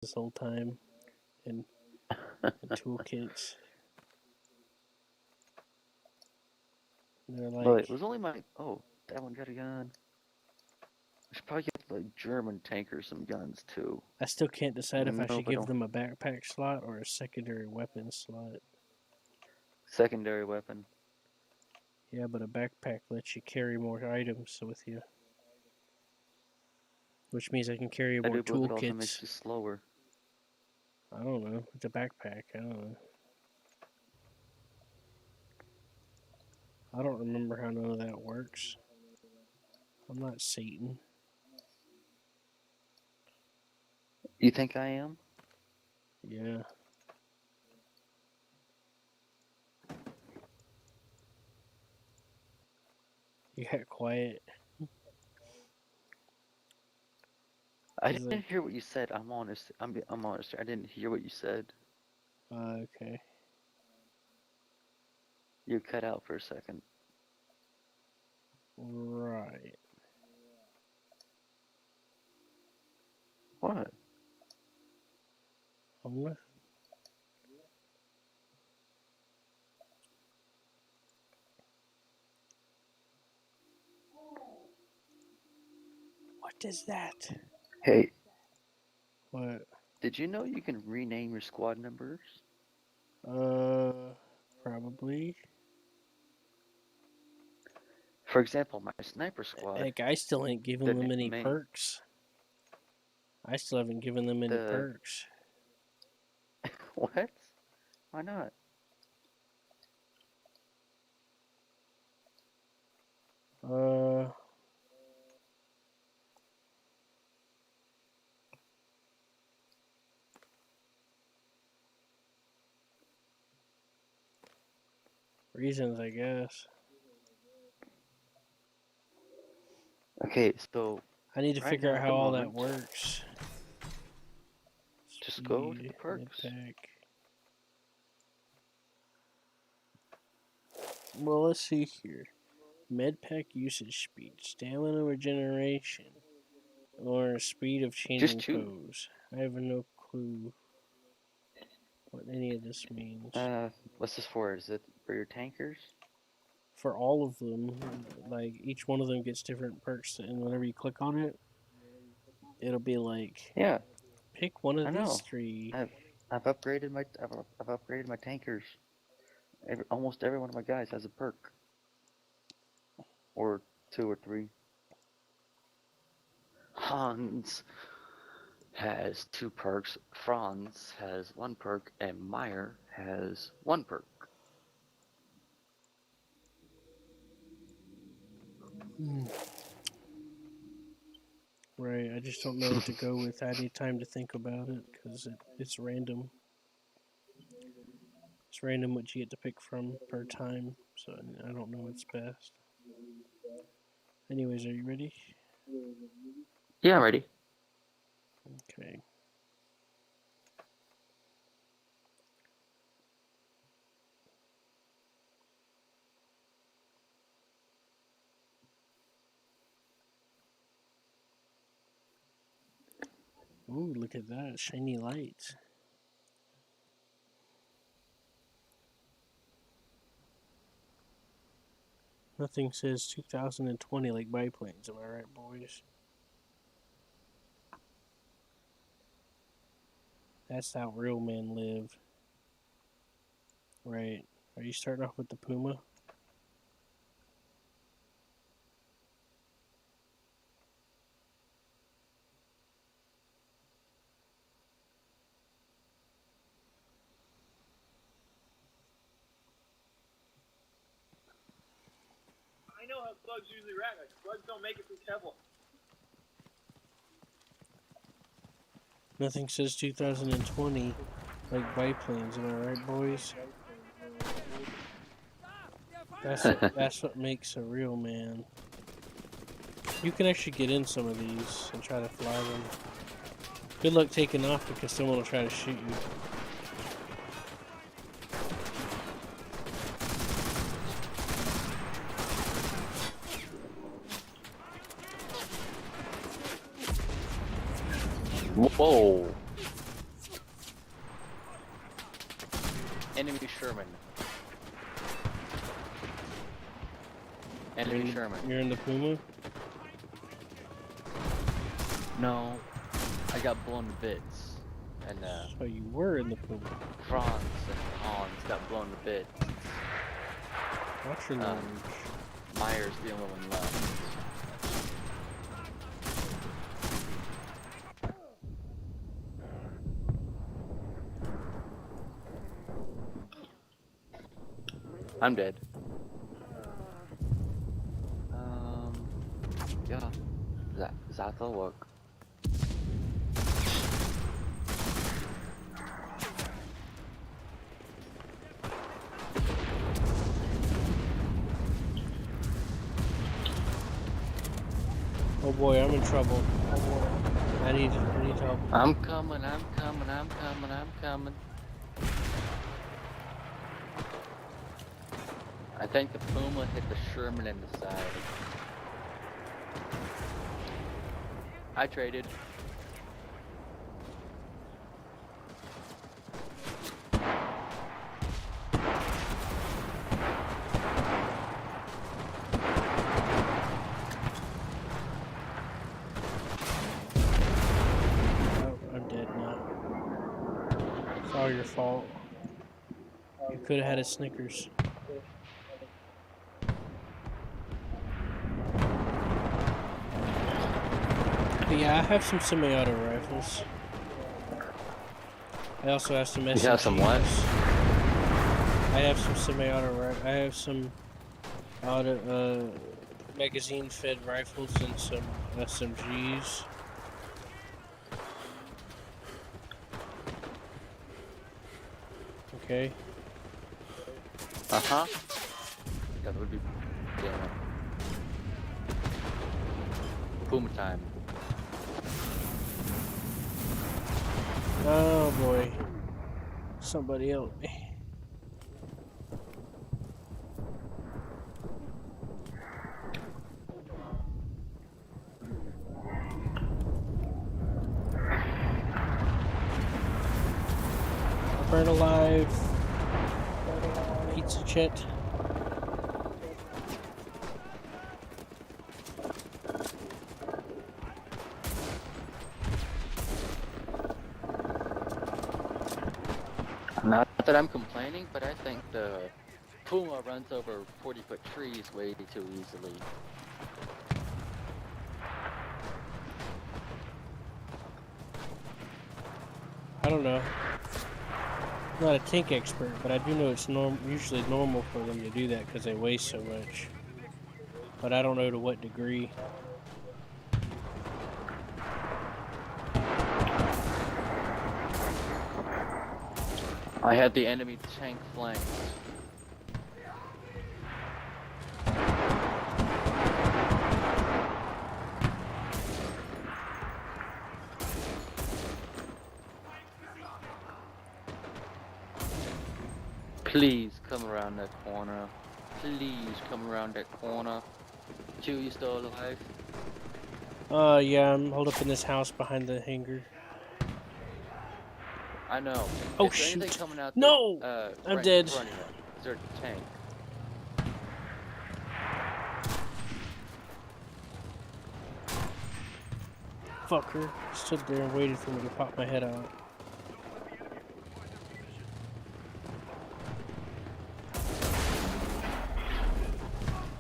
this whole time, and toolkits. And they're But like, it was only my. Oh, that one got a gun. I should probably get the German tankers some guns too. I still can't decide if I Nope, should I give don't. them a backpack slot or a secondary weapon slot. Secondary weapon. Yeah, but a backpack lets you carry more items with you, which means I can carry I more do believe it also makes toolkits. you slower. I don't know. It's a backpack. I don't know. I don't remember how none of that works. I'm not Satan. You think I am? Yeah. You got quiet. I It's didn't like, hear what you said. I'm honest. I'm honest. I didn't hear what you said. okay. You cut out for a second. Right. What? I'm What is that? Hey, What? did you know you can rename your squad members? Probably. For example, my sniper squad. Heck, I still ain't given them any perks. I still haven't given them any perks. What? Why not? Reasons, I guess. Okay, so I need to right figure now out at how the all that moment, works. just go to the Speed, perks. mid-pack. Well, let's see here. Medpack usage speed, stamina regeneration, or speed of changing Just choose. pose. I have no clue what any of this means. What's this for? Is it for your tankers? For all of them, like each one of them gets different perks, and whenever you click on it, it'll be like, Yeah, pick one I of these know. three. I've upgraded my tankers. Almost every one of my guys has a perk, or two or three. Hans has two perks. Franz has one perk, and Meyer has one perk. Right, I just don't know what to go with. I need time to think about it because it's random. It's random what you get to pick from per time, so I don't know what's best. Anyways, are you ready? Yeah, I'm ready. Okay. Ooh, look at that. Shiny lights. Nothing says 2020 like biplanes, am I right, boys? That's how real men live. Right. Are you starting off with the Puma? I know how slugs usually react. Like, slugs don't make it through Kevlar. Nothing says 2020 like biplanes, am I right, boys? That's what makes a real man. You can actually get in some of these and try to fly them. Good luck taking off because someone will try to shoot you. Whoa! Enemy Sherman. Enemy Sherman. You're in the Puma? No, I got blown to bits. And So you were in the Puma. Franz and Hans got blown to bits. Watch your language. Meyer's the only one left. I'm dead. Yeah. That'll work. Oh boy, I'm in trouble. I need help. I'm coming. I think the Puma hit the Sherman in the side. I traded. Oh, I'm dead now. It's all your fault. You could have had a Snickers. But yeah, I have some semi-auto rifles. I also have some SMGs. You have some what? I have some semi-auto rifles. I have some magazine-fed rifles and some SMGs. Okay. Uh-huh. That would be... Yeah. Puma time. Oh boy. Somebody help me. Burn alive. Pizza Chet. Not that I'm complaining, but I think the Puma runs over 40-foot trees way too easily. I don't know. I'm not a tank expert, but I do know it's usually normal for them to do that because they weigh so much. But I don't know to what degree. I had the enemy tank flanked. Please come around that corner. Please come around that corner. Chew, you still alive? Yeah, I'm holed up in this house behind the hangar. I know. Oh, Is there anything shoot. coming out No! the, I'm right dead. in front of you? Is there a tank? Fucker. Stood there and waited for me to pop my head out.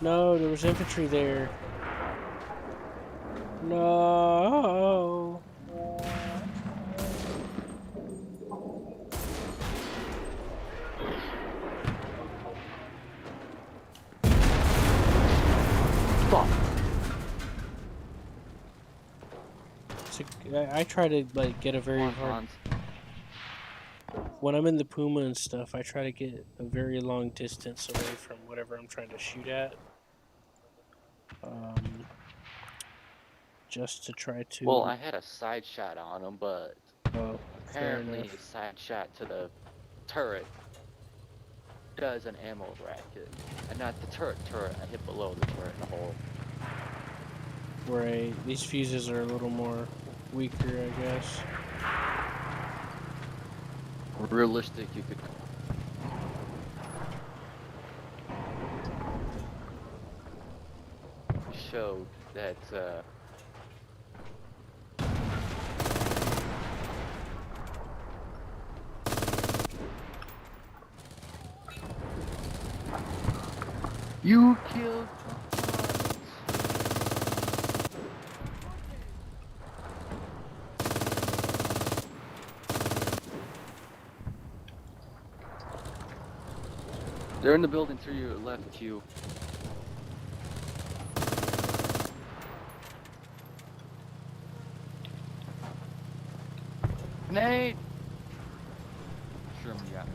No, there was infantry there. No. Fuck. I try to like get a very hard. Hans. When I'm in the Puma and stuff, I try to get a very long distance away from whatever I'm trying to shoot at. Just to try to... Well, I had a side shot on him, but fair apparently enough. a side shot to the turret does an ammo racket. And not the turret, I hit below the turret in the hole. Right, these fuses are a little more weaker, I guess. Realistic, you could show that you killed They're in the building to your left, Q. Nate! Sherman got me.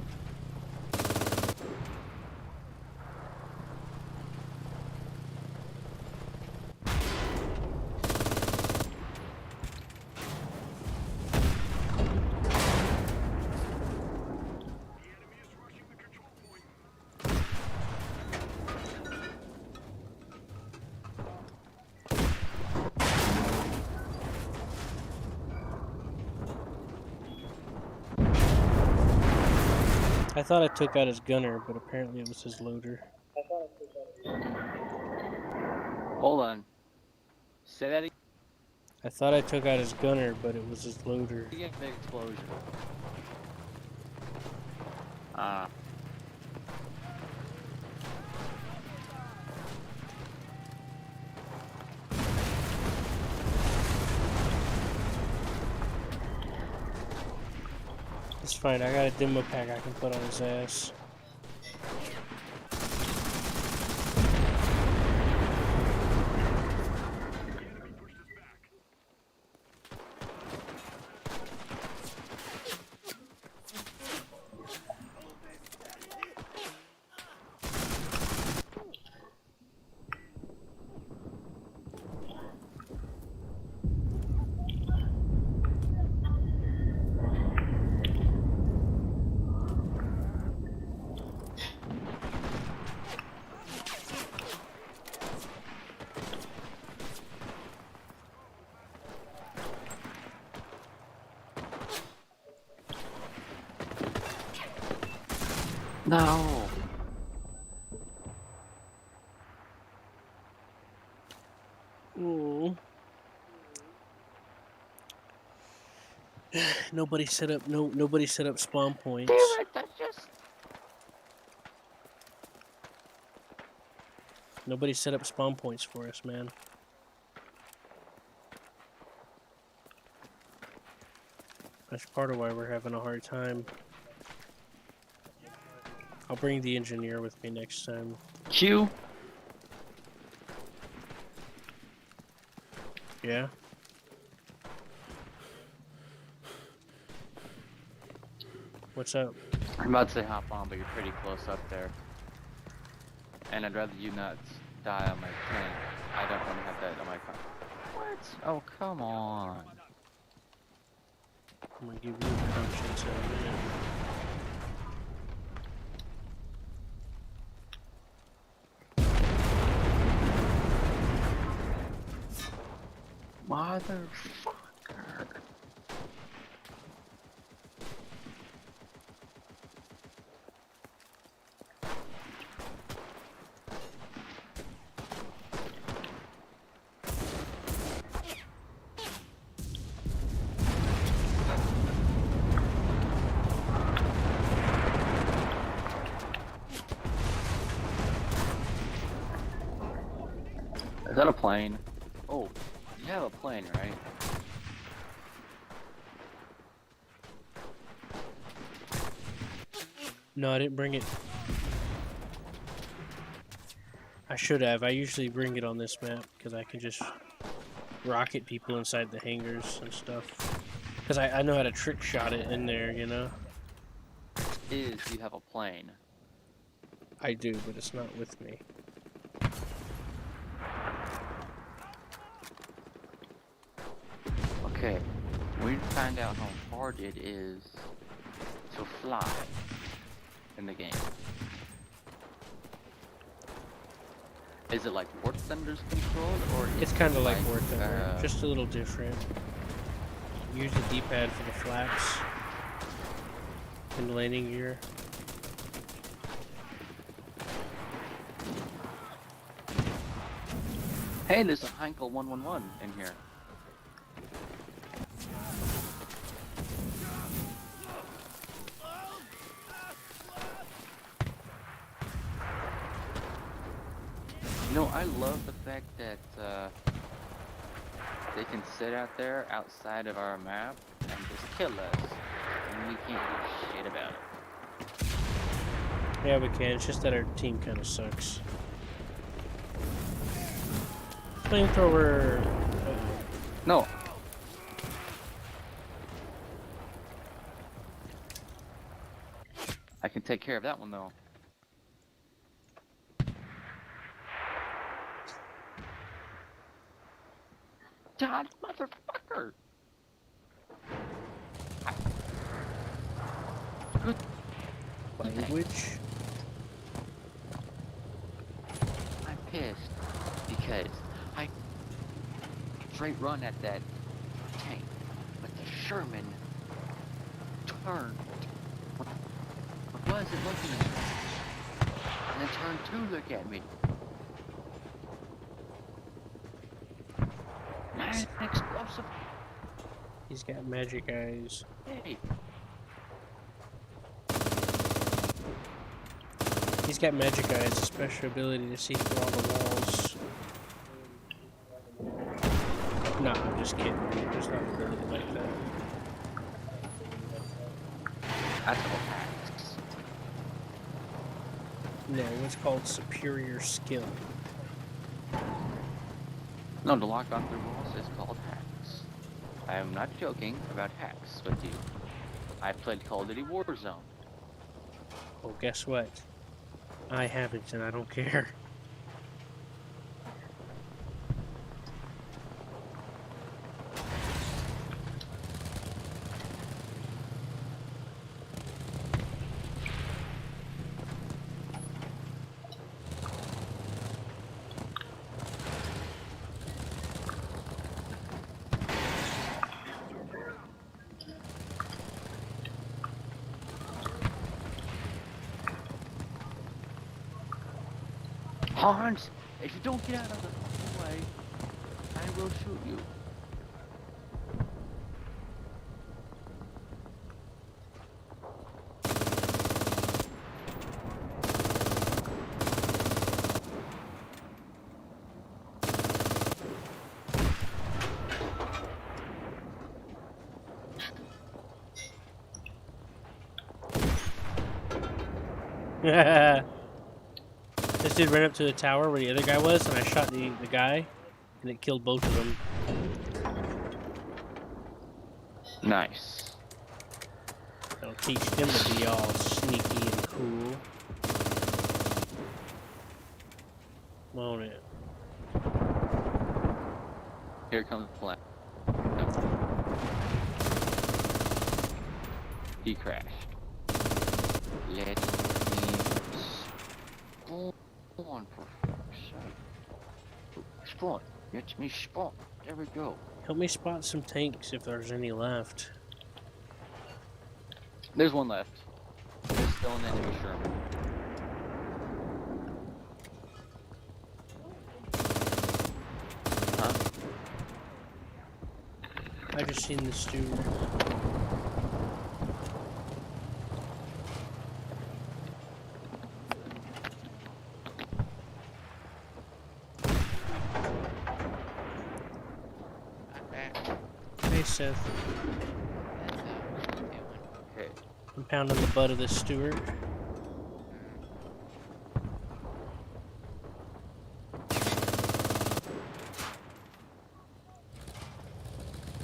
I thought I took out his gunner, but apparently it was his loader. Hold on. Say that I thought I took out his gunner, but it was his loader. again. Big explosion. Ah. It's fine, I got a demo pack I can put on his ass. No. Ooh. Nobody set up spawn points. Damn it, that's just... Nobody set up spawn points for us, man. That's part of why we're having a hard time. I'll bring the engineer with me next time. Q? Yeah? What's up? I'm about to say hop on, but you're pretty close up there. And I'd rather you not die on my tank. I don't want to have that on my car. What? Oh, come on. I'm gonna give you a conscience in a minute. Motherfucker. Is that a plane? Oh, you have a plane, right? No, I didn't bring it. I should have. I usually bring it on this map because I can just rocket people inside the hangars and stuff. Because I know how to trick shot it in there, you know? Is you have a plane. I do, but it's not with me. Okay, we need to find out how hard it is to fly in the game. Is it like War Thunder's controlled, or It's kind of like War uh, Thunder, just a little different. Use the D-pad for the flaps and the landing gear. Hey, there's a Heinkel 111 in here. You know, I love the fact that they can sit out there outside of our map and just kill us, and we can't do shit about it. Yeah, we can. It's just that our team kind of sucks. Flamethrower. No. I can take care of that one though. God, motherfucker! Good Language. I'm pissed because I straight run at that tank, but the Sherman turned. Wasn't looking at me, and then turned to look at me. Man, explosive. He's got magic eyes. Hey, He's got magic eyes, a special ability to see through all the walls. No, I'm just kidding. There's not an ability like that. that's all facts. No, it's called superior skill. No, to lock on through walls is called hacks. I am not joking about hacks with you. I played Call of Duty Warzone. Well, guess what? I haven't, and I don't care. Hans, if you don't get out of the fucking way, I will shoot you. This dude ran up to the tower where the other guy was, and I shot the guy, and it killed both of them. Nice. I'll teach him to be all sneaky and cool. Won't it? Here comes the plan. He crashed. Let me spawn for fuck's sake. Spawn. Let me spawn. There we go. Help me spot some tanks if there's any left. There's one left. There's still an enemy Sherman. Huh? I just seen this dude. Hey Seth, Okay. I'm pounding the butt of this Stewart.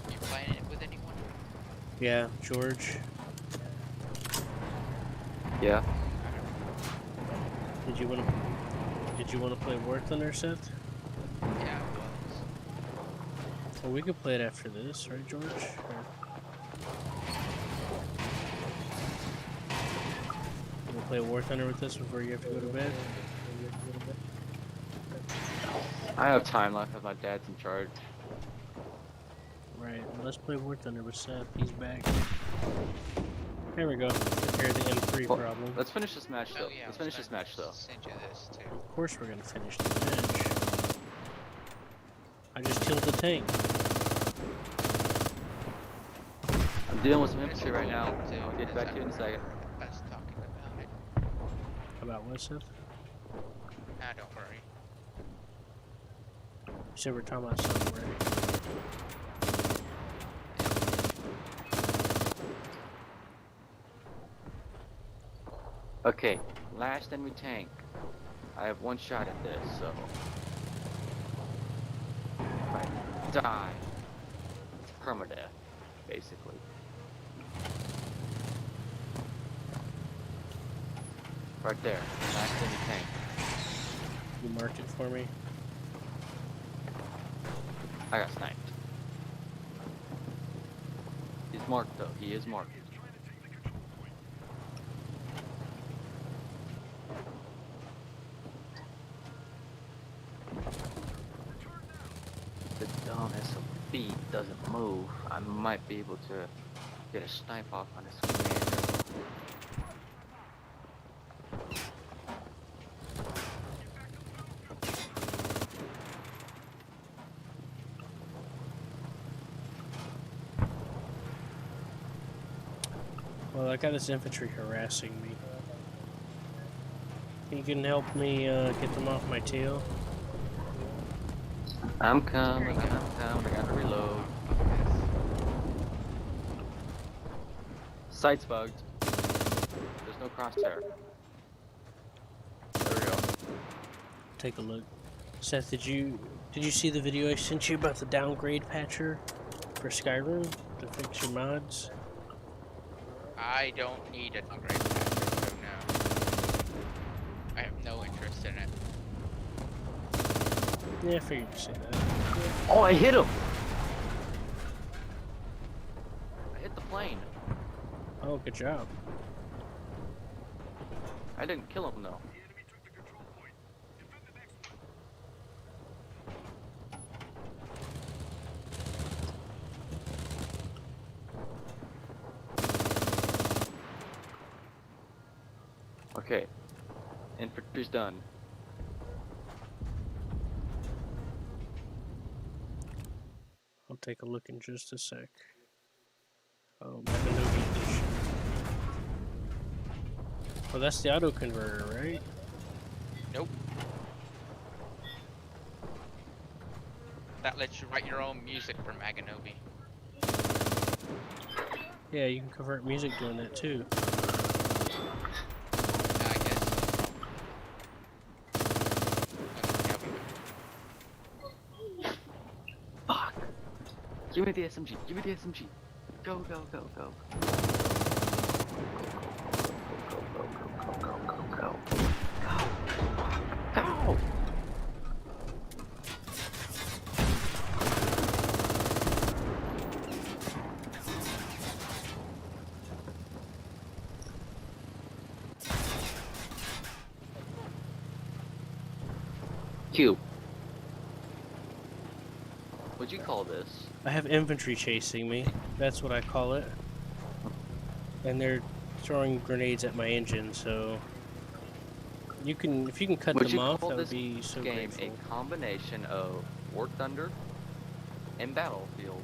You playing it with anyone? Yeah, George. Yeah. Did you want to play War Thunder, Seth? Yeah, it was. Well, we could play it after this, right, George? Or... You wanna play War Thunder with us before you have to go to bed? I have time left because my dad's in charge. Right, well, let's play War Thunder with Seth. He's back. There we go. Took care of the M3 Well, problem. let's finish this match though. Oh, yeah, Let's finish this match though. Send you this too. Of course we're gonna finish the match. I just killed the tank. I'm dealing with some infantry right now. Too, I'll get back to you in a second. Us talking about it. About what stuff? Ah, don't worry. You said we're talking about something, right? Okay, last enemy tank. I have one shot at this, so if I die, it's permadeath, basically. Right there, last enemy tank. You marked it for me. I got sniped. He's marked though, he is marked. The dumb SOB doesn't move. I might be able to get a snipe off on his commander. Well, I got this infantry harassing me. You can help me get them off my tail? I'm coming, I gotta reload. Sight's bugged. There's no crosshair. There we go. Take a look. Seth, did you see the video I sent you about the downgrade patcher for Skyrim to fix your mods? I don't need an upgrade patcher, so no. I have no interest in it. Yeah, I figured you'd say that. Oh, I hit him! I hit the plane. Oh, good job. I didn't kill him though. Okay, infantry's done. I'll take a look in just a sec. Oh, Mabinogi Edition. Oh, that's the auto converter, right? Nope. That lets you write your own music for Maganovi. Yeah, you can convert music doing that too. I guess. Fuck! Give me the SMG, give me the SMG. Go, go, go, go. Go. Go! Q. What'd you call this? I have infantry chasing me. That's what I call it. And they're throwing grenades at my engine, so you can, if you can cut Would them you off, call that would this be so game grateful. a combination of War Thunder and Battlefield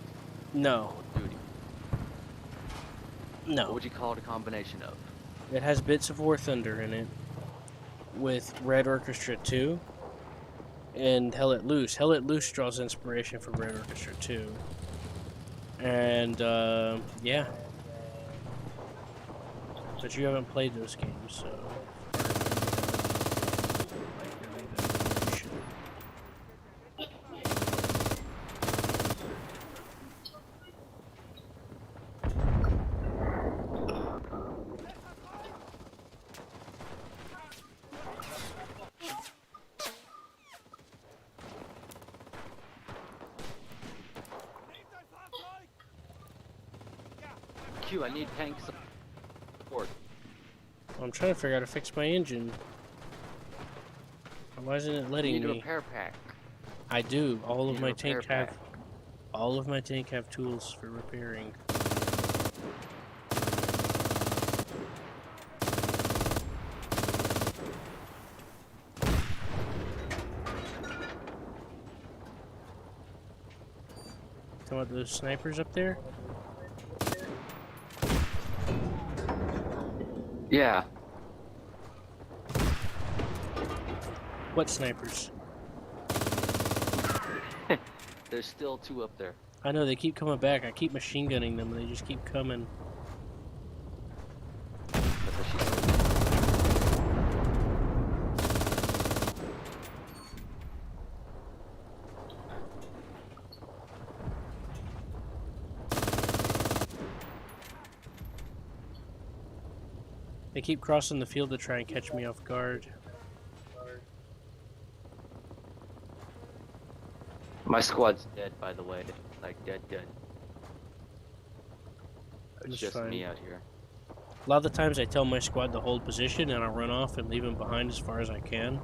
No, Duty? What no. would you call it a combination of? It has bits of War Thunder in it, with Red Orchestra 2 and Hell Let Loose. Hell Let Loose draws inspiration from Red Orchestra 2. And, yeah. But you haven't played those games, so... Q, I need tank support. I'm trying to figure out how to fix my engine. Why isn't it You letting need a me? repair pack. I do. All You of need a my repair tank have. pack. All of my tank have tools for repairing. talking about those snipers up there? Yeah. What snipers? There's still 2 up there. I know, they keep coming back. I keep machine gunning them, and they just keep coming. That's what she said. They keep crossing the field to try and catch me off guard. My squad's dead, by the way. Like, dead. It's That's just fine. me out here. A lot of the times I tell my squad to hold position, and I'll run off and leave them behind as far as I can.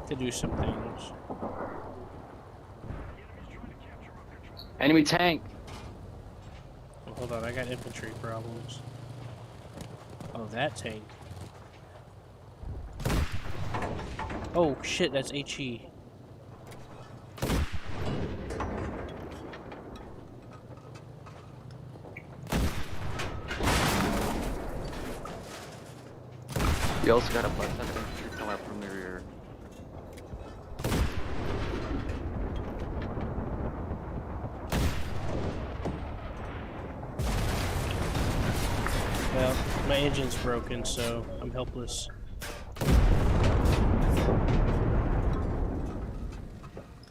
To do some things. Enemy tank! Oh, hold on, I got infantry problems. Oh, that tank. Oh shit, that's HE. You also got a plus 7 infantry coming up from the rear. Well, my engine's broken, so I'm helpless.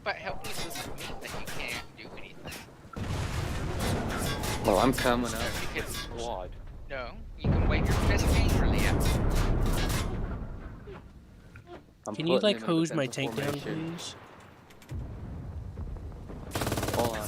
But helpless doesn't mean that you can't do anything. Well, I'm coming up No, with because- the squad. No, you can wave your fist angrily at them. I'm Can you putting like them in a hose my defensive tank down, formation. please? Hold on.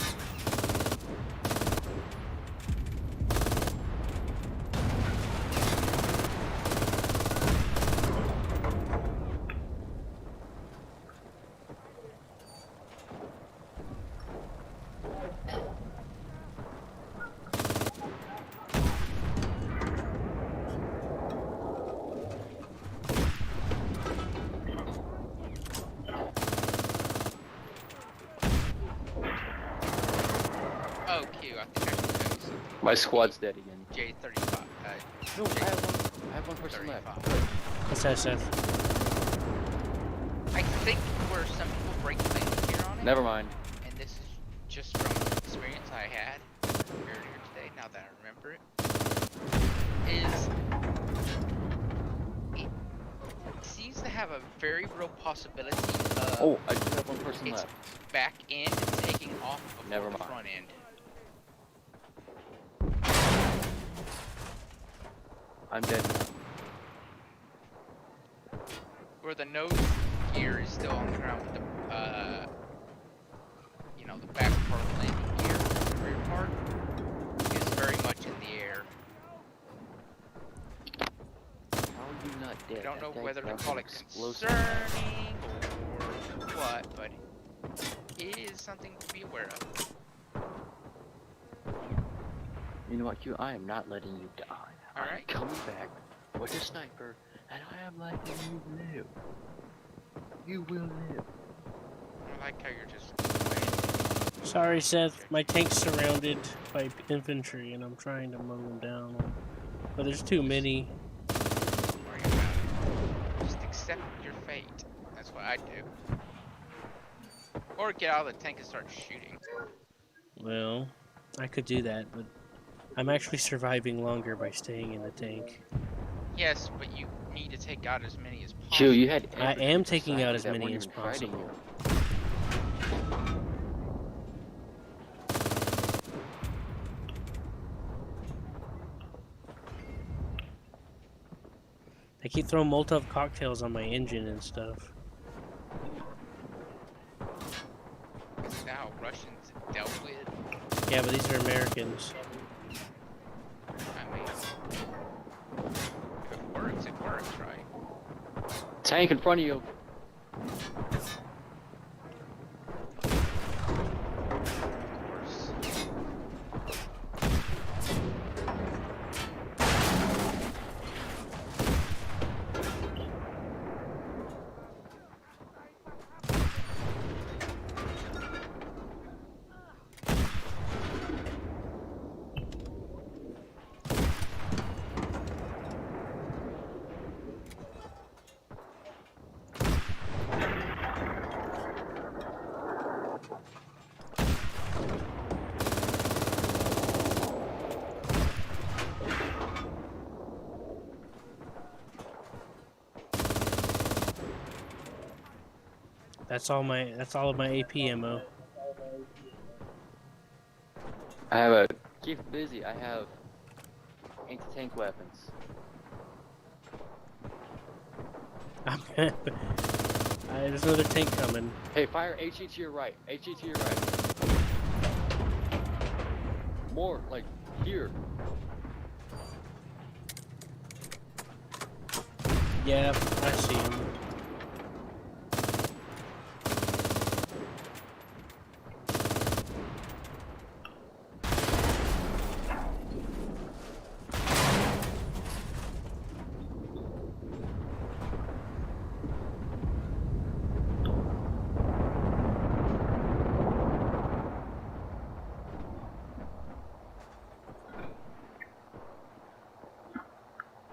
Oh, Q, I think I should do something. My squad's dead again. J35. No, I have one person left. 35. What's that, Seth? I think where some people break things here on it, Never mind. and this is just from experience I had earlier today, now that I remember it, is it seems to have a very real possibility of Oh, I do have one person its left. back end taking off before Never the mind. front end. I'm dead. Where the nose gear is still on the ground with the, you know, the back part landing gear, the rear part, is very much in the air. How are you not dead? I don't know That guy whether to dropped call an it explosive. concerning or what, but it is something to be aware of. You know what, Q? I am not letting you die. I'm Alright. coming back with a sniper, and I am letting you live. You will live. I like how you're just playing. Sorry, Seth. My tank's surrounded by infantry, and I'm trying to mow them down. But there's too many. Worry about it. Just accept your fate. That's what I do. Or get out of the tank and start shooting. Well, I could do that, but I'm actually surviving longer by staying in the tank. Yes, but you need to take out as many as possible. Q, you had. I infantry am taking beside out you as that many weren't as even fighting possible. you. They keep throwing Molotov cocktails on my engine and stuff. Isn't that how Russians dealt with? Yeah, but these are Americans. I mean, if it works, right? Tank in front of you. Of course. That's all of my AP ammo. I have a keep busy. I have anti-tank weapons. There's another tank coming. Hey, fire HE to your right. HE to your right. More like here. Yeah, I see him.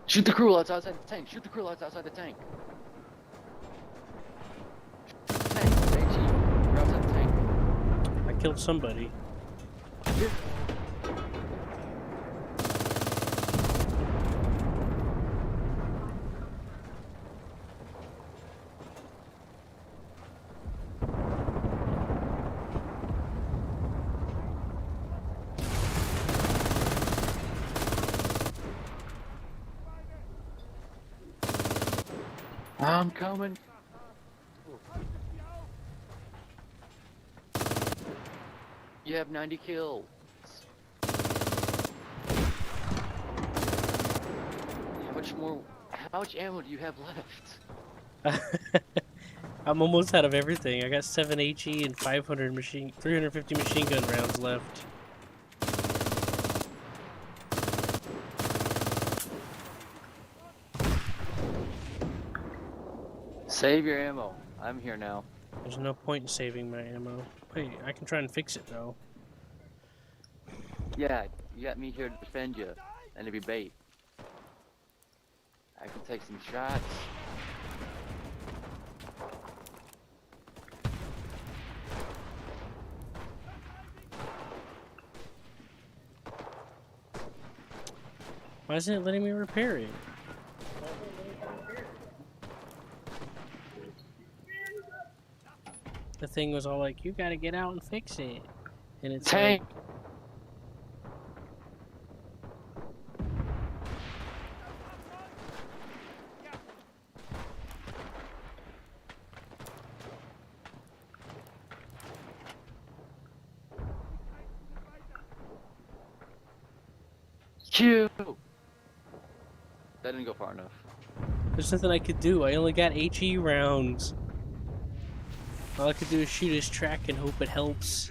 Shoot the crew outside the tank. Shoot the crew outside the tank. Shoot the tank. HE. You're outside the tank. I killed somebody. I'm coming. You have 90 kills. How much ammo do you have left? I'm almost out of everything. I got 7 HE and 350 machine gun rounds left. Save your ammo. I'm here now. There's no point in saving my ammo. Wait, I can try and fix it though. Yeah, you got me here to defend you, and to be bait. I can take some shots. Why isn't it letting me repair it? The thing was all like, you gotta get out and fix it. And it's Tank! like, Q! That didn't go far enough. there's nothing I could do. I only got HE rounds. All I could do is shoot his track and hope it helps.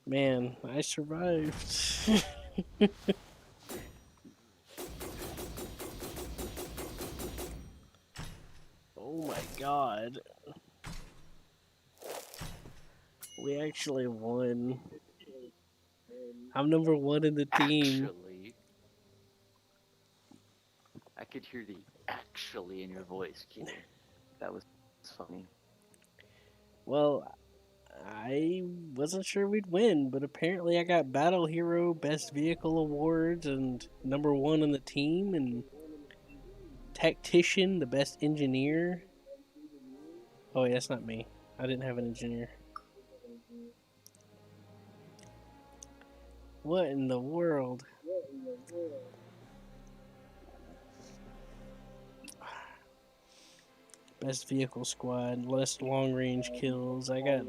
Man, I survived. Oh my god. We actually won. I'm number 1 in the team. Actually, I could hear the actually in your voice, Q. That was funny. Well, I wasn't sure we'd win, but apparently I got Battle Hero, Best Vehicle Awards, and number 1 in the team, and Tactician, the Best Engineer. Oh, yeah, that's not me. I didn't have an engineer. What in the world? Best Vehicle Squad, less long range kills. I got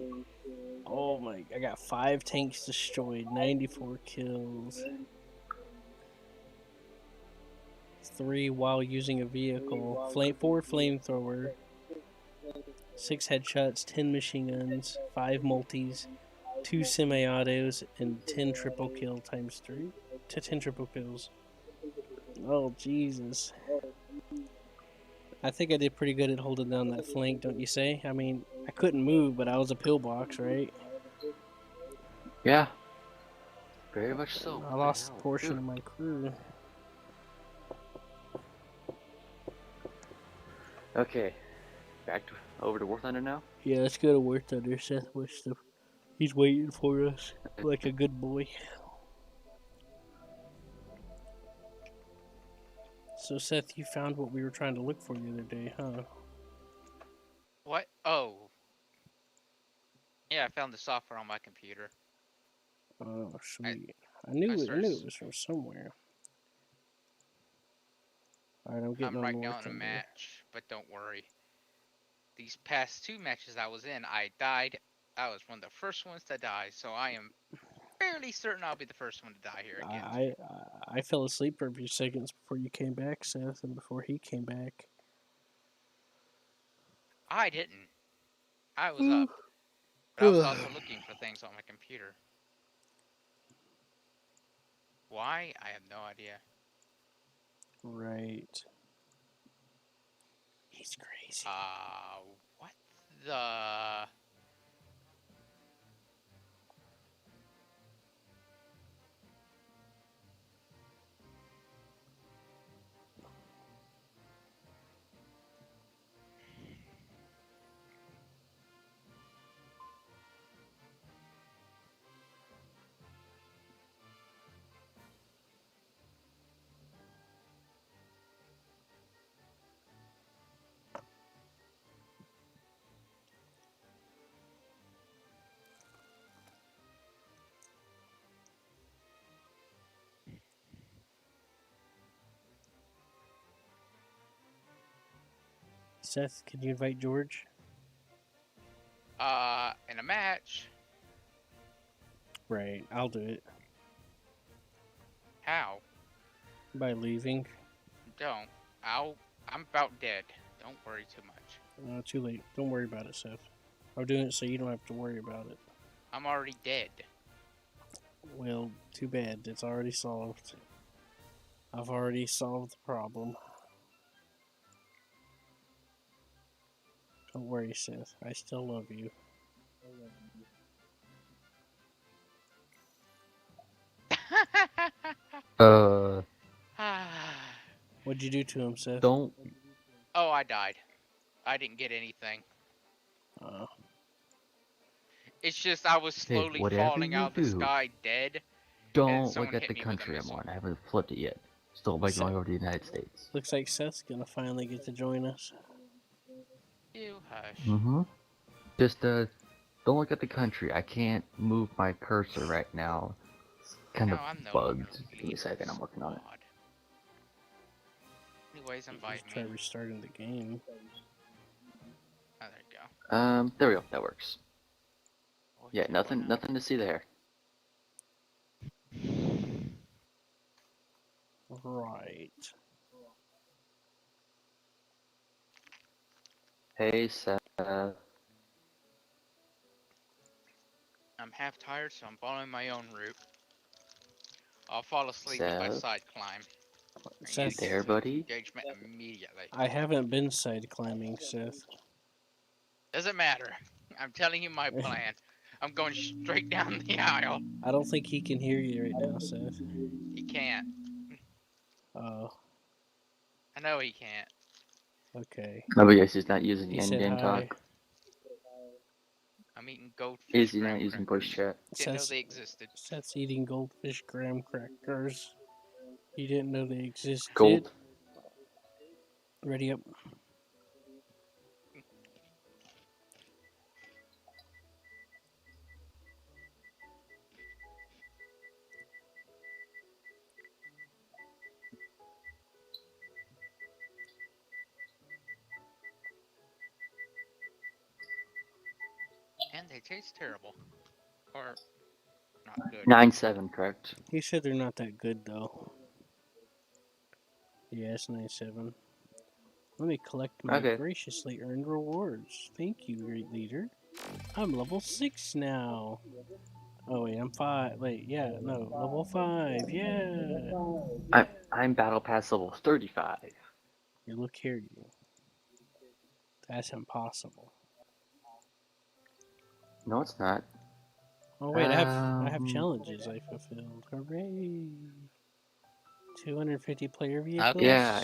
5 tanks destroyed, 94 kills. 3 while using a vehicle, 4 flamethrower, 6 headshots, 10 machine guns, 5 multis, 2 semi-autos, and 10 triple kill times 3 to 10 triple kills. Oh Jesus. I think I did pretty good at holding down that flank, don't you say? I mean, I couldn't move, but I was a pillbox, right? Yeah. Very much so. I lost a portion of my crew. Okay. Over to War Thunder now? Yeah, let's go to War Thunder. Seth West. He's waiting for us like a good boy. So Seth, you found what we were trying to look for the other day, huh? What? Oh. Yeah, I found the software on my computer. Oh, I, sweet. I I knew started. it was from somewhere. Alright, I'm getting I'm on right now North in a Thunder. match, but don't worry. These past 2 matches I was in, I died. I was one of the first ones to die, so I am fairly certain I'll be the first one to die here again. I fell asleep for a few seconds before you came back, Seth, and before he came back. I didn't. I was up, but I was also looking for things on my computer. Why? I have no idea. Right. He's crazy. What the? Seth, can you invite George? In a match? Right, I'll do it. How? By leaving. Don't. I'm about dead. Don't worry too much. Too late. Don't worry about it, Seth. I'm doing it so you don't have to worry about it. I'm already dead. Well, too bad. It's already solved. I've already solved the problem. Don't worry, Seth. I still love you. What'd you do to him, Seth? Don't. Oh, I died. I didn't get anything. Uh, It's just I was Hey, slowly whatever falling you out of the do, sky dead, and don't someone look at hit the me with a country I'm missile. on. I haven't flipped it yet. Still by going over to the United States. looks like Seth's gonna finally get to join us. You hush. Mm-hmm. Just, don't look at the country. I can't move my cursor right now. It's kind of Now I'm no longer bugged. Give me leading a second, the I'm working on it. squad. Anyways, Just invite try me. restarting the game. Oh, there you go. There we go. That works. Oh, Yeah, nothing to see there. Right. Hey, Seth. I'm half tired, so I'm following my own route. I'll fall asleep if I Seth. side climb. I need Seth, to get There, to buddy. engagement immediately. I haven't been side climbing, Seth. Doesn't matter. I'm telling you my plan. I'm going straight down the aisle. I don't think he can hear you right now, Seth. He can't. Oh, I know he can't. okay. Oh, but yes, he's not using He the said in-game hi. talk. I'm eating goldfish Is he graham not using crackers. voice chat? Didn't know Seth's, they existed. Seth's eating goldfish graham crackers. He didn't know they existed. Gold. Ready up. And they taste terrible. Or not good. 9-7, correct? He said they're not that good, though. Yes, 9-7. Let me collect my Okay. graciously earned rewards. Thank you, great leader. I'm level 6 now. Oh, wait, I'm 5. Wait, yeah, no, level 5. Yeah. I'm battle pass level 35. You look here, you. That's impossible. No, it's not. Oh, wait, I have challenges I fulfilled. Hooray. 250 player vehicles. Okay. Yeah.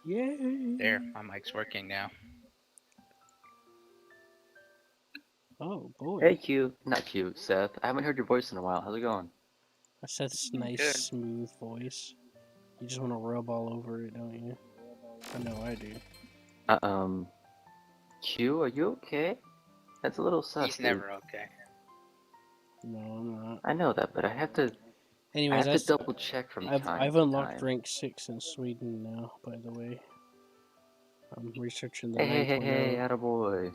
Yay. There, my mic's working now. Oh, boy. Hey, Q. Not Q, Seth. I haven't heard your voice in a while. How's it going? That's Seth's nice, Good. smooth voice. You just want to rub all over it, don't you? I know I do. Q, are you okay? That's a little sus, He's dude. never okay. No, I'm not. I know that, but I have to Anyways, double check from time I've to unlocked time. rank 6 in Sweden now, by the way. I'm researching the Hey, 9.0. attaboy.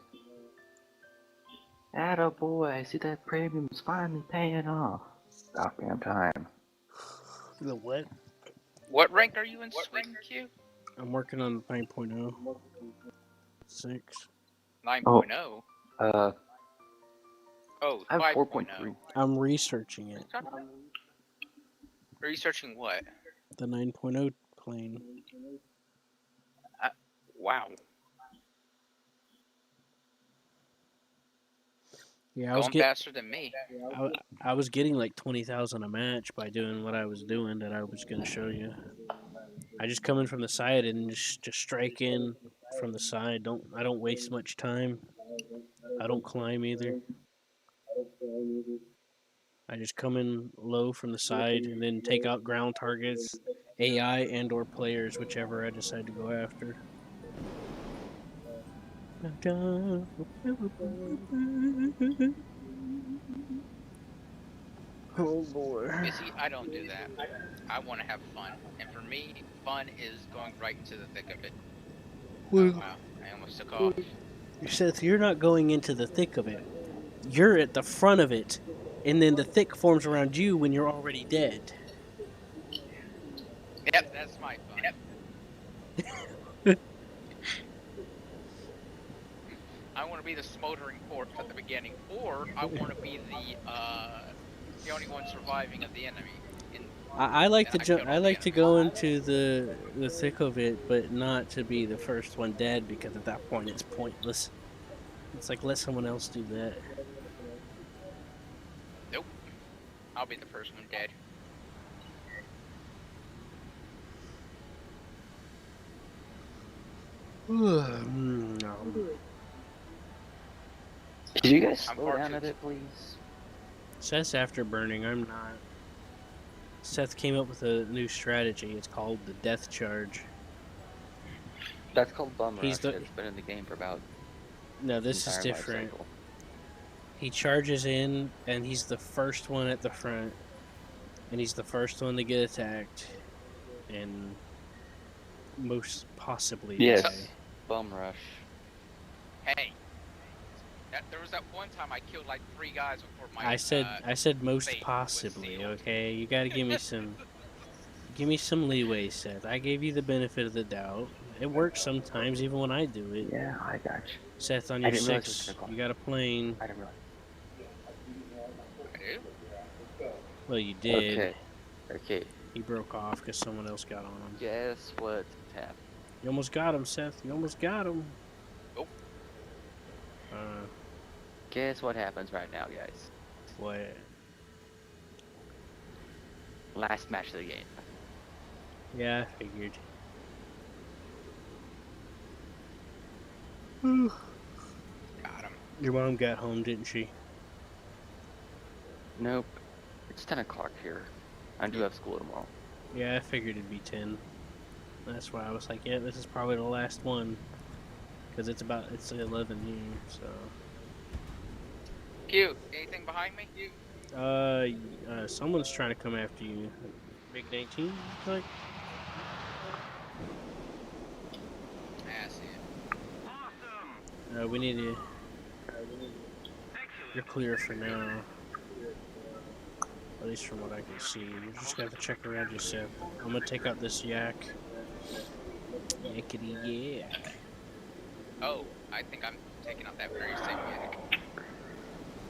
Attaboy, I see that premium's finally paying off. About damn time. The what? What rank are you in Sweden, Q? I'm working on 9.0. 6. 9.0? Uh, Oh, I have 5.0. 4.3. I'm researching it. Researching what? The 9.0 plane. Wow. Yeah, Going faster than me. I was getting like 20,000 a match by doing what I was doing that I was gonna show you. I just come in from the side and just strike in from the side. I don't waste much time. I don't climb either. I just come in low from the side and then take out ground targets, AI and or players, whichever I decide to go after. Oh boy. You see, I don't do that. I want to have fun. And for me, fun is going right into the thick of it. Oh, wow. I almost took off. Seth, you're not going into the thick of it. You're at the front of it, and then the thick forms around you when you're already dead. Yep, that's my fun. I want to be the smoldering corpse at the beginning, or I want to be the only one surviving of the enemy. I like to I jump. killed I all the like to enemies. go into the thick of it, but not to be the first one dead because at that point it's pointless. It's like let someone else do that. Nope. I'll be the first one dead. No. Could you guys I'm slow far down too- a bit, please? Seth's afterburning. I'm not. Seth came up with a new strategy. It's called the death charge. That's called Bum He's Rush. the- It's been in the game for about No, its this is entire life different. cycle. He charges in, and he's the first one at the front, and he's the first one to get attacked, and most possibly Yes, die. Bum Rush. Hey. There was that one time I killed like 3 guys before my. I said most fate was possibly. sealed. Okay, you got to give me some leeway, Seth. I gave you the benefit of the doubt. It works sometimes, even when I do it. Yeah, I got you. Seth, on I your didn't realize it was 6, 10 o'clock. you got a plane. I didn't realize. I do? Well, you did. Okay. He broke off because someone else got on him. Guess what happened? You almost got him, Seth. You almost got him. Nope. Guess what happens right now, guys? What? Last match of the game. Yeah, I figured. Got him. Your mom got home, didn't she? Nope. It's 10 o'clock here. I do have school tomorrow. Yeah, I figured it'd be 10. That's why I was like, yeah, this is probably the last one. Because it's 11 here, so. Q, anything behind me? Someone's trying to come after you. Big 19, like? I see it. We need to. You're clear for now. At least from what I can see. You just gotta check around yourself. I'm gonna take out this yak. Yakety yak. Oh, I think I'm taking out that very same yak.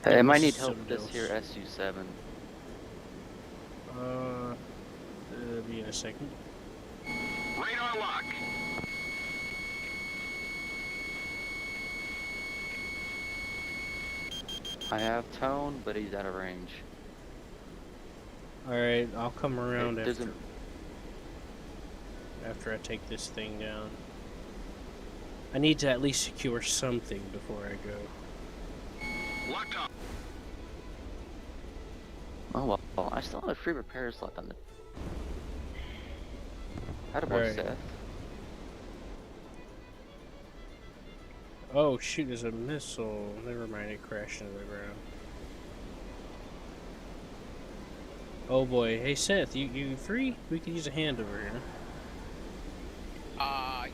Hey, I might This need is help with this something here else. SU-7. Be in a second. Radar lock. I have Tone, but he's out of range. Alright, I'll come around It doesn't- after I take this thing down. I need to at least secure something before I go. Locked on. Oh well, I still have a free repair slot on the. Attaboy, Right. Seth. Oh shoot, there's a missile. Never mind, it crashed into the ground. Oh boy. Hey Seth, you free? We could use a hand over here.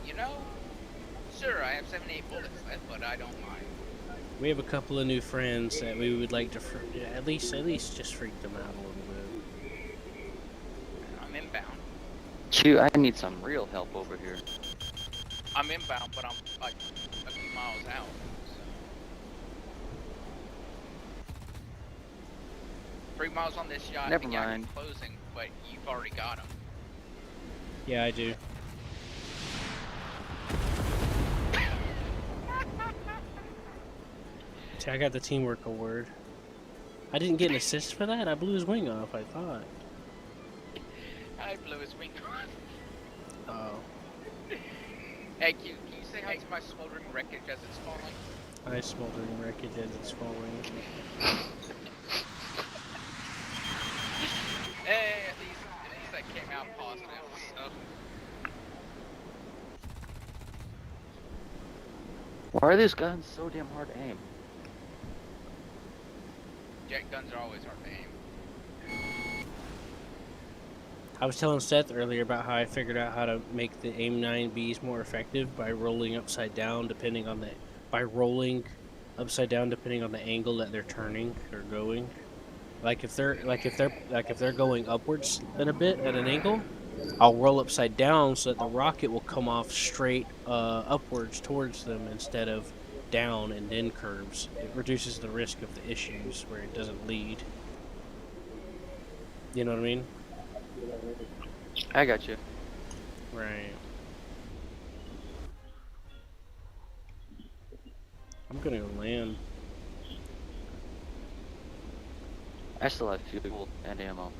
You know, sure, I have 78 bullets left, but I don't mind. We have a couple of new friends that we would like to at least just freak them out a little bit. I'm inbound. Shoot, I need some real help over here. I'm inbound, but I'm like a few miles out. So. 3 miles on this yacht. Never The yacht mind. is closing, but you've already got him. Yeah, I do. See, I got the teamwork award. I didn't get an assist for that. I blew his wing off, I thought. I blew his wing off. Oh. Hey, can you say hi to my smoldering wreckage as it's falling? I smoldering wreckage as it's falling. Hey, at least that came out positive. So. Why are these guns so damn hard to aim? Jet guns are always hard to aim. I was telling Seth earlier about how I figured out how to make the AIM 9Bs more effective by rolling upside down depending on the angle that they're turning or going. Like if they're going upwards in a bit at an angle, I'll roll upside down so that the rocket will come off straight upwards towards them instead of down and then curves. It reduces the risk of the issues where it doesn't lead. You know what I mean? I got you. Right. I'm gonna go land. I still have fuel and ammo.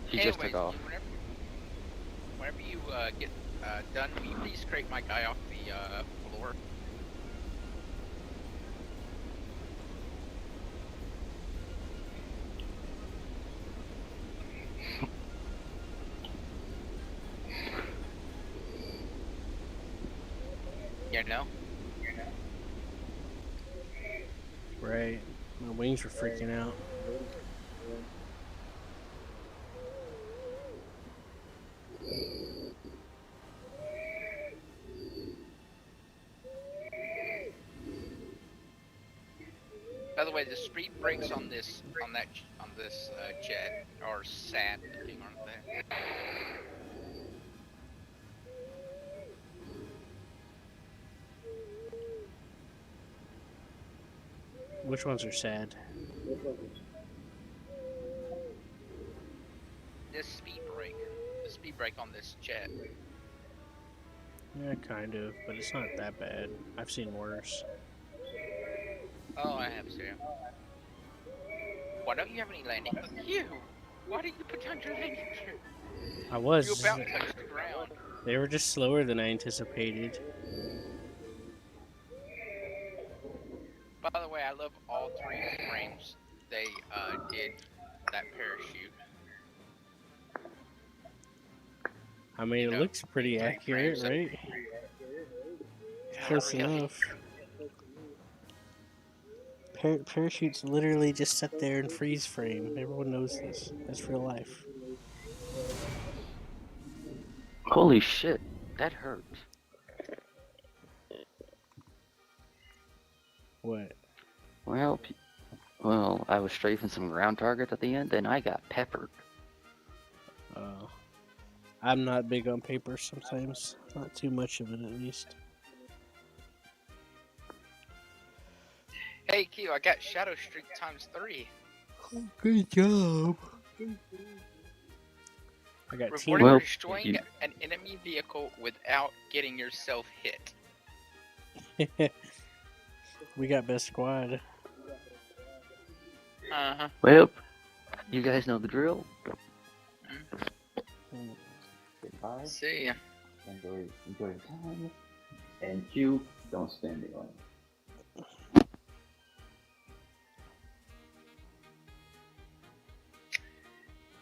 He just took off. Whenever you get done, will you please scrape my guy off the floor? You know? Right. My wings were freaking out. By the way, the speed brakes on this jet are sad looking, aren't they? Which ones are sad? This speed brake, the speed brake on this jet. Yeah, kind of, but it's not that bad. I've seen worse. Oh, I have too. Why don't you have any landing? You! Why didn't you put down your landing gear? I was. You about touched the ground. They were just slower than I anticipated. By the way, I love all 3 frames they did that parachute. I mean, it looks pretty accurate, right? Close enough. Parachutes literally just sit there in freeze frame. Everyone knows this. That's real life. Holy shit, that hurt. What? Well, I was strafing some ground targets at the end, and I got peppered. I'm not big on paper sometimes. Not too much of it, at least. Hey Q, I got Shadow Streak ×3. Good job. I got Reporting Well, destroying an enemy vehicle without getting yourself hit. We got best squad. Uh-huh. Well, you guys know the drill. Goodbye. See ya. Enjoy your time. And Q, don't spend it on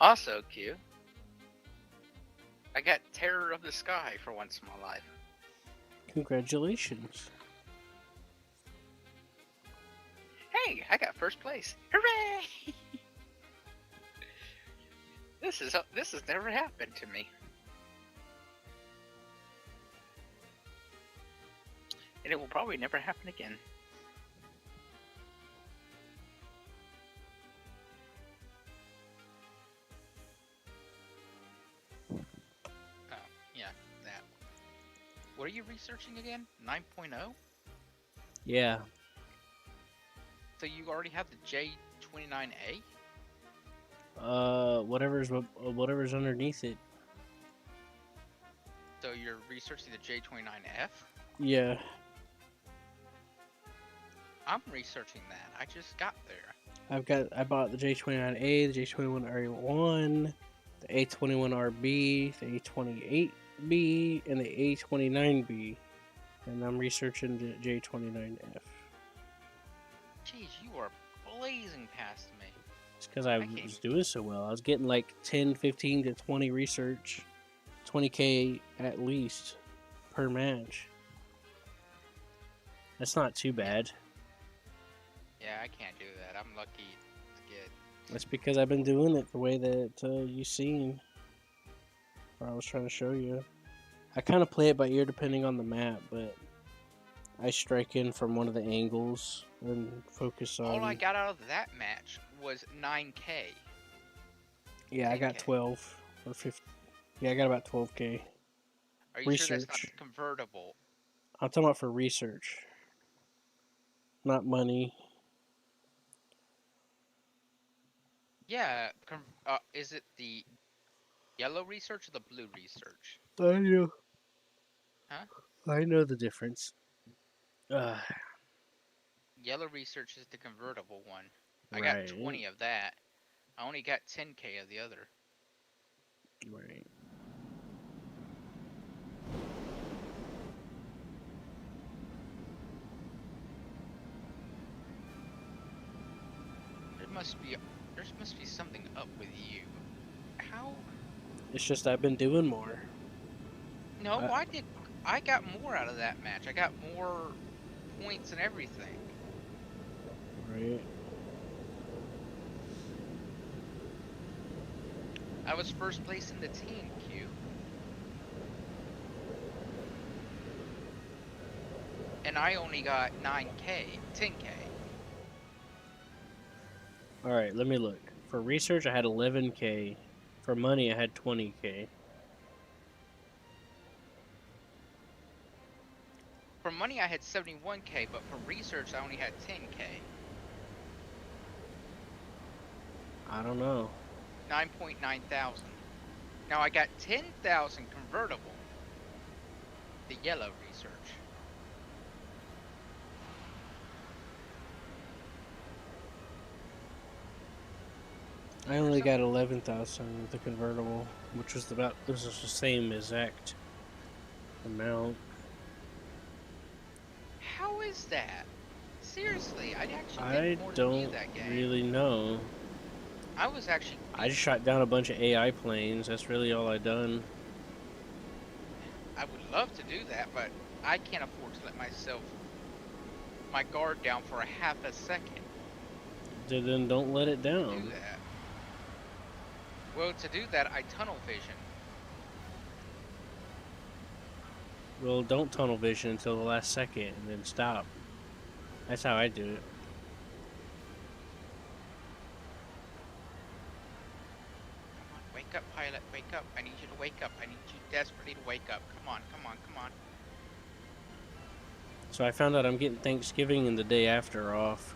Also, Q, I got Terror of the Sky for once in my life. Congratulations. Hey, I got first place. Hooray! This has never happened to me. And it will probably never happen again. Oh, yeah, that. What are you researching again? 9.0? Yeah. So you already have the J29A? Whatever's underneath it. So you're researching the J29F? Yeah. I'm researching that. I just got there. I bought the J29A, the J21RE1, the A21RB, the A28B, and the A29B. And I'm researching the J29F. Jeez, you are blazing past me. It's because I can't- was doing so well. I was getting like 10, 15 to 20 research, 20K at least per match. That's not too bad. Yeah, I can't do that. I'm lucky to get. That's because I've been doing it the way that you've seen. Or I was trying to show you. I kind of play it by ear depending on the map, but I strike in from one of the angles and focus on. All I got out of that match was 9K. Yeah, I got 10K. 12 or 15. Yeah, I got about 12K. Are you sure that's not Research. convertible? I'm talking about for research, not money. Yeah. Is it the yellow research or the blue research? I know. Huh? I know the difference. Yellow research is the convertible one. I Right. got 20 of that. I only got 10K of the other. Right. There must be something up with you. How? It's just I've been doing more. No, I got more out of that match. I got more points and everything. Right. I was first place in the team, Q. And I only got 9K, 10K. All right. Let me look. For research, I had 11K. For money, I had 20K. For money, I had 71K, but for research, I only had 10K. I don't know. 9.9 thousand. Now I got 10,000 convertible. The yellow research. I only got 11,000 with the convertible, which was this is the same exact amount. How is that? Seriously, I actually I did more than you don't that game. really know. I was actually. I just shot down a bunch of AI planes. That's really all I done. I would love to do that, but I can't afford to let my guard down for a half a second. Then don't let it Do down. that. Well, to do that, I tunnel vision. Well, don't tunnel vision until the last second and then stop. That's how I do it. Come on, wake up, pilot, wake up. I need you to wake up. I need you desperately to wake up. Come on, come on, come on. So I found out I'm getting Thanksgiving and the day after off.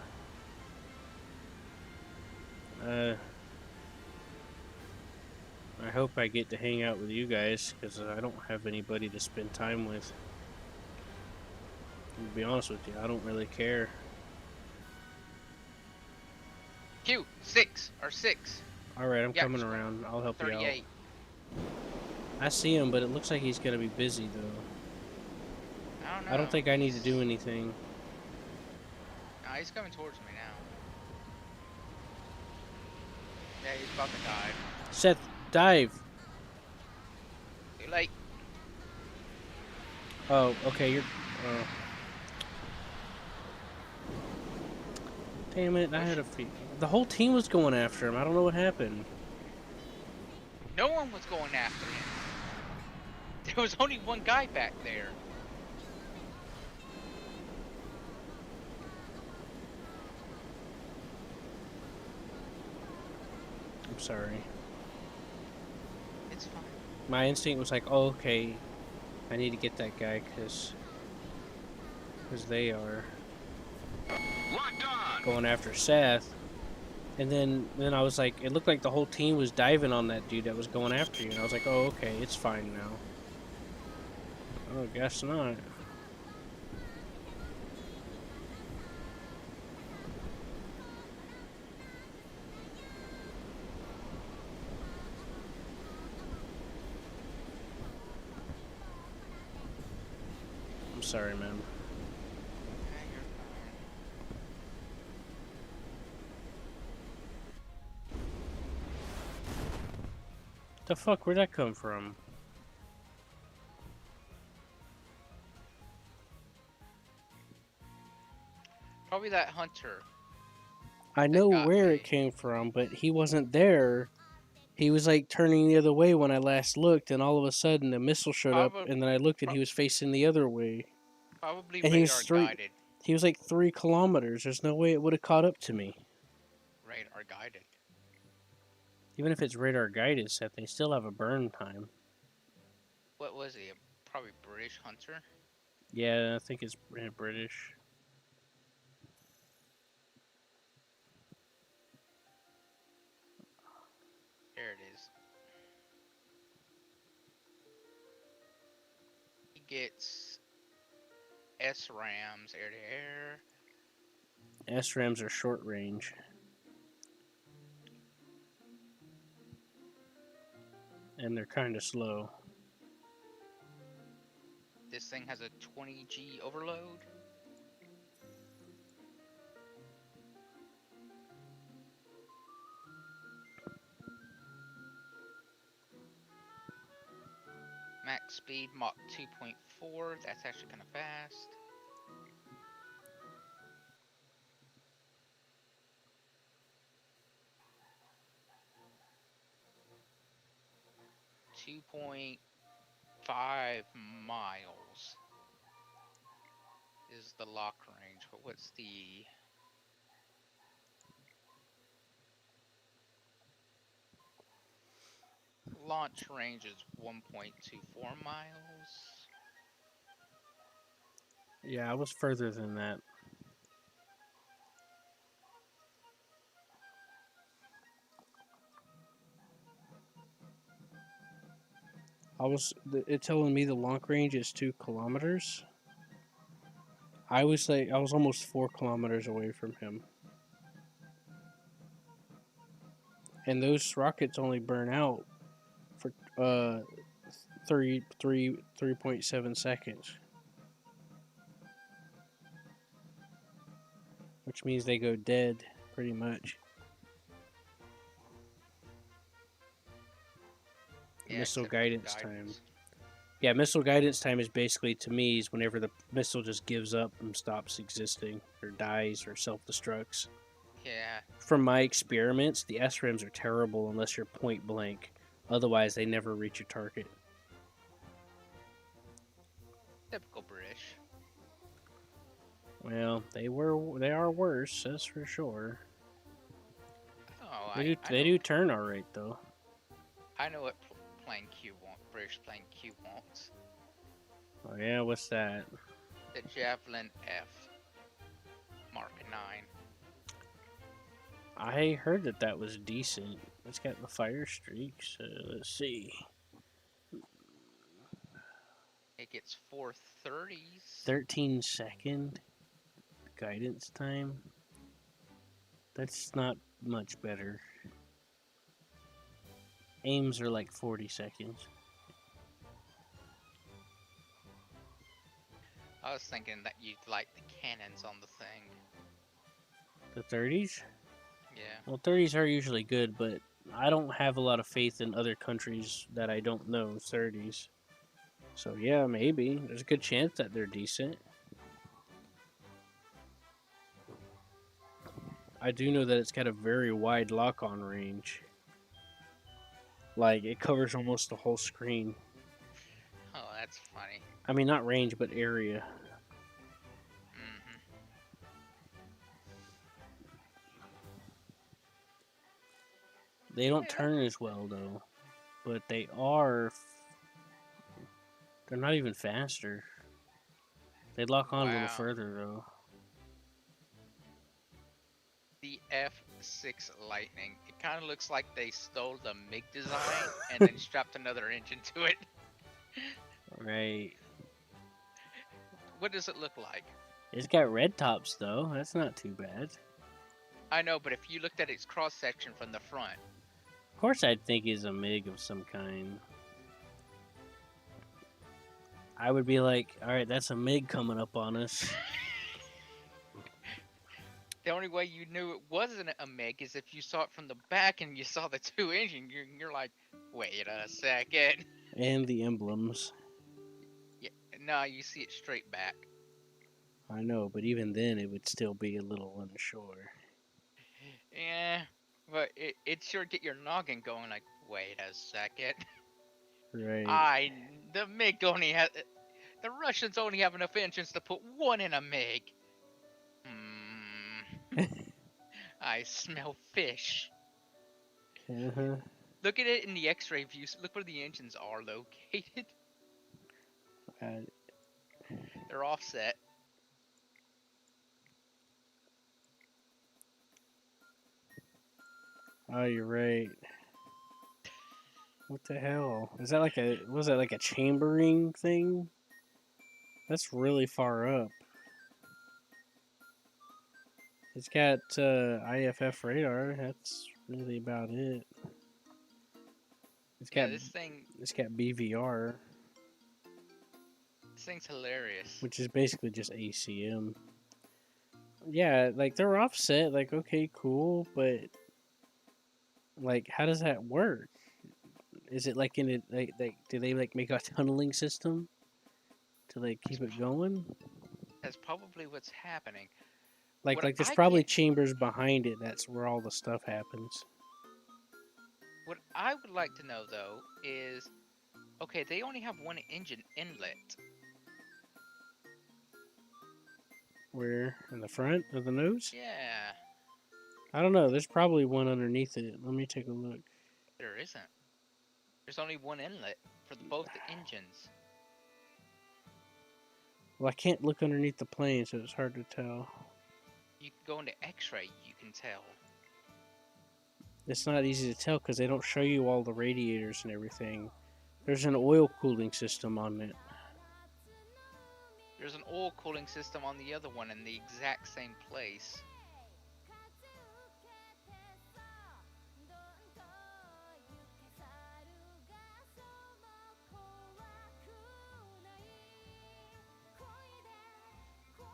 I hope I get to hang out with you guys, because I don't have anybody to spend time with. To be honest with you, I don't really care. Q, 6 or 6. Alright, I'm Yeah, coming around. I'll help you out. 38. I see him, but it looks like he's going to be busy, though. I don't know. I don't think I need to do anything. Nah, he's coming towards me now. Yeah, he's about to die. Seth, dive. Too late. Oh, okay, you're... Damn it, I had a feet. The whole team was going after him. I don't know what happened. No one was going after him. There was only one guy back there. I'm sorry. It's fine. My instinct was like, oh, okay, I need to get that guy because they are going after Seth. And then I was like, it looked like the whole team was diving on that dude that was going after you. And I was like, oh, okay, it's fine now. Oh, guess not. I'm sorry, man. Yeah, you're fine. The fuck, where'd that come from? Probably that hunter. I know got where me. it came from, but he wasn't there. He was like turning the other way when I last looked, and all of a sudden the missile showed up, Probably, and then I looked and he was facing the other way. probably And radar guided. he was like 3 kilometers. There's no way it would have caught up to me. Radar guided. Even if it's radar guided, Seth, they still have a burn time. What was he? Probably British hunter. Yeah, I think it's British. There it is. He gets SRAMs air to air. SRAMs are short range. And they're kind of slow. This thing has a 20G overload. Max speed Mach 2.4. That's actually kind of fast. .5 miles is the lock range, but what's the launch range? Is 1.24 miles. Yeah, I was further than that. It telling me the long range is 2 kilometers. I was almost 4 kilometers away from him. And those rockets only burn out for 3.7 seconds. Which means they go dead pretty much. Yeah, Missile except for guidance time. guidance. Yeah, missile guidance time is basically, to me, is whenever the missile just gives up and stops existing, or dies, or self-destructs. Yeah, From my experiments, the SRAMs are terrible unless you're point blank. Otherwise, they never reach a target. typical British. Well, they are worse, that's for sure. Oh, They do turn all right though. I know what plane Q wants. British plane Q wants. Oh yeah, what's that? The Javelin F Mark 9. I heard that was decent. It's got the fire streaks. Let's see. It gets 430s. 13-second guidance time. That's not much better. Aims are like 40 seconds. I was thinking that you'd like the cannons on the thing. The 30s? Yeah. Well, 30s are usually good, but I don't have a lot of faith in other countries that I don't know 30s. So yeah, maybe there's a good chance that they're decent. I do know that it's got a very wide lock-on range. Like it covers almost the whole screen. Oh, that's funny. I mean, not range, but area. Hmm. They don't Yeah. turn as well though, but they are. They're not even faster. They lock on a little Wow. further though. The F6 Lightning. It kind of looks like they stole the MiG design and then strapped another engine to it. Right. What does it look like? It's got red tops though. That's not too bad. I know, but if you looked at its cross section from the front, Of course, I'd think it's a MiG of some kind. I would be like, all right, that's a MiG coming up on us. the only way you knew it wasn't a MiG is if you saw it from the back and you saw the two engine. You're like, wait a second. And the emblems. Yeah, no, you see it straight back. I know, but even then, it would still be a little unsure. Yeah, but it sure get your noggin going. Like, wait a second. Right. The MiG only has. The Russians only have enough engines to put one in a MiG. I smell fish. Uh-huh. Look at it in the X-ray views. Look where the engines are located. They're offset. Oh, you're right. What the hell? Is that like a was that like a chambering thing? That's really far up. It's got IFF radar. That's really about it. It's Yeah, got it's got BVR, this thing's hilarious. which is basically just ACM. Yeah, like they're offset. Like okay, cool, but like how does that work? Is it like in it like do they like make a tunneling system to like keep it going? That's probably what's happening. Like What there's I probably can't, chambers behind it. That's where all the stuff happens. what I would like to know though is, okay, they only have one engine inlet. Where in the front of the nose? Yeah, I don't know. There's probably one underneath it. Let me take a look. there isn't. There's only one inlet for both the engines. Well, I can't look underneath the plane, so it's hard to tell. You can go into X-ray, you can tell. It's not easy to tell because they don't show you all the radiators and everything. There's an oil cooling system on it. There's an oil cooling system on the other one in the exact same place.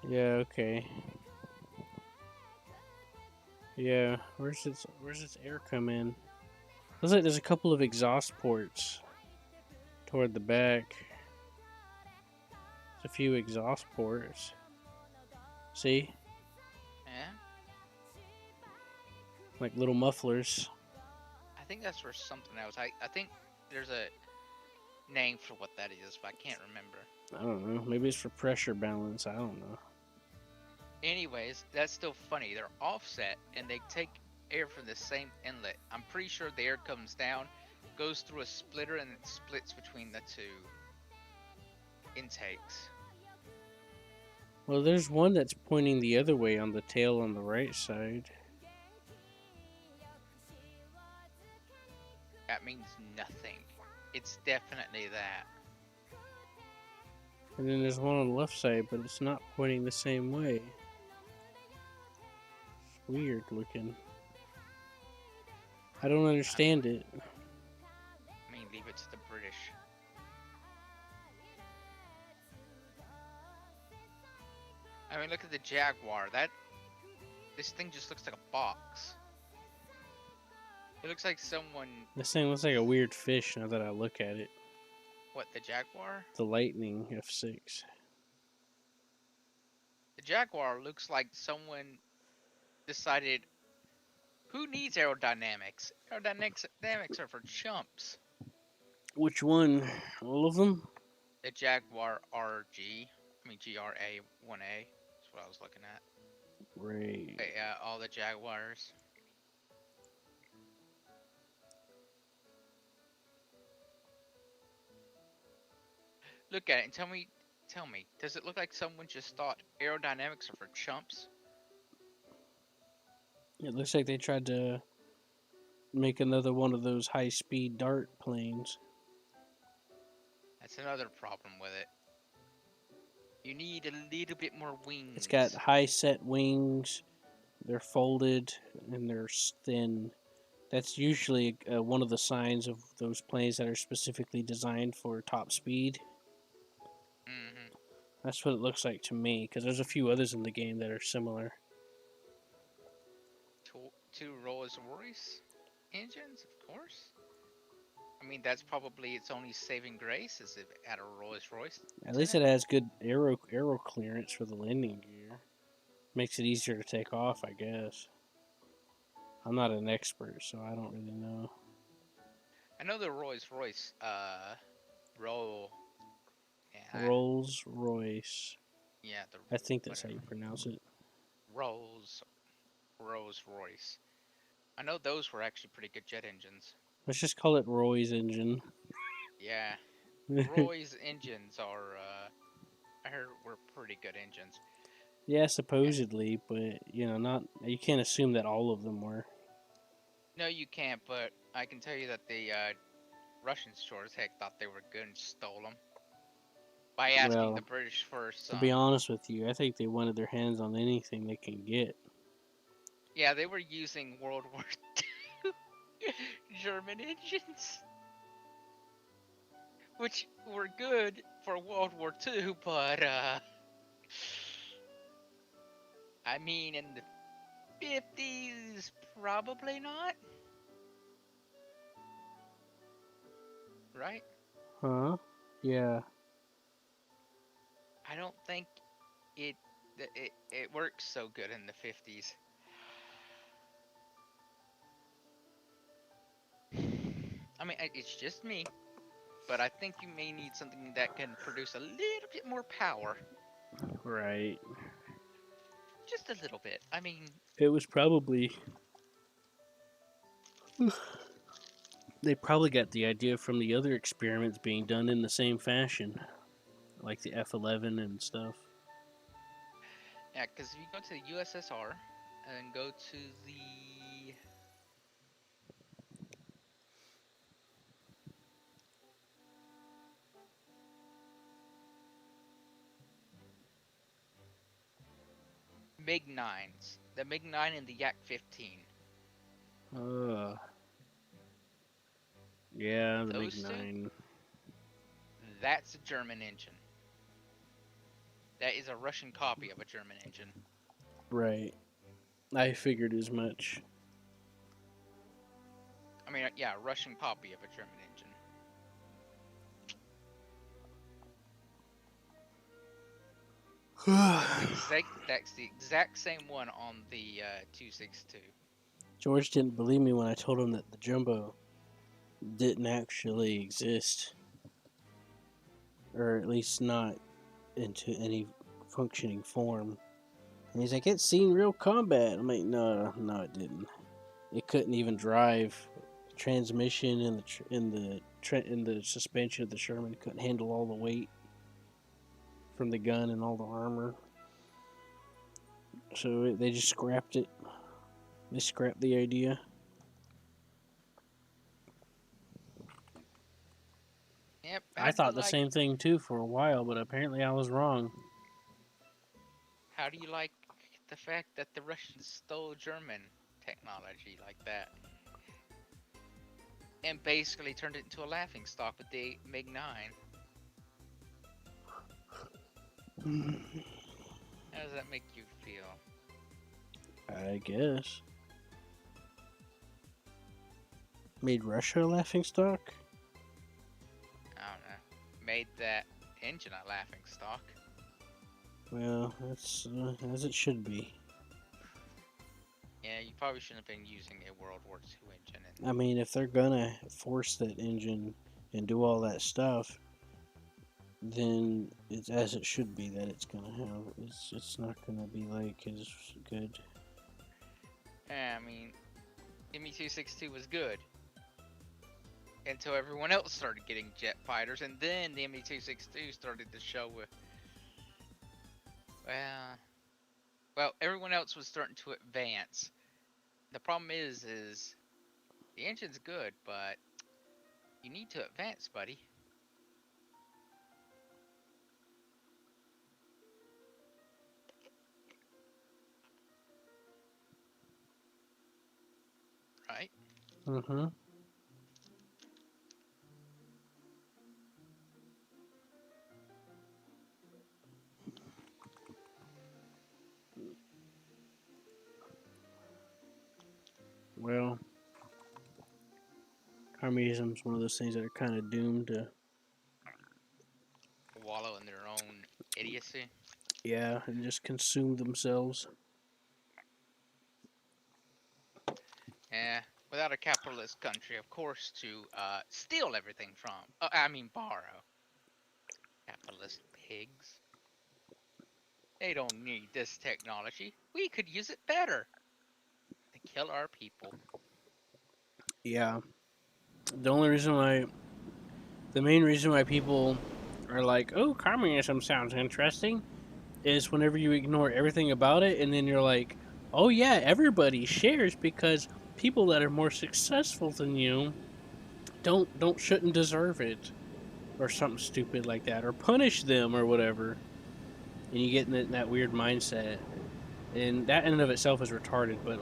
Yeah, okay. Yeah, where's its air come in? Looks like there's a couple of exhaust ports toward the back. There's a few exhaust ports. See? Yeah? Like little mufflers. I think that's for something else. I think there's a name for what that is, but I can't remember. I don't know. Maybe it's for pressure balance. I don't know. Anyways, that's still funny. They're offset and they take air from the same inlet. I'm pretty sure the air comes down, goes through a splitter, and it splits between the two intakes. Well, there's one that's pointing the other way on the tail on the right side. That means nothing. It's definitely that. And then there's one on the left side, but it's not pointing the same way. It's weird looking. I don't understand it. I mean, leave it to the British. I mean, look at the Jaguar. This thing just looks like a box. It looks like someone. This thing looks like a weird fish now that I look at it. What, the Jaguar? The Lightning F6. The Jaguar looks like someone decided who needs aerodynamics? Aerodynamics are for chumps. Which one? All of them? The Jaguar GRA 1A. That's what I was looking at. Right. But yeah, all the Jaguars. Look at it and tell me, does it look like someone just thought aerodynamics are for chumps? It looks like they tried to make another one of those high-speed dart planes. That's another problem with it. You need a little bit more wings. It's got high-set wings. They're folded and they're thin. That's usually one of the signs of those planes that are specifically designed for top speed. Mm-hmm. That's what it looks like to me, because there's a few others in the game that are similar. Two Rolls-Royce engines, of course. I mean, that's probably its only saving grace, is if it had a Rolls-Royce. At least it has good aero clearance for the landing gear. Makes it easier to take off, I guess. I'm not an expert, so I don't really know. I know the Rolls-Royce, roll. Yeah, Rolls-Royce. yeah, I think that's how you pronounce it. Rolls-Royce. I know those were actually pretty good jet engines. Let's just call it Roy's engine. Yeah, Roy's engines are, I heard were pretty good engines. Yeah, supposedly, but not. You can't assume that all of them were. No, you can't, but I can tell you that the Russians sure as heck thought they were good and stole them. By asking Well, the British for some... To be honest with you, I think they wanted their hands on anything they can get. Yeah, they were using World War II German engines. Which were good for World War II, but, I mean, in the 50s, probably not. Right? Huh? Yeah. I don't think it works so good in the 50s. I mean, it's just me, but I think you may need something that can produce a little bit more power. Right. Just a little bit. I mean... It was probably... They probably got the idea from the other experiments being done in the same fashion. Like the F-11 and stuff. Yeah, because if you go to the USSR and go to the... MiG-9s. The MiG-9 and the Yak-15. Yeah, the Those MiG-9. two? That's a German engine. That is a Russian copy of a German engine. Right. I figured as much. I mean, yeah, a Russian copy of a German engine. That's the exact same one on the 262. George didn't believe me when I told him that the Jumbo didn't actually exist. Or at least not into any functioning form. And he's like, it's seen real combat. I'm like, no, it didn't. It couldn't even drive. The transmission and the suspension of the Sherman couldn't handle all the weight from the gun and all the armor. So they just scrapped it. They scrapped the idea. Yep. I thought the same thing too for a while, but apparently I was wrong. How do you like the fact that the Russians stole German technology like that? And basically turned it into a laughingstock with the MiG-9. How does that make you feel? I guess. Made Russia a laughingstock? I don't know. Made that engine a laughing stock. Well, that's as it should be. Yeah, you probably shouldn't have been using a World War II engine. And I mean, if they're gonna force that engine and do all that stuff, then it's as it should be that it's gonna have. It's not gonna be like as good. yeah, I mean, ME-262 was good until everyone else started getting jet fighters, and then the ME-262 started to show with. Well, everyone else was starting to advance. The problem is the engine's good, but you need to advance, buddy. Right? Mm-hmm. Well, communism's one of those things that are kind of doomed to, Wallow in their own idiocy. yeah, and just consume themselves. Yeah, without a capitalist country, of course, to steal everything from. Borrow. Capitalist pigs. They don't need this technology. We could use it better to kill our people. Yeah. The main reason why people are like, oh, communism sounds interesting, is whenever you ignore everything about it, and then you're like, oh yeah, everybody shares because people that are more successful than you shouldn't deserve it, or something stupid like that, or punish them or whatever, and you get in that weird mindset, and that in and of itself is retarded, but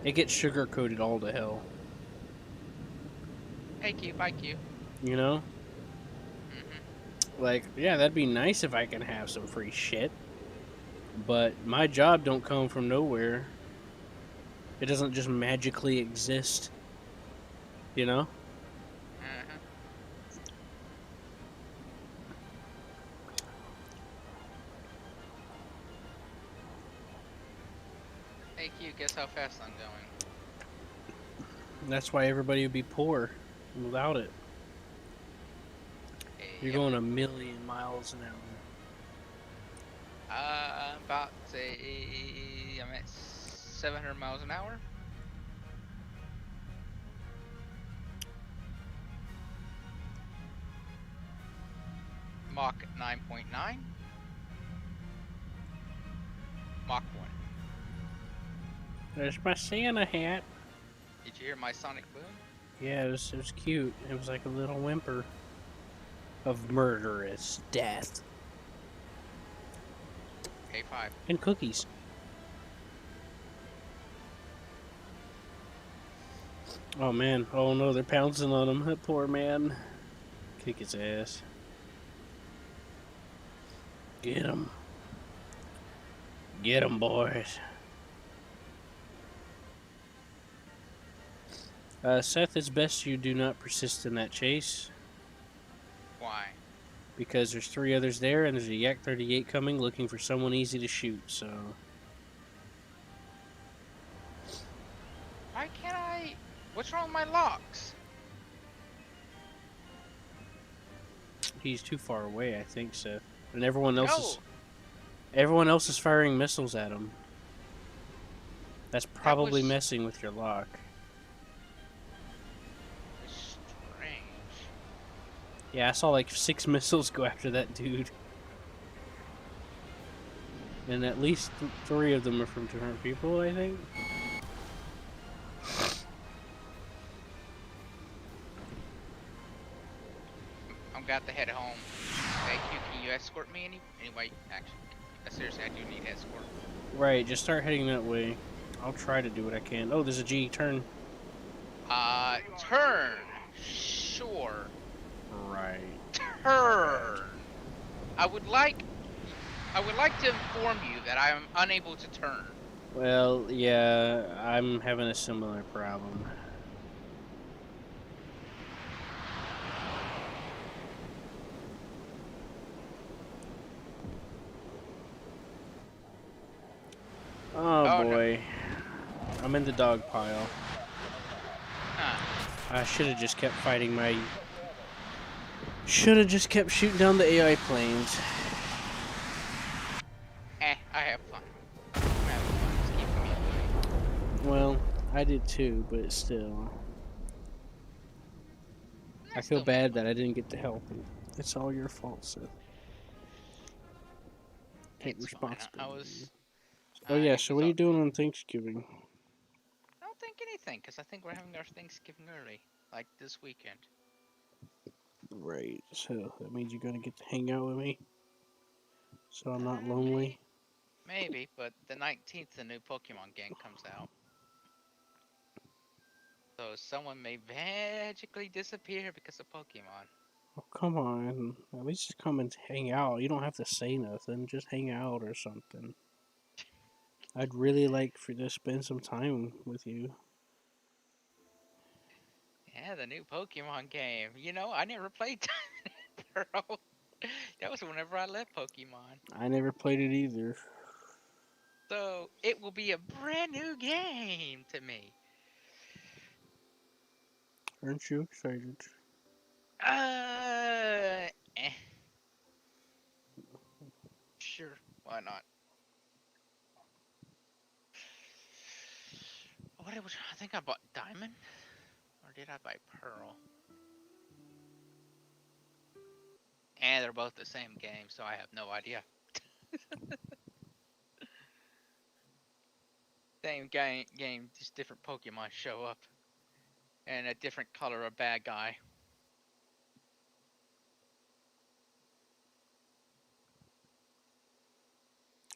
it gets sugar coated all to hell, Hey, Q, bye, Q. you know? Mm-hmm. Like, yeah, that'd be nice if I can have some free shit, but my job don't come from nowhere. It doesn't just magically exist, you know? Mm-hmm. Hey, Q, guess how fast I'm going? That's why everybody would be poor without it. Hey, You're going a million miles an hour. About I'm at 700 miles an hour. Mach 9.9. Mach 1. There's my Santa hat. Did you hear my sonic boom? Yeah, it was cute. It was like a little whimper of murderous death. K5. And cookies. Oh man, oh no, they're pouncing on him. That poor man. Kick his ass. Get him. Get him, boys. Seth, it's best you do not persist in that chase. Why? Because there's 3 others there, and there's a Yak 38 coming looking for someone easy to shoot, so... Why can't I? What's wrong with my locks? He's too far away, I think, Seth. And everyone else No. is... Everyone else is firing missiles at him. That's probably was- messing with your lock. Strange. Yeah, I saw like 6 missiles go after that dude. And at least 3 of them are from different people, I think. I'm got to head home. Hey, Q, can you escort me anyway? Actually, seriously, I do need escort. Right, just start heading that way. I'll try to do what I can. Oh, there's a G. Turn. Turn. Sure. Right. Turn. I would like to inform you that I am unable to turn. Well, yeah, I'm having a similar problem. Oh, Oh, no. boy. I'm in the dog pile. Huh. I should have just kept fighting my... Should have just kept shooting down the AI planes. I have fun. I'm having fun. It's keeping me away. Well, I did too, but still. I feel still make bad fun. that I didn't get to help. It's all your fault, Seth. Take It's fine. responsibility. Oh yeah, so what are you doing on Thanksgiving? I don't think anything, because I think we're having our Thanksgiving early, like this weekend. Right, so that means you're gonna get to hang out with me? So I'm not lonely? Maybe, but the 19th, the new Pokemon game comes out. So someone may magically disappear because of Pokemon. Oh, come on. At least just come and hang out. You don't have to say nothing. Just hang out or something. I'd really like for to spend some time with you. Yeah, the new Pokemon game. You know, I never played Diamond and Pearl. That was whenever I left Pokemon. I never played it either. So it will be a brand new game to me. Aren't you excited? Eh. Sure, why not? I think I bought Diamond? Or did I buy Pearl? And they're both the same game, so I have no idea. Same game, just different Pokemon show up. And a different color of bad guy.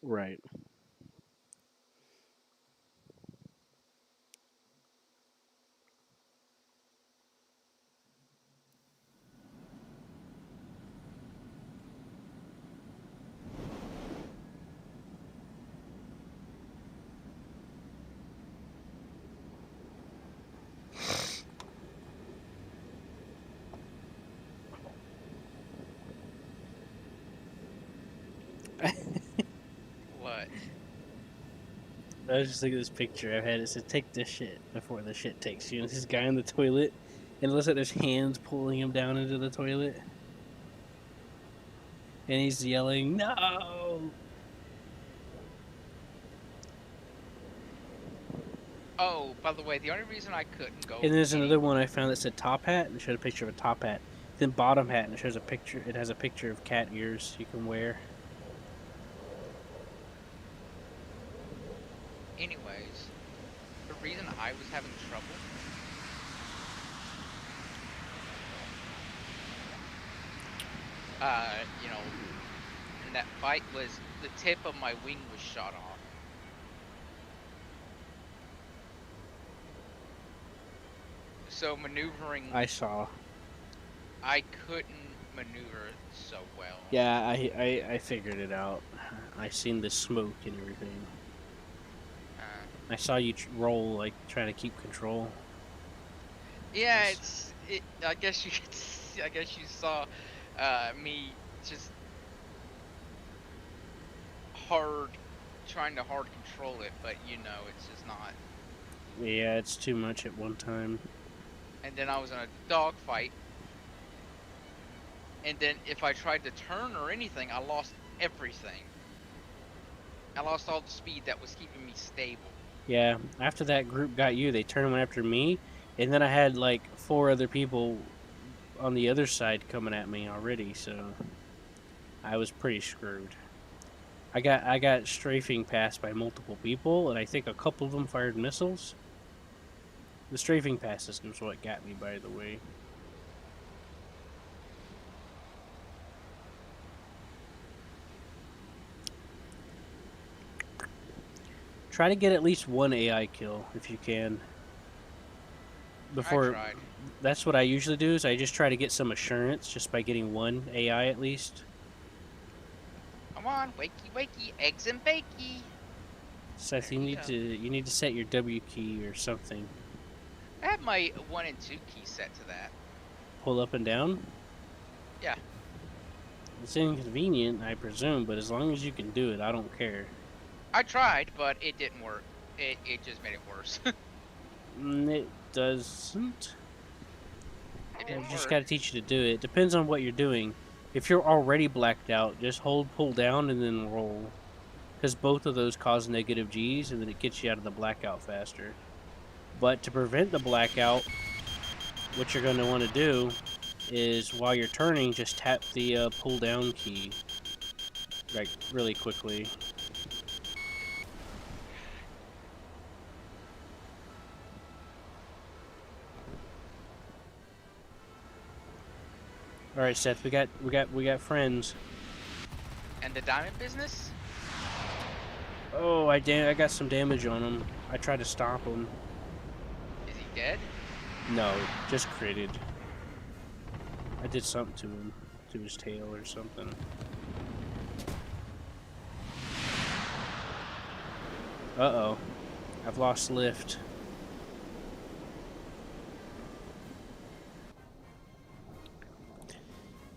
Right. What? I was just looking at this picture I've had. It said, take this shit before the shit takes you. And this guy in the toilet. And it looks like there's hands pulling him down into the toilet. And he's yelling, no! Oh, by the way, the only reason I couldn't go. And there's another one I found that said top hat. And it showed a picture of a top hat. Then bottom hat. And it shows a picture. It has a picture of cat ears you can wear. Anyways, the reason I was having trouble. You know, in that fight was the tip of my wing was shot off. So maneuvering, I saw. I couldn't maneuver so well. Yeah, I figured it out. I seen the smoke and everything. I saw you roll, like, trying to keep control. Yeah, Yes. I guess you could I guess you saw me just trying to hard control it, but you know, it's just not. Yeah, it's too much at one time. And then I was in a dogfight. And then if I tried to turn or anything, I lost everything. I lost all the speed that was keeping me stable. Yeah, after that group got you, they turned and went after me. And then I had, like, 4 other people on the other side coming at me already, so I was pretty screwed. I got strafing passed by multiple people, and I think a couple of them fired missiles. The strafing passes was what got me, by the way. Try to get at least one AI kill if you can. Before, I tried. that's what I usually do. Is I just try to get some assurance just by getting one AI at least. Come on, wakey wakey, eggs and bakey. Seth, There you you need go. to set your W key or something. I have my 1 and 2 key set to that. Pull up and down. Yeah. It's inconvenient, I presume, but as long as you can do it, I don't care. I tried, but it didn't work. It just made it worse. It doesn't. It I didn't just work. gotta teach you to do it. Depends on what you're doing. If you're already blacked out, just hold pull down and then roll. Because both of those cause negative G's, and then it gets you out of the blackout faster. But to prevent the blackout, what you're going to want to do is while you're turning, just tap the pull down key, like really quickly. All right, Seth, we got friends. And the diamond business? Oh, I got some damage on him. I tried to stop him. Is he dead? No, just critted. I did something to him, to his tail or something. Uh-oh. I've lost lift.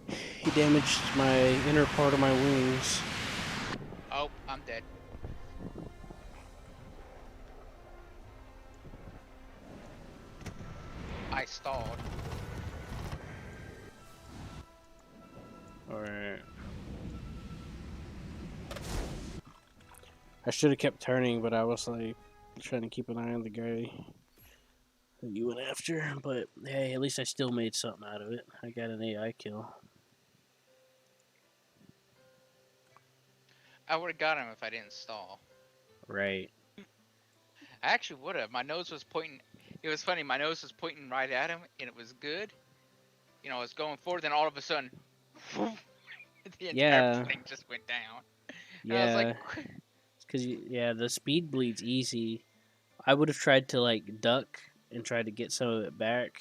He damaged my inner part of my wings. Oh, I'm dead. I stalled. Alright. I should have kept turning, but I was like trying to keep an eye on the guy that you went after. But hey, at least I still made something out of it. I got an AI kill. I would have got him if I didn't stall. Right. I actually would have. My nose was pointing. It was funny. My nose was pointing right at him, and it was good. You know, I was going forward, then all of a sudden, the entire Yeah. thing just went down. And I was like, Yeah. Because, yeah, the speed bleed's easy. I would have tried to, like, duck and try to get some of it back.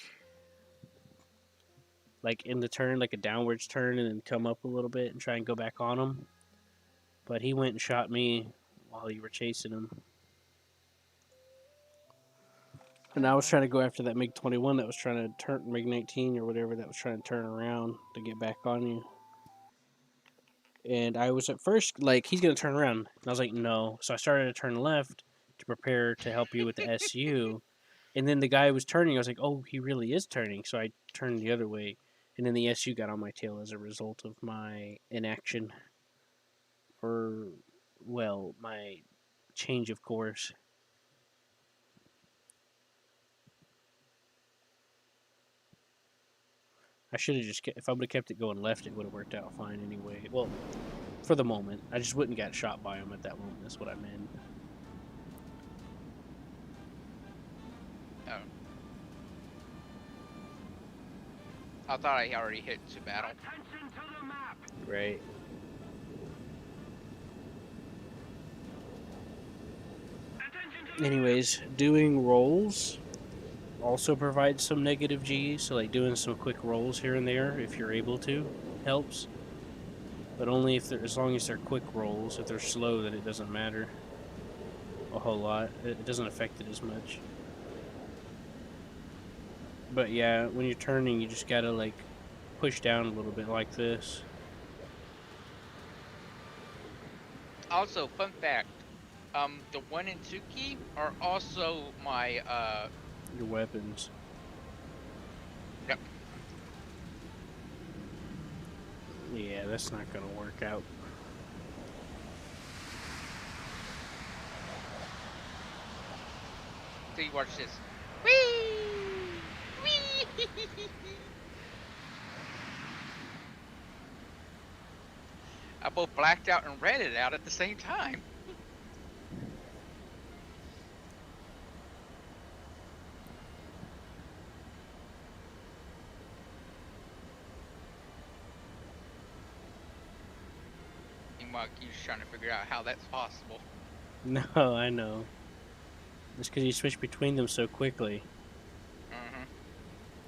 Like, in the turn, like a downwards turn, and then come up a little bit and try and go back on him. But he went and shot me while you were chasing him. And I was trying to go after that MiG-21 that was trying to turn, MiG-19 or whatever, that was trying to turn around to get back on you. And I was at first like, he's going to turn around. And I was like, no. So I started to turn left to prepare to help you with the SU. And then the guy was turning. I was like, oh, he really is turning. So I turned the other way. And then the SU got on my tail as a result of my inaction. Or, well, my change of course. I should have just kept, if I would have kept it going left, it would have worked out fine anyway. Well, for the moment. I just wouldn't got shot by him at that moment. That's what I meant. oh. I thought I already hit to battle. Right. Anyways, doing rolls also provides some negative G's, so like doing some quick rolls here and there, if you're able to, helps. But only if they're, as long as they're quick rolls. If they're slow, then it doesn't matter a whole lot. It doesn't affect it as much. But yeah, when you're turning, you just gotta like push down a little bit like this. Also, fun fact. The 1 and 2 key are also my, Your weapons. Yep. Yeah, that's not gonna work out. So you watch this. Whee! Whee! I both blacked out and read it out at the same time. Meanwhile, you're just trying to figure out how that's possible. No, I know. It's because you switch between them so quickly.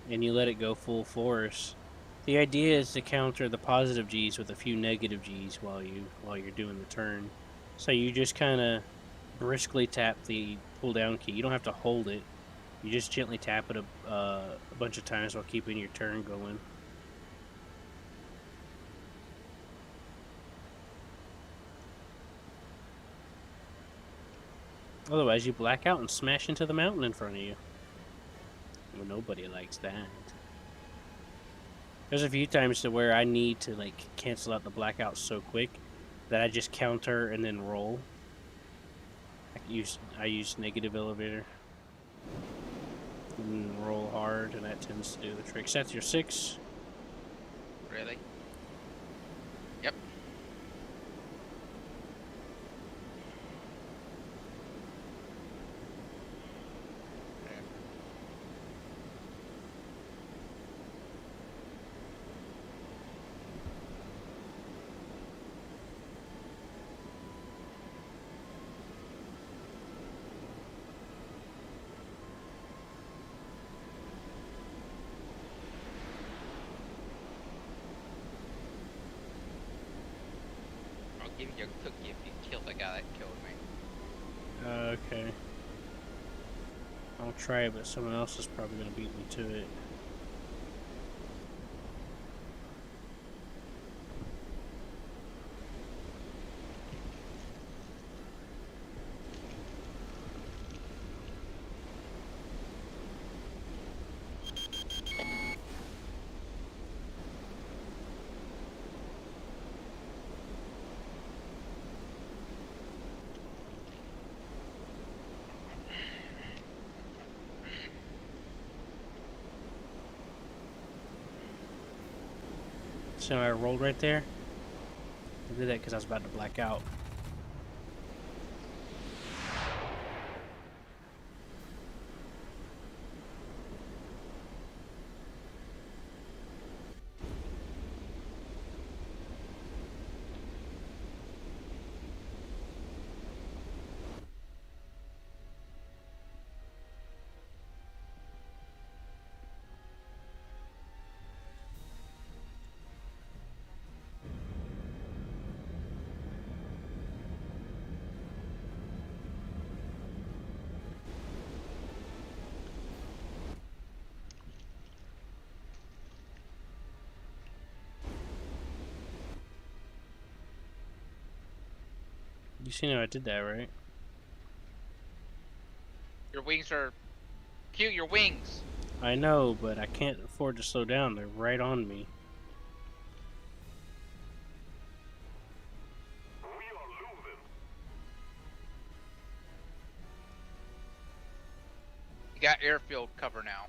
And you let it go full force. The idea is to counter the positive G's with a few negative G's while you're doing the turn. So you just kind of briskly tap the pull down key. You don't have to hold it. You just gently tap it a bunch of times while keeping your turn going. Otherwise, you black out and smash into the mountain in front of you. Well, nobody likes that. There's a few times to where I need to like cancel out the blackouts so quick that I just counter and then roll. I use negative elevator and roll hard, and that tends to do the trick. That's your 6. Really? Yep. I'll give you a cookie if you kill the guy that killed me. Okay. I'll try it, but someone else is probably gonna beat me to it. So I rolled right there. I did that because I was about to black out. You seen how I did that, right? Your wings are... Cue your wings! I know, but I can't afford to slow down. They're right on me. You got airfield cover now.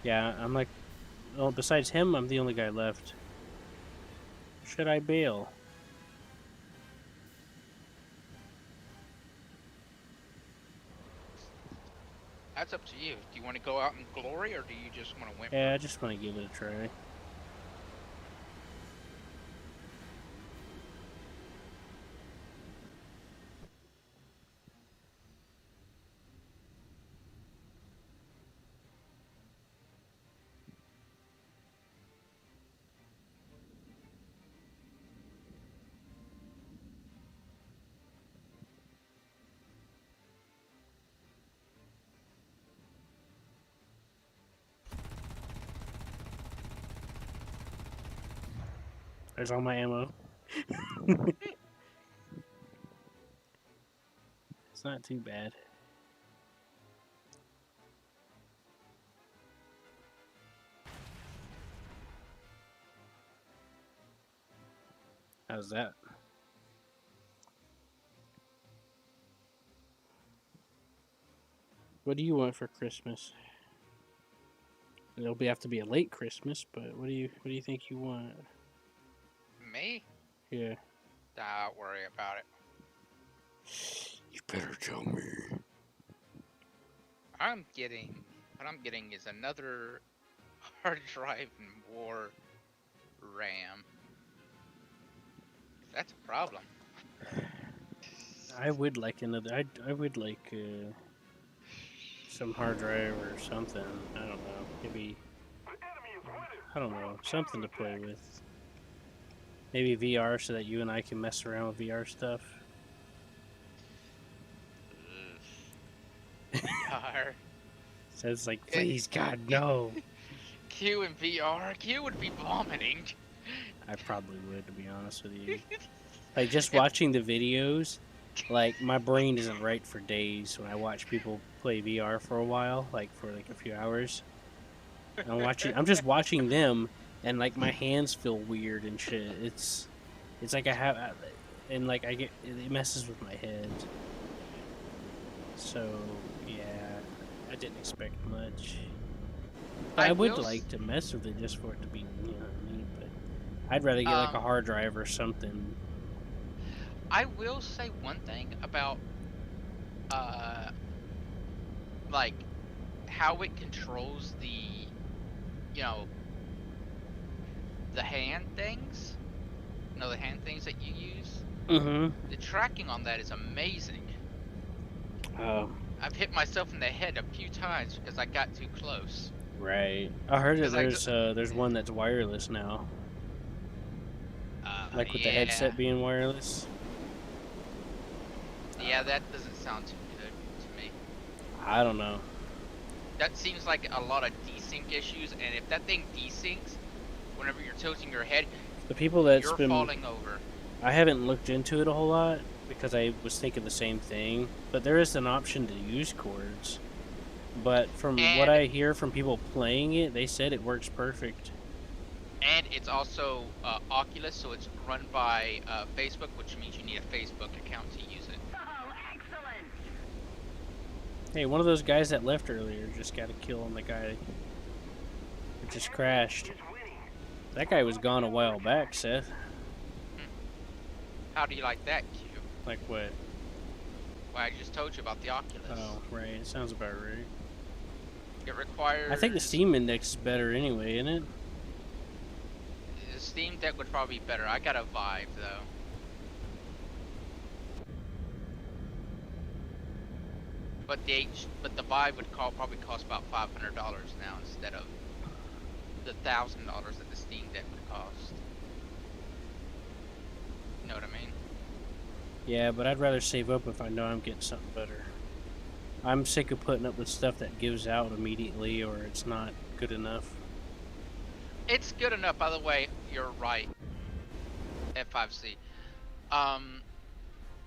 Yeah, I'm like... Well, besides him, I'm the only guy left. Should I bail? That's up to you. Do you want to go out in glory, or do you just want to whimper? Yeah, I just want to give it a try. There's all my ammo. It's not too bad. How's that? What do you want for Christmas? It'll have to be a late Christmas, but what do you think you want? Me? Yeah. Don't worry about it. You better tell me. What I'm getting is another hard drive and more RAM. That's a problem. I would like another. I would like some hard drive or something. I don't know. Maybe. I don't know. Something to play with. Maybe VR so that you and I can mess around with VR stuff. VR. So it's like, please, God, no. Q and VR. Q would be vomiting. I probably would, to be honest with you. Like, just watching the videos, like, my brain isn't right for days when I watch people play VR for a while, like, for, like, a few hours. I'm just watching them, and, like, my hands feel weird and shit. It's like and, like, it messes with my head. So, yeah, I didn't expect much. But I would like to mess with it just for it to be, you know what I mean? But I'd rather get, like, a hard drive or something. I will say one thing about, like, how it controls the, you know, the hand things. You know, the hand things that you use. Mm-hmm. The tracking on that is amazing. Oh. I've hit myself in the head a few times because I got too close. Right. I heard that there's one that's wireless now. Like with the headset being wireless. Yeah, that doesn't sound too good to me. I don't know. That seems like a lot of desync issues, and if that thing desyncs, whenever you're tilting your head, The people that's you're been falling over. I haven't looked into it a whole lot because I was thinking the same thing. But there is an option to use cords. But from what I hear from people playing it, they said it works perfect. And it's also Oculus, so it's run by Facebook, which means you need a Facebook account to use it. Oh, excellent! Hey, one of those guys that left earlier just got a kill on the guy that just crashed. That guy was gone a while back, Seth. How do you like that, Q? Like what? Well, I just told you about the Oculus. Oh, right. It sounds about right. It requires... I think the Steam Index is better anyway, isn't it? The Steam Deck would probably be better. I got a Vive, though. But the Vive would probably cost about $500 now instead of the $1,000 that the Steam Deck would cost. You know what I mean? Yeah, but I'd rather save up if I know I'm getting something better. I'm sick of putting up with stuff that gives out immediately or it's not good enough. It's good enough, by the way. You're right. F5C.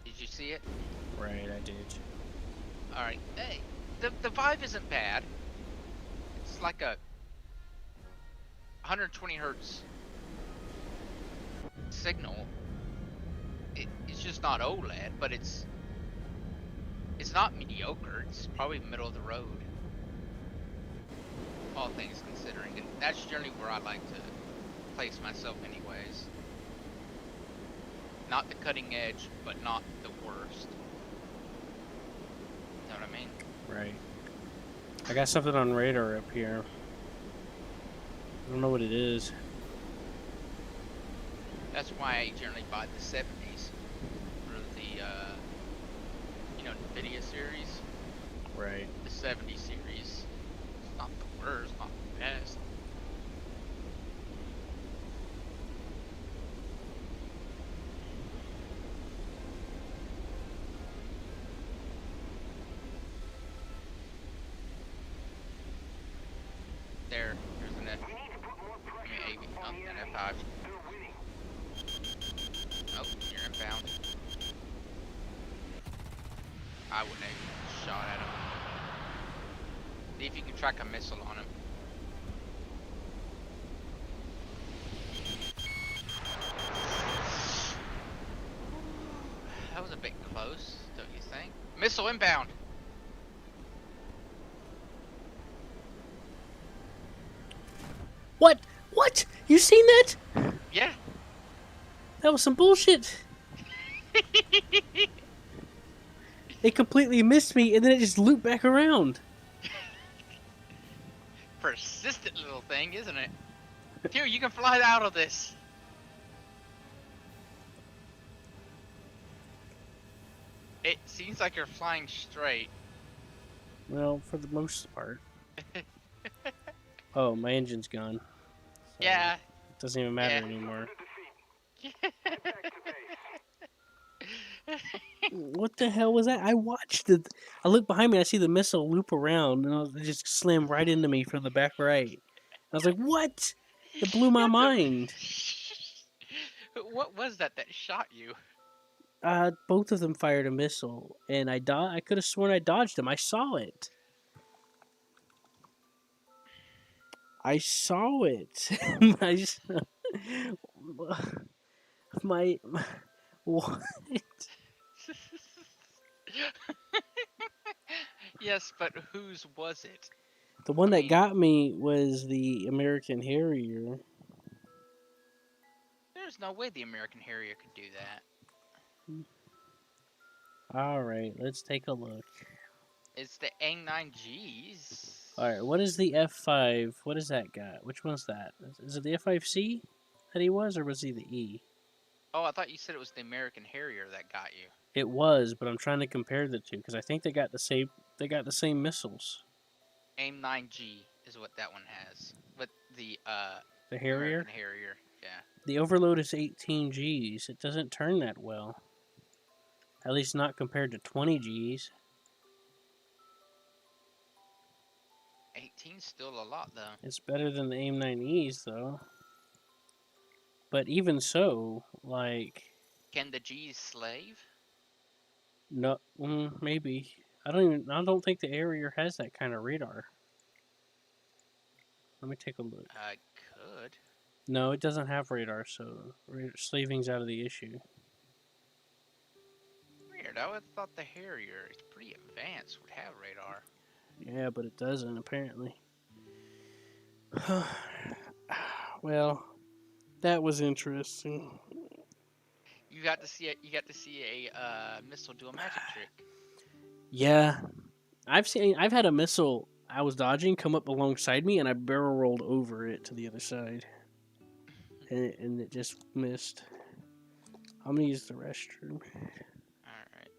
Did you see it? Right, I did. Alright. Hey, the Vive isn't bad. It's like a 120 hertz signal. It's just not OLED, but it's not mediocre. It's probably middle of the road. All things considering, and that's generally where I like to place myself anyways. Not the cutting edge, but not the worst. Know what I mean? Right. I got something on radar up here. I don't know what it is. That's why I generally buy the 70s for the, you know, NVIDIA series. Right. The 70 series. It's not the worst, not the best. There's an F. I mean, AV, not an F5. Oh, you're inbound. I wouldn't have shot at him. See if you can track a missile on him. That was a bit close, don't you think? Missile inbound! What? What? You seen that? Yeah. That was some bullshit. It completely missed me and then it just looped back around. Persistent little thing, isn't it? Here, you can fly out of this. It seems like you're flying straight. Well, for the most part. Oh, my engine's gone. So Yeah. It doesn't even matter anymore. What the hell was that? I watched it. I look behind me, I see the missile loop around, and it just slammed right into me from the back right. I was like, what? It blew my mind. What was that shot you? Both of them fired a missile, and I could have sworn I dodged them. I saw it. I saw it. I s- my what? Yes, but whose was it? The one I that mean, got me was the American Harrier. there's no way the American Harrier could do that. All right, let's take a look. It's the A9Gs. All right, what is the F5? What does that got? Which one's that? Is it the F5C that he was, or was he the E? Oh, I thought you said it was the American Harrier that got you. It was, but I'm trying to compare the two because I think they got the same. They got the same missiles. AIM-9G is what that one has. But the The Harrier. American Harrier, yeah. The Overload is 18 Gs. It doesn't turn that well. At least not compared to 20 Gs. 18's still a lot though. It's better than the AIM-9Es though. But even so, like, Can the G's slave? no, maybe. I don't think the Harrier has that kind of radar. Let me take a look. I could. No, it doesn't have radar, so slaving's out of the issue. Weird. I would have thought the Harrier is pretty advanced, would have radar. Yeah, but it doesn't apparently. Well, that was interesting. You got to see it. You got to see a missile do a magic trick. Yeah, I've had a missile I was dodging come up alongside me, and I barrel rolled over it to the other side, and it just missed. I'm gonna use the restroom. All right.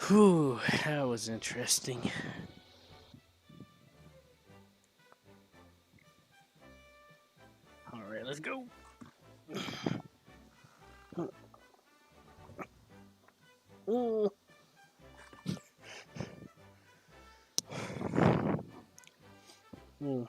Whew, that was interesting. All right, let's go. Hmm.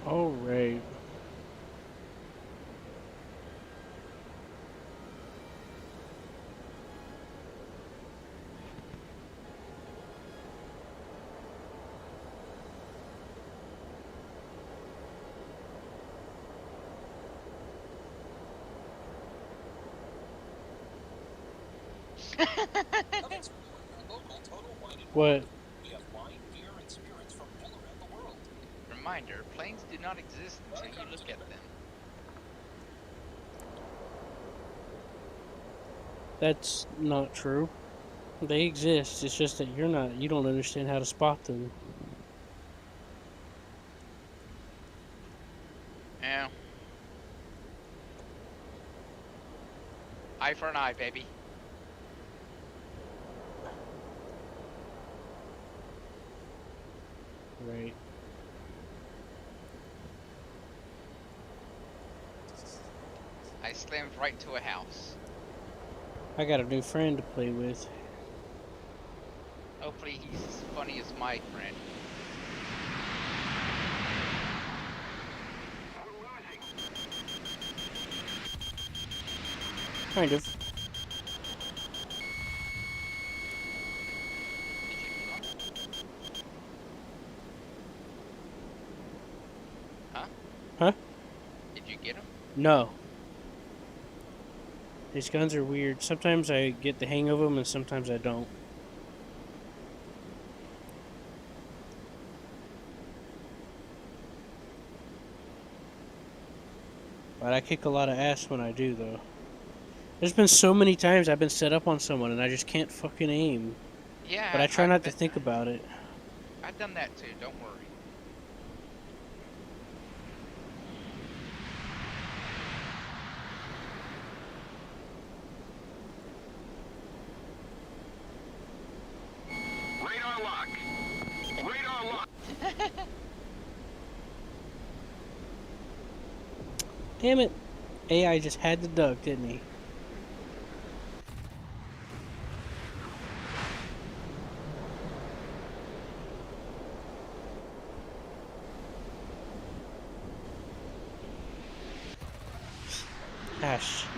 All right. What? Reminder, planes do not exist until you look at them. That's not true. They exist. It's just that you don't understand how to spot them. Yeah. Eye for an eye, baby. Right. I slammed right into a house. I got a new friend to play with. Hopefully he's as funny as my friend. Kind of. Did you kill him? Huh? Huh? Did you get him? No. These guns are weird. Sometimes I get the hang of them and sometimes I don't. But I kick a lot of ass when I do, though. There's been so many times I've been set up on someone and I just can't fucking aim. Yeah, But I try not to think about it. I've done that too, don't worry. Radar lock. Radar lock. Damn it. AI just had the duck, didn't he? Ah, shoot.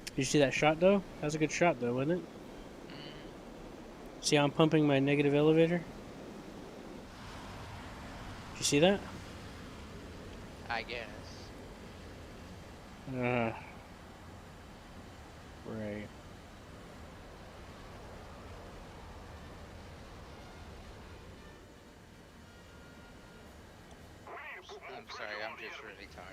Did you see that shot, though? That was a good shot, though, wasn't it? See how I'm pumping my negative elevator? Did you see that? I guess. Right. I'm sorry, I'm just really tired.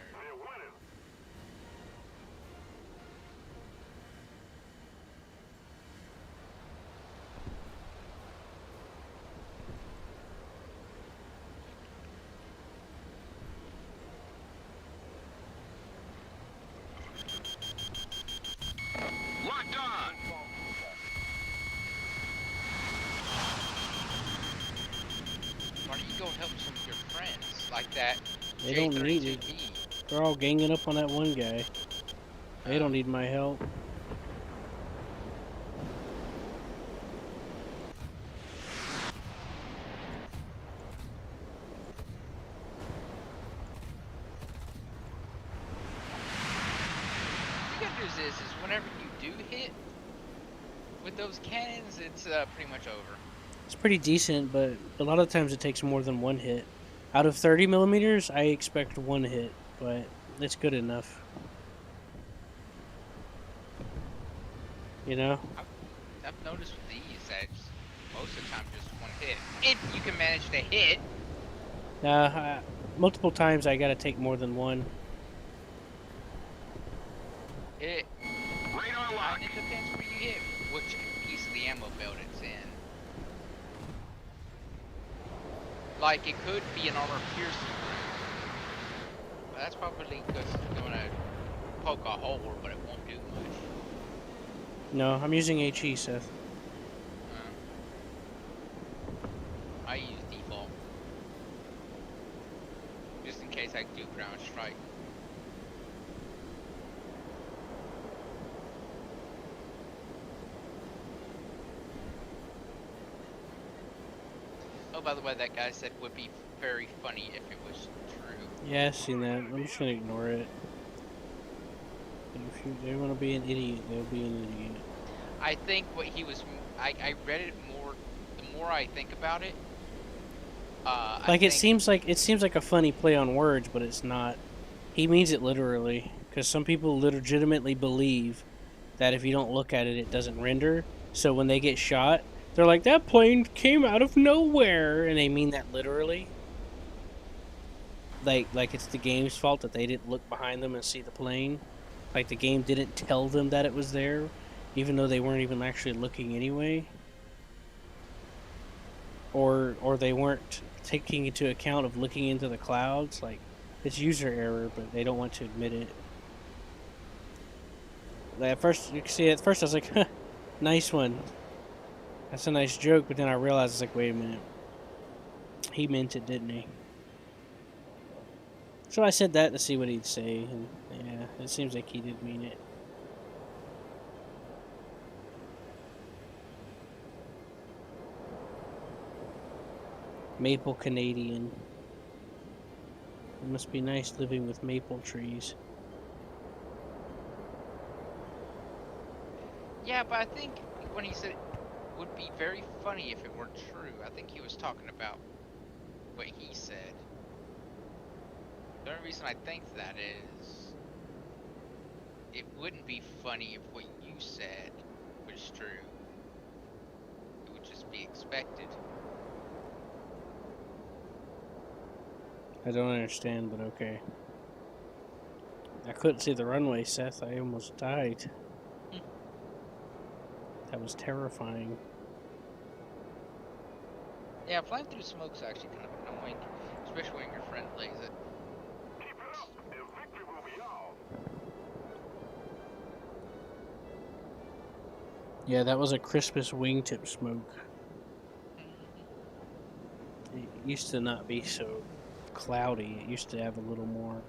Locked on. Why don't you go help some of your friends like that? They don't need it. J32P. They're all ganging up on that one guy. They don't need my help. The good news is whenever you do hit with those cannons, it's pretty much over. It's pretty decent, but a lot of times it takes more than one hit. Out of 30 millimeters, I expect one hit, but it's good enough. You know? I've noticed with these that it's most of the time just one hit. If you can manage to hit. Multiple times I gotta take more than one. It. Radar And lock. it depends where you hit, which piece of the ammo belt it's in. Like, it could be an armor piercing round. But that's probably because it's gonna poke a hole, but it won't do much. No, I'm using HE, Seth. I use default. Just in case I do ground strike. Oh, by the way, that guy said would be very funny if it was true. Yeah, I've seen that. I'm just gonna ignore it. If they want to be an idiot, they'll be an idiot. I think what he was, I read it more. The more I think about it, Like it seems like a funny play on words, but it's not. He means it literally, because some people legitimately believe that if you don't look at it, it doesn't render. So when they get shot, they're like, "That plane came out of nowhere," and they mean that literally. Like it's the game's fault that they didn't look behind them and see the plane. Like the game didn't tell them that it was there, even though they weren't even actually looking anyway. Or they weren't taking into account of looking into the clouds. Like, it's user error, but they don't want to admit it. Like, at first I was like, huh, nice one. That's a nice joke, but then I realized, it's like, wait a minute. He meant it, didn't he? So I said that to see what he'd say, and yeah, it seems like he did mean it. Maple Canadian. It must be nice living with maple trees. Yeah, but I think when he said it would be very funny if it weren't true, I think he was talking about what he said. The only reason I think that is it wouldn't be funny if what you said was true. It would just be expected. I don't understand, but okay. I couldn't see the runway, Seth. I almost died. That was terrifying. Yeah, flying through smoke's actually kind of annoying, especially when your friend lays it. Yeah, that was a Christmas wingtip smoke. It used to not be so cloudy. It used to have a little more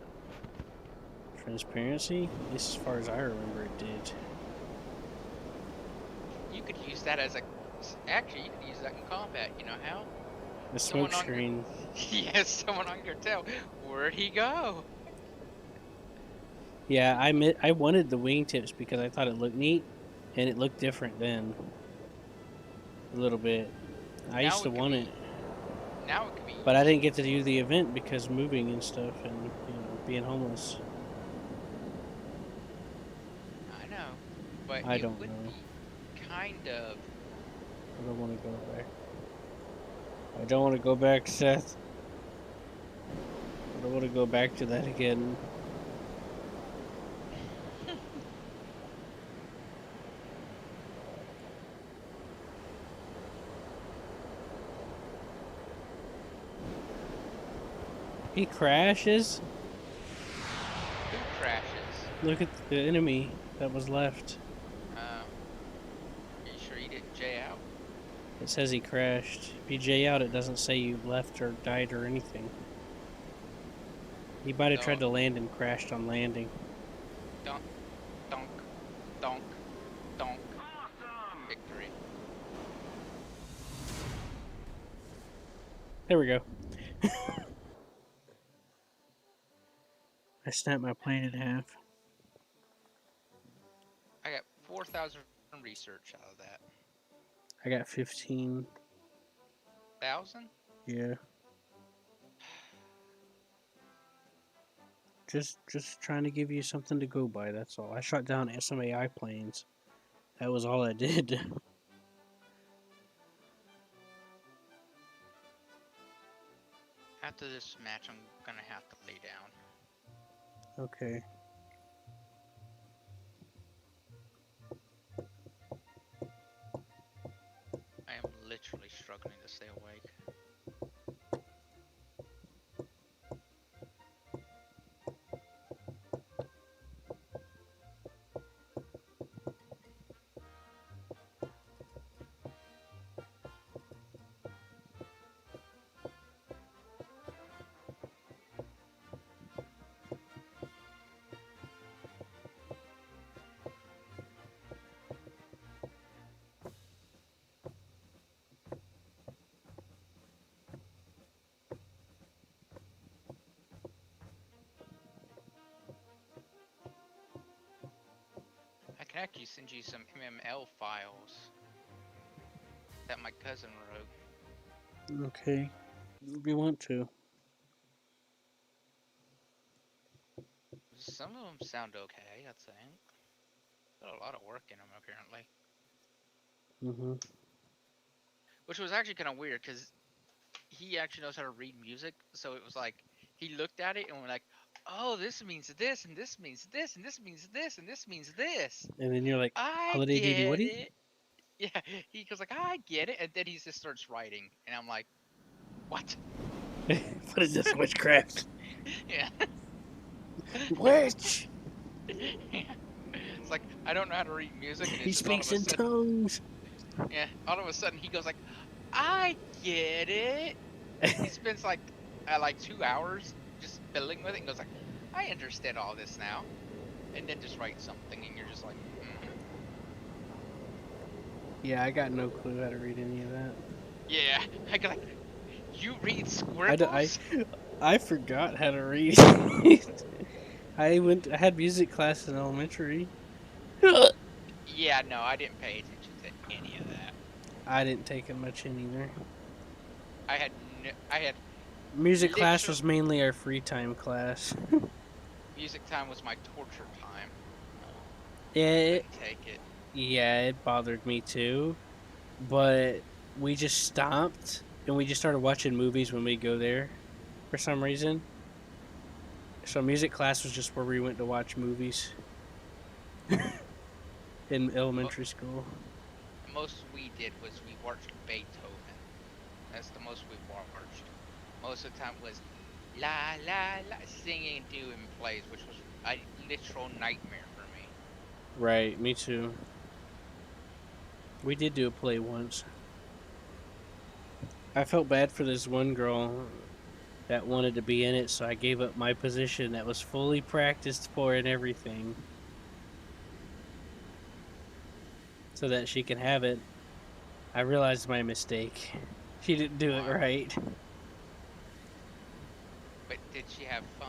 transparency. At least as far as I remember, it did. You could use that as a... Actually, you could use that in combat. You know how? The smoke Someone on screen. Yes, someone on your tail. Where'd he go? Yeah, I wanted the wingtips because I thought it looked neat, and it looked different then. A little bit. I used to want it. Now it could be. But I didn't get to do the event because moving and stuff and, being homeless. I know, but I it don't would know. be kind of. I don't want to go back. I don't want to go back, Seth. I don't want to go back to that again. He crashes? Who crashes? Look at the enemy that was left. Are you sure you didn't J out? It says he crashed. If you J out, it doesn't say you left or died or anything. He might have tried to land and crashed on landing. Donk, donk, donk, donk. Victory. There we go. I snapped my plane in half. I got 4,000 research out of that. I got 15. 1,000? Yeah. Just trying to give you something to go by, that's all. I shot down some AI planes. That was all I did. After this match, I'm gonna have to lay down. Okay. I am literally struggling to stay awake. I can actually send you some MML files that my cousin wrote. Okay. If you want to. Some of them sound okay, I think. Got a lot of work in them, apparently. Mm-hmm. Which was actually kind of weird, because he actually knows how to read music, so it was like, he looked at it and we're like, oh, this means this, and this means this, and this means this, and this means this. And then you're like, I Holiday Doody get Woody? it. Yeah, he goes like, I get it, and then he just starts writing, and I'm like, what? What is this, witchcraft? Yeah. Witch! It's like, I don't know how to read music, and He it's just all speaks of a in sudden, tongues! yeah, all of a sudden he goes like, I get it. He spends like 2 hours just fiddling with it and goes like, I understand all this now, and then just writes something, and you're just like, Yeah, I got no clue how to read any of that. yeah. I go like, you read scribbles? I forgot how to read. I had music class in elementary. Yeah, no, I didn't pay attention to any of that. I didn't take it much in either. I had Music class was mainly our free time class. music time was my torture time. It, Couldn't take it. yeah, it bothered me too. But we just stopped and we just started watching movies when we go there for some reason. So music class was just where we went to watch movies in elementary school. The most we did was we watched Beethoven. That's the most we watched. Most of the time was la la la singing and doing plays, which was a literal nightmare for me. Right, me too. We did do a play once. I felt bad for this one girl that wanted to be in it, so I gave up my position that was fully practiced for and everything. So that she can have it. I realized my mistake. She didn't do it right. But did she have fun?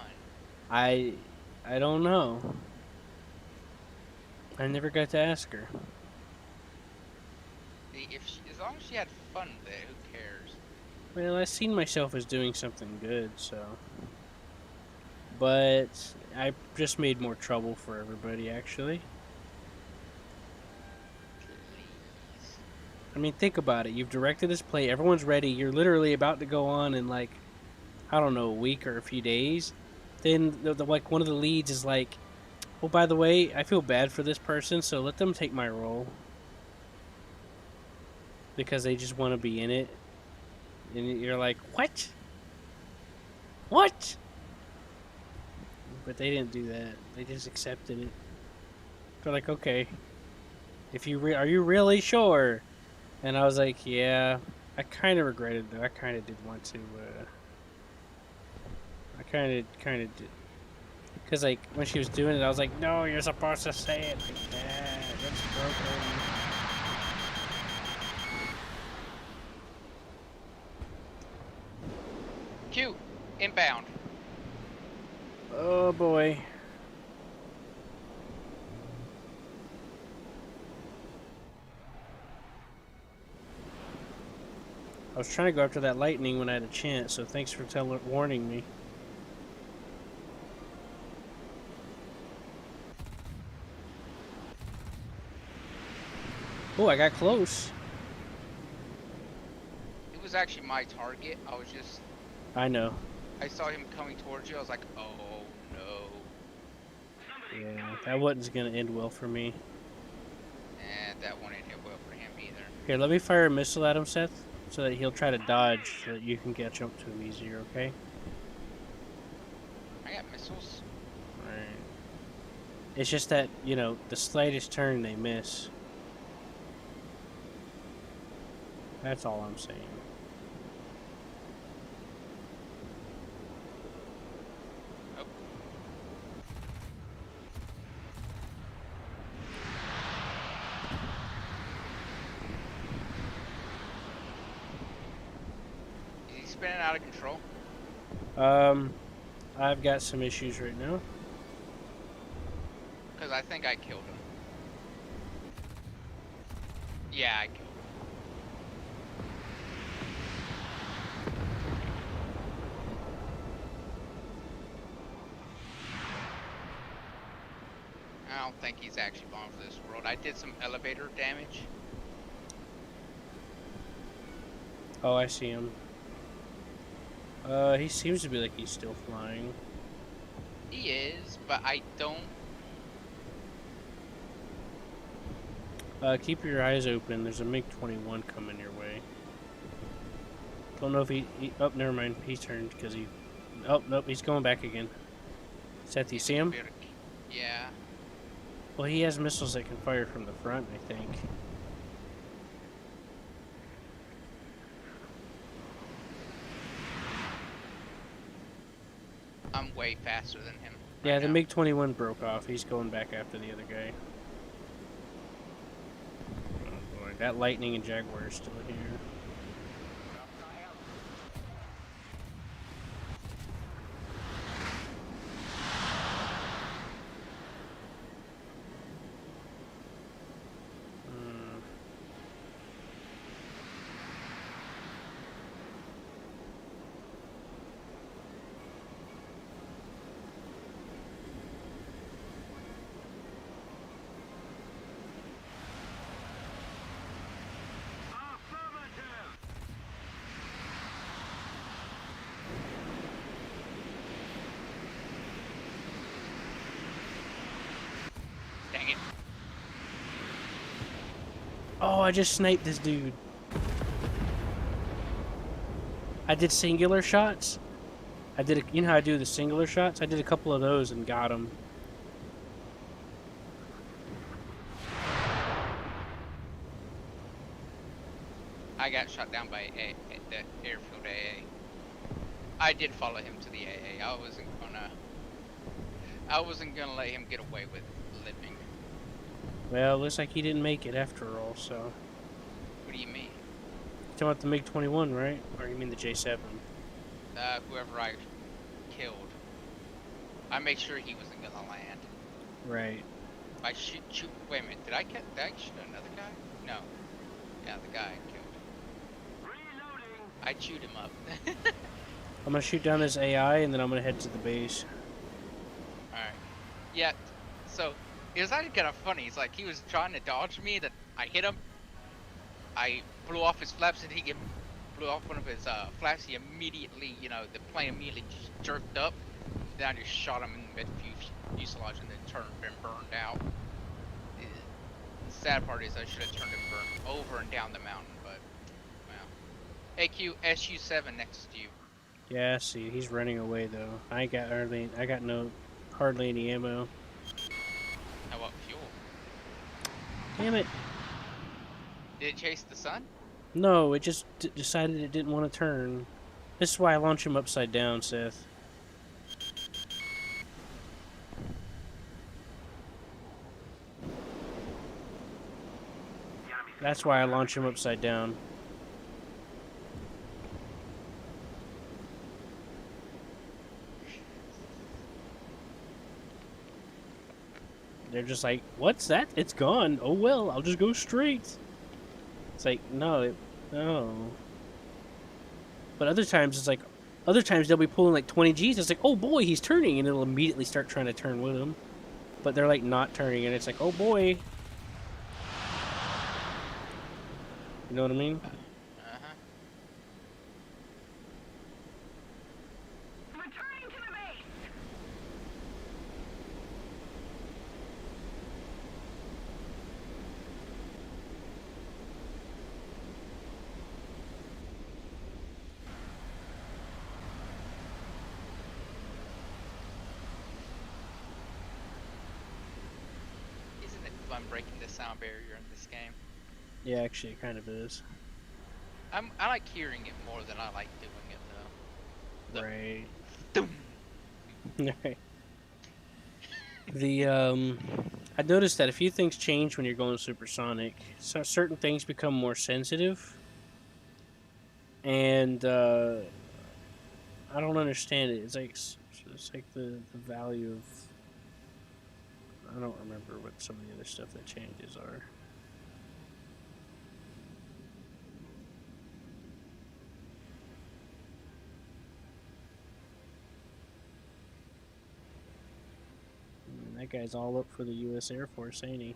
I don't know. I never got to ask her. As long as she had fun with it, who cares? Well, I seen myself as doing something good, so. But I just made more trouble for everybody, actually. Please. I mean, think about it. You've directed this play. Everyone's ready. You're literally about to go on and, like, I don't know, a week or a few days, then like one of the leads is like, "Oh, by the way, I feel bad for this person, so let them take my role because they just want to be in it." And you're like, "What? What?" But they didn't do that. They just accepted it. They're like, "Okay, if you are you really sure?" And I was like, "Yeah." I kind of regretted though. I kind of did want to. I kind of did. Because, like, when she was doing it, I was like, no, you're supposed to say it like that. That's broken. Q, inbound. Oh, boy. I was trying to go after that lightning when I had a chance, so thanks for warning me. Oh, I got close. It was actually my target. I know. I saw him coming towards you. I was like, oh no. Yeah, that wasn't going to end well for me. And that won't end well for him either. Here, let me fire a missile at him, Seth, so that he'll try to dodge so that you can catch up to him easier, okay? I got missiles. Alright. It's just that, you know, the slightest turn they miss. That's all I'm saying. Oh. Is he spinning out of control? I've got some issues right now. Because I think I killed him. Yeah, I killed him. I don't think he's actually born for this world. I did some elevator damage. Oh, I see him. He seems to be like he's still flying. He is, but I don't. Keep your eyes open. There's a MiG-21 coming your way. Don't know if he oh, never mind. He turned because he... Oh, nope, he's going back again. Seth, you see him? Yeah. Well, he has missiles that can fire from the front, I think. I'm way faster than him. Yeah, right the now. MiG-21 broke off. He's going back after the other guy. Oh boy, that Lightning and Jaguar are still here. Dang it. Oh, I just sniped this dude. I did singular shots. You know how I do the singular shots? I did a couple of those and got him. I got shot down by the airfield AA. I did follow him to the AA. I wasn't gonna let him get away with living. Well, looks like he didn't make it after all, so... What do you mean? You're talking about the MiG-21, right? Or you mean the J7? Whoever I killed. I made sure he wasn't gonna land. Right. I shoot. Wait a minute. Did I shoot another guy? No. Yeah, the guy I killed. I chewed him up. I'm gonna shoot down this AI and then I'm gonna head to the base. Alright. Yeah, so it was actually kind of funny. It's like he was trying to dodge me, then I hit him. I blew off his flaps and he blew off one of his flaps, he immediately, the plane immediately just jerked up. Then I just shot him in the mid-fuselage and then turned and burned out. The sad part is I should have turned and burned over and down the mountain, but, well. AQ, SU-7 next to you. Yeah, see, he's running away though. I got hardly any ammo. How about fuel? Damn it! Did it chase the sun? No, it just decided it didn't want to turn. This is why I launch him upside down, Seth. That's why I launch him upside down. They're just like, what's that? It's gone. Oh well, I'll just go straight. It's like, no. But other times they'll be pulling like 20 Gs. It's like, oh boy, he's turning, and it'll immediately start trying to turn with him. But they're like not turning, and it's like, oh boy. You know what I mean? Uh-huh. Returning to the base. Isn't it fun breaking the sound barrier in this game? Yeah, actually, it kind of is. I like hearing it more than I like doing it, though. Right. Doom. Right. I noticed that a few things change when you're going supersonic. So certain things become more sensitive, and I don't understand it. It's like the value of. I don't remember what some of the other stuff that changes are. That guy's all up for the U.S. Air Force, ain't he?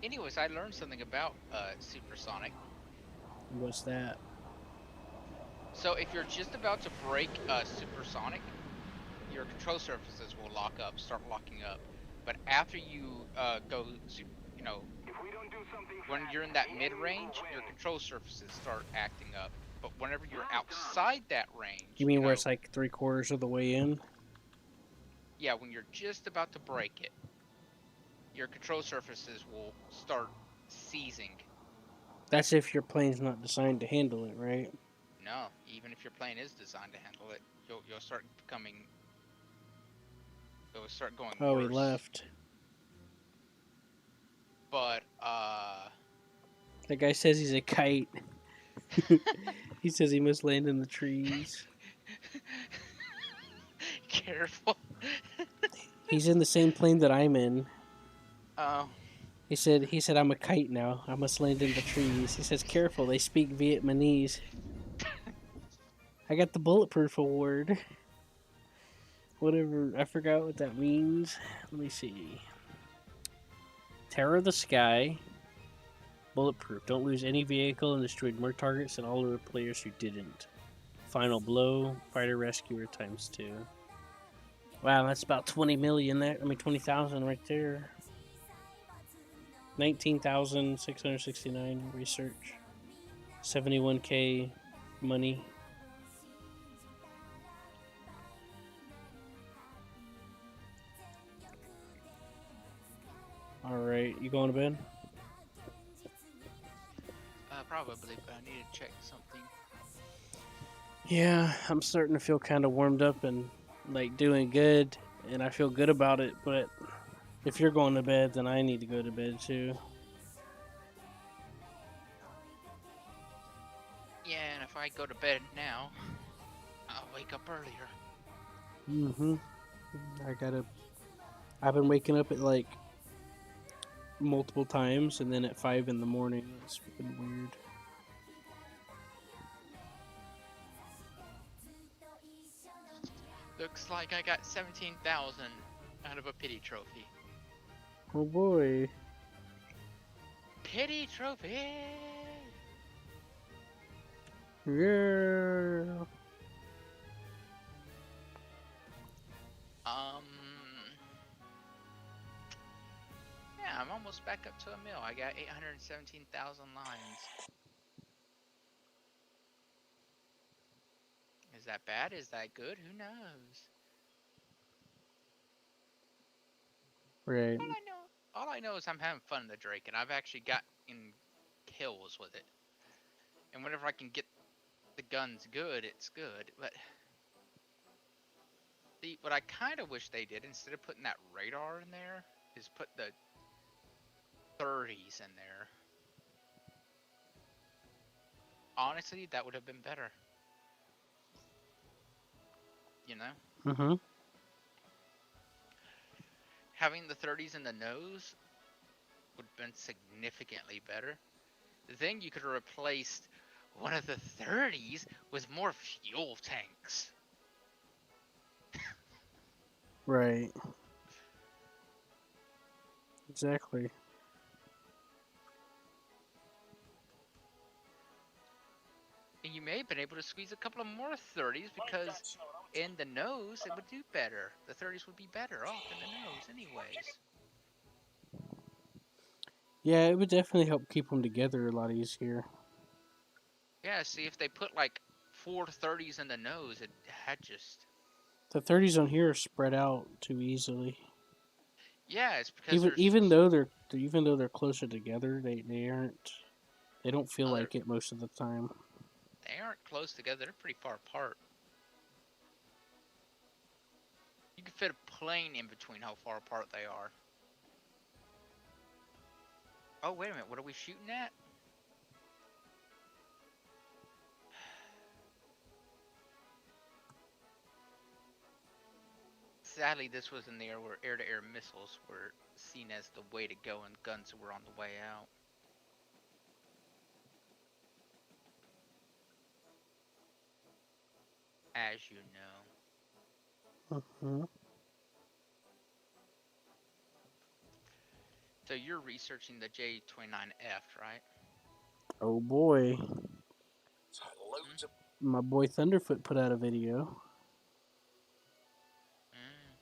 Anyways, I learned something about supersonic. What's that? So if you're just about to break supersonic, your control surfaces will start locking up. But after you go, when you're in that mid-range, your control surfaces start acting up. But whenever you're outside that range, You mean where it's like 3/4 of the way in? yeah, when you're just about to break it, your control surfaces will start seizing. That's if your plane's not designed to handle it, right? No, even if your plane is designed to handle it, you'll start becoming. It will start going Oh, worse. he left. But That guy says he's a kite. He says he must land in the trees. careful. He's in the same plane that I'm in. Oh. He said I'm a kite now. I must land in the trees. He says, careful, they speak Vietnamese. I got the bulletproof award. Whatever, I forgot what that means. Let me see. Terror the sky. Bulletproof. Don't lose any vehicle and destroyed more targets than all other players who didn't. Final blow. Fighter rescuer ×2. Wow, that's about 20 million there. I mean, 20,000 right there. 19,669 research. 71K money. Alright, you going to bed? Probably, but I need to check something. Yeah, I'm starting to feel kind of warmed up and like doing good, and I feel good about it, but if you're going to bed, then I need to go to bed too. Yeah, and if I go to bed now, I'll wake up earlier. Mm-hmm. I've been waking up at like multiple times, and then at 5 in the morning. It's been weird. Looks like I got 17,000 out of a pity trophy. Oh boy. Pity trophy! Yeah. Yeah, I'm almost back up to a mil. I got 817,000 lines. Is that bad? Is that good? Who knows? Right. All I know is I'm having fun in the Drake, and I've actually gotten kills with it. And whenever I can get the guns good, it's good. But what I kind of wish they did, instead of putting that radar in there, is put the 30s in there. Honestly, that would have been better. You know? Mm-hmm. Having the 30s in the nose would have been significantly better. Then you could have replaced one of the 30s with more fuel tanks. Right. Exactly. And you may have been able to squeeze a couple of more 30s because in the nose it would do better. The 30s would be better off in the nose anyways. Yeah, it would definitely help keep them together a lot easier. Yeah, see if they put like 4 30s in the nose, it had just... The 30s on here are spread out too easily. Yeah, it's because Even there's... even though they're closer together, they aren't. They don't feel Oh, like it most of the time. they aren't close together, they're pretty far apart. You can fit a plane in between how far apart they are. Oh, wait a minute, what are we shooting at? Sadly, this was in the era where air-to-air missiles were seen as the way to go and guns were on the way out. As you know. Hmm. So you're researching the J29F, right? Oh boy, Hmm? my boy Thunderfoot put out a video. Mm.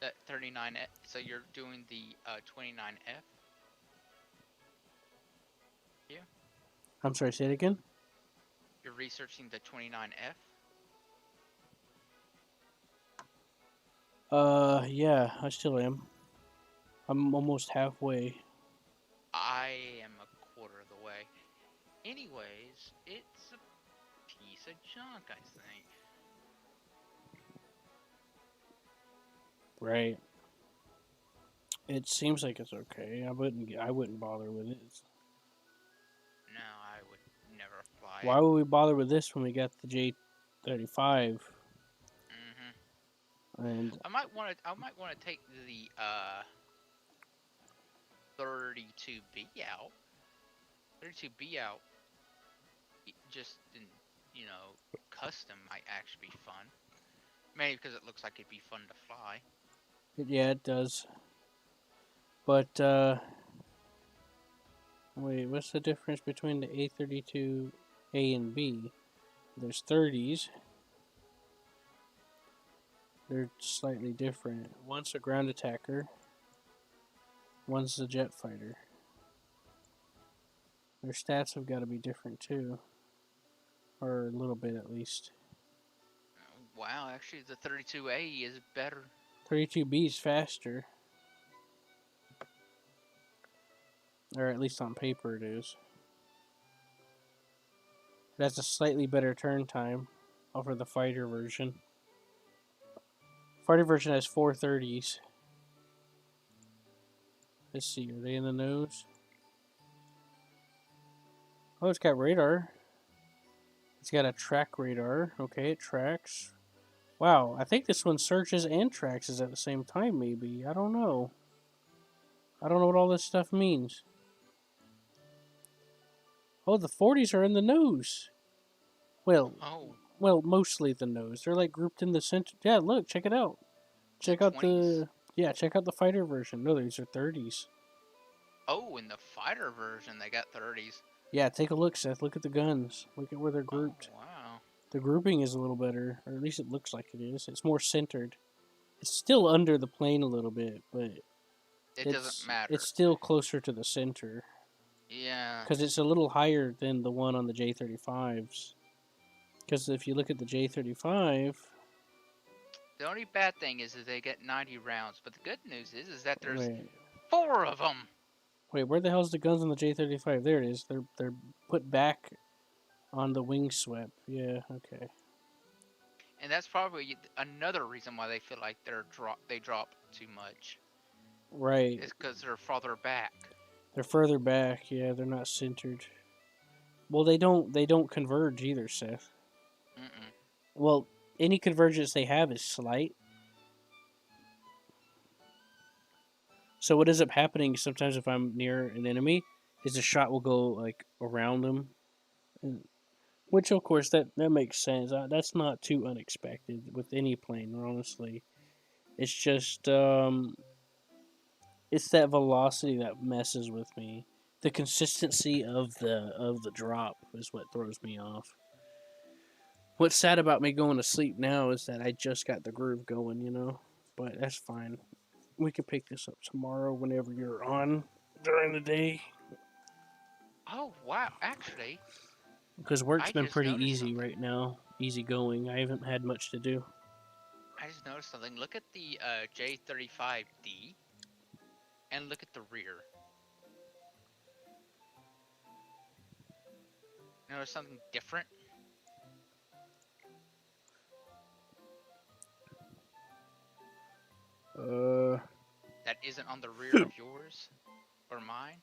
That 39F. So you're doing the 29F? Yeah. I'm sorry, say it again. You're researching the 29F? Yeah, I still am. I'm almost halfway. I am a quarter of the way. Anyways, it's a piece of junk, I think. Right. It seems like it's okay. I wouldn't bother with it. No, I would never fly Why it. would we bother with this when we got the J35? Hmm. And I might want to take the 32B out. 32B out, just in, you know, custom might actually be fun. Maybe because it looks like it'd be fun to fly. yeah, it does. But wait, what's the difference between the A32A and B? There's 30s. They're slightly different. One's a ground attacker. One's a jet fighter. Their stats have got to be different too, or a little bit at least. Wow, actually the 32A is better. 32B is faster, or at least on paper it is. It has a slightly better turn time over the fighter version. Fighter version has 430s. Let's see, are they in the nose? Oh, it's got radar. It's got a track radar. Okay, it tracks. Wow, I think this one searches and tracks at the same time, maybe. I don't know. I don't know what all this stuff means. Oh, the 40s are in the nose. Well, Oh, mostly the nose. They're like grouped in the center. Yeah, look, check it out. the Check out 20s. check out the fighter version. No, these are 30s. Oh, in the fighter version they got 30s. Yeah, take a look, Seth. Look at the guns. Look at where they're grouped. Oh, wow. The grouping is a little better, or at least it looks like it is. It's more centered. It's still under the plane a little bit, but It doesn't matter. it's still closer to the center. Yeah. Because it's a little higher than the one on the J-35s. Because if you look at the J-35... The only bad thing is that they get 90 rounds, but the good news is that there's Wait, 4 of them. where the hell's the guns on the J-35? There it is. They're put back on the wing sweep. Yeah, okay. And that's probably another reason why they feel like they drop too much. Right. Is because they're farther back. They're further back. Yeah, they're not centered. Well, they don't converge either, Seth. Mm-mm. Well, any convergence they have is slight. So what ends up happening sometimes if I'm near an enemy is the shot will go like around them, which of course that makes sense. That's not too unexpected with any plane, honestly. It's just it's that velocity that messes with me. The consistency of the drop is what throws me off. What's sad about me going to sleep now is that I just got the groove going, you know. But that's fine. We can pick this up tomorrow whenever you're on during the day. Oh, wow. Actually, Because work's I been just pretty noticed easy something. right now. Easy going. I haven't had much to do. I just noticed something. Look at the J-35D and look at the rear. Notice something different? That isn't on the rear of yours or mine?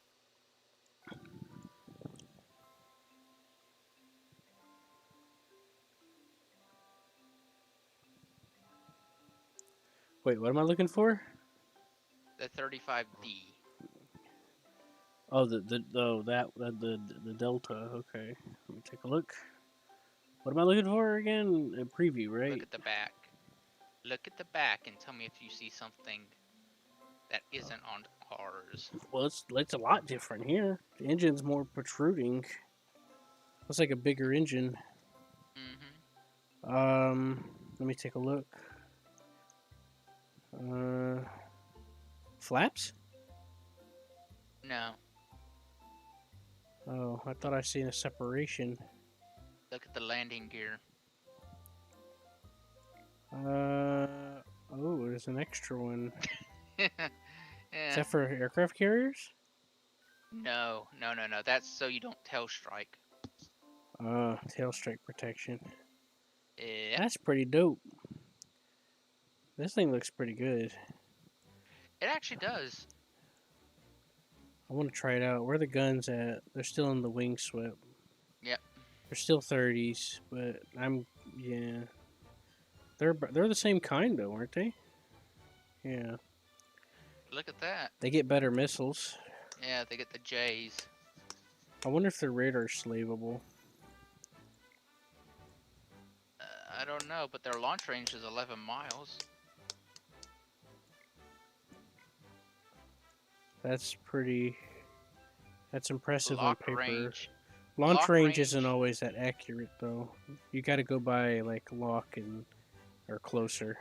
Wait, what am I looking for? The 35D. Oh, the Delta. Okay, let me take a look. What am I looking for again? A preview, right? Look at the back. Look at the back and tell me if you see something that isn't on ours. Well, it's a lot different here. The engine's more protruding. Looks like a bigger engine. Mm-hmm. Let me take a look. Flaps? No. Oh, I thought I seen a separation. Look at the landing gear. Oh, there's an extra one. Is Yeah. that for aircraft carriers? No. That's so you don't tail strike. Tail strike protection. Yeah. That's pretty dope. This thing looks pretty good. It actually does. I want to try it out. Where are the guns at? They're still in the wing sweep. Yep. They're still 30s, but yeah. They're the same kind though, aren't they? Yeah. Look at that. They get better missiles. Yeah, they get the J's. I wonder if their radar's slavable. I don't know, but their launch range is 11 miles. That's impressive on Lock paper. range. Launch Lock range range. isn't always that accurate though. You got to go by like lock or closer.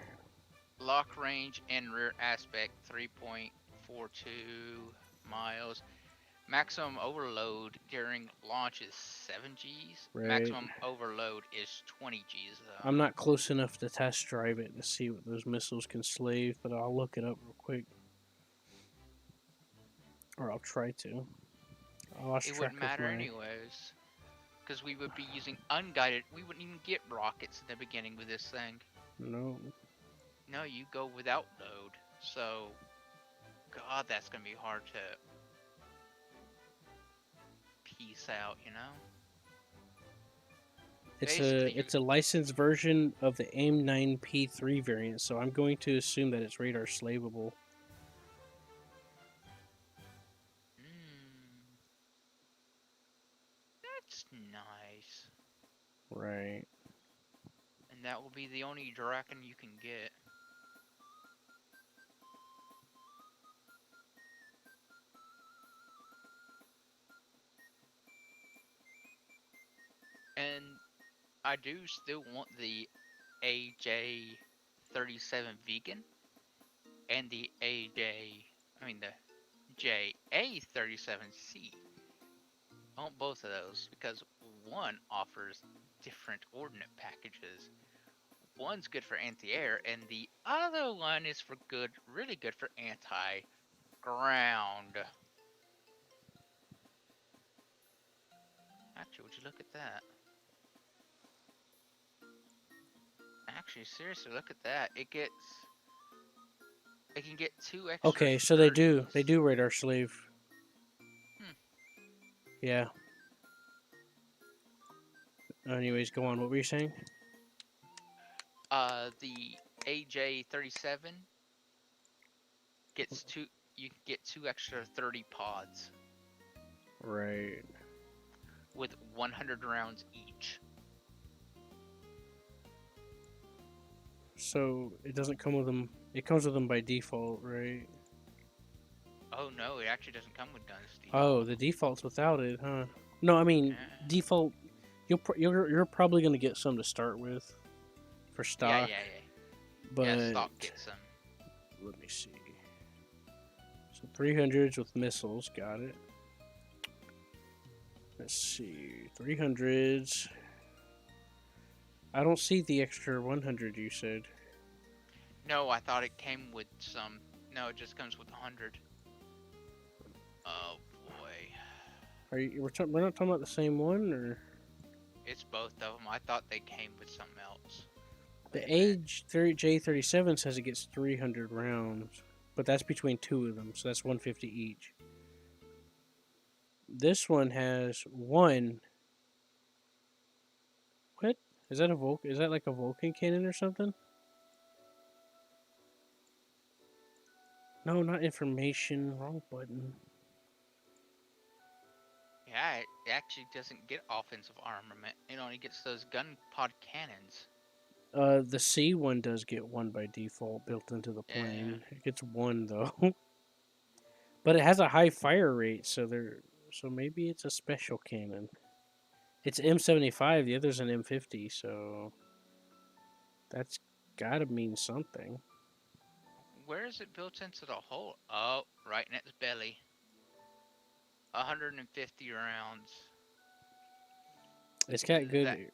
Lock range and rear aspect 3.42 miles. Maximum overload during launch is 7 Gs. Right. Maximum overload is 20 Gs though. I'm not close enough to test drive it to see what those missiles can slave, but I'll look it up real quick. Or I'll try to. I lost It track wouldn't of matter my- anyways. Because we would be using unguided. We wouldn't even get rockets in the beginning with this thing. No. No, you go without load. So, God, that's going to be hard to piece out, you know? Basically, It's a licensed version of the AIM-9P3 variant, so I'm going to assume that it's radar slavable. That's nice. Right. And that will be the only Draken you can get. And I do still want the AJ-37 vegan and the the JA-37C. I want both of those because one offers different ordnance packages. One's good for anti-air, and the other one is for really good for anti-ground. Actually, would you look at that? Actually, seriously, look at that. It can get 2 extra Okay, so they do 30s. radar sleeve. Hmm. Yeah. Anyways, go on. What were you saying? The AJ-37 gets two. You can get 2 extra 30 pods Right. with 100 rounds each. So it doesn't come with them. It comes with them by default, right? Oh no, it actually doesn't come with guns. Oh, the default's without it, huh? No, I mean Yeah. default. You're probably gonna get some to start with for stock, Yeah. but Yeah, stock gets them. let me see. So 300s with missiles, got it. Let's see, 300s. I don't see the extra 100 you said. No, I thought it came with some. No, it just comes with 100. Oh boy. We're not talking about the same one, or It's both of them. I thought they came with something else. the Wait a minute. J37 says it gets 300 rounds, but that's between 2 of them, so that's 150 each. This one has 1. What? Is that Is that like a Vulcan cannon or something? No, not information. Wrong button. Yeah, it actually doesn't get offensive armament. It only gets those gun pod cannons. The C one does get 1 by default built into the plane. It gets 1 though, but it has a high fire rate, so maybe it's a special cannon. It's M75. The other's an M50, so that's gotta mean something. Where is it built into the hull? Oh, right in its belly. 150 rounds. It's got good.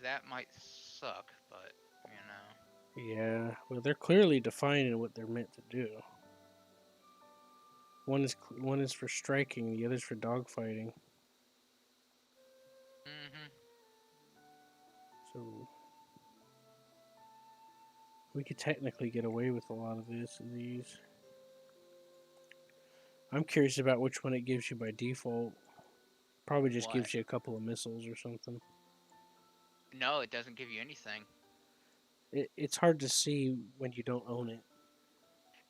That might suck, but you know. Yeah, well, they're clearly defining what they're meant to do. One is for striking, the other's for dogfighting. So we could technically get away with a lot of these. I'm curious about which one it gives you by default. Probably just What? gives you a couple of missiles or something. No, it doesn't give you anything. It's hard to see when you don't own it.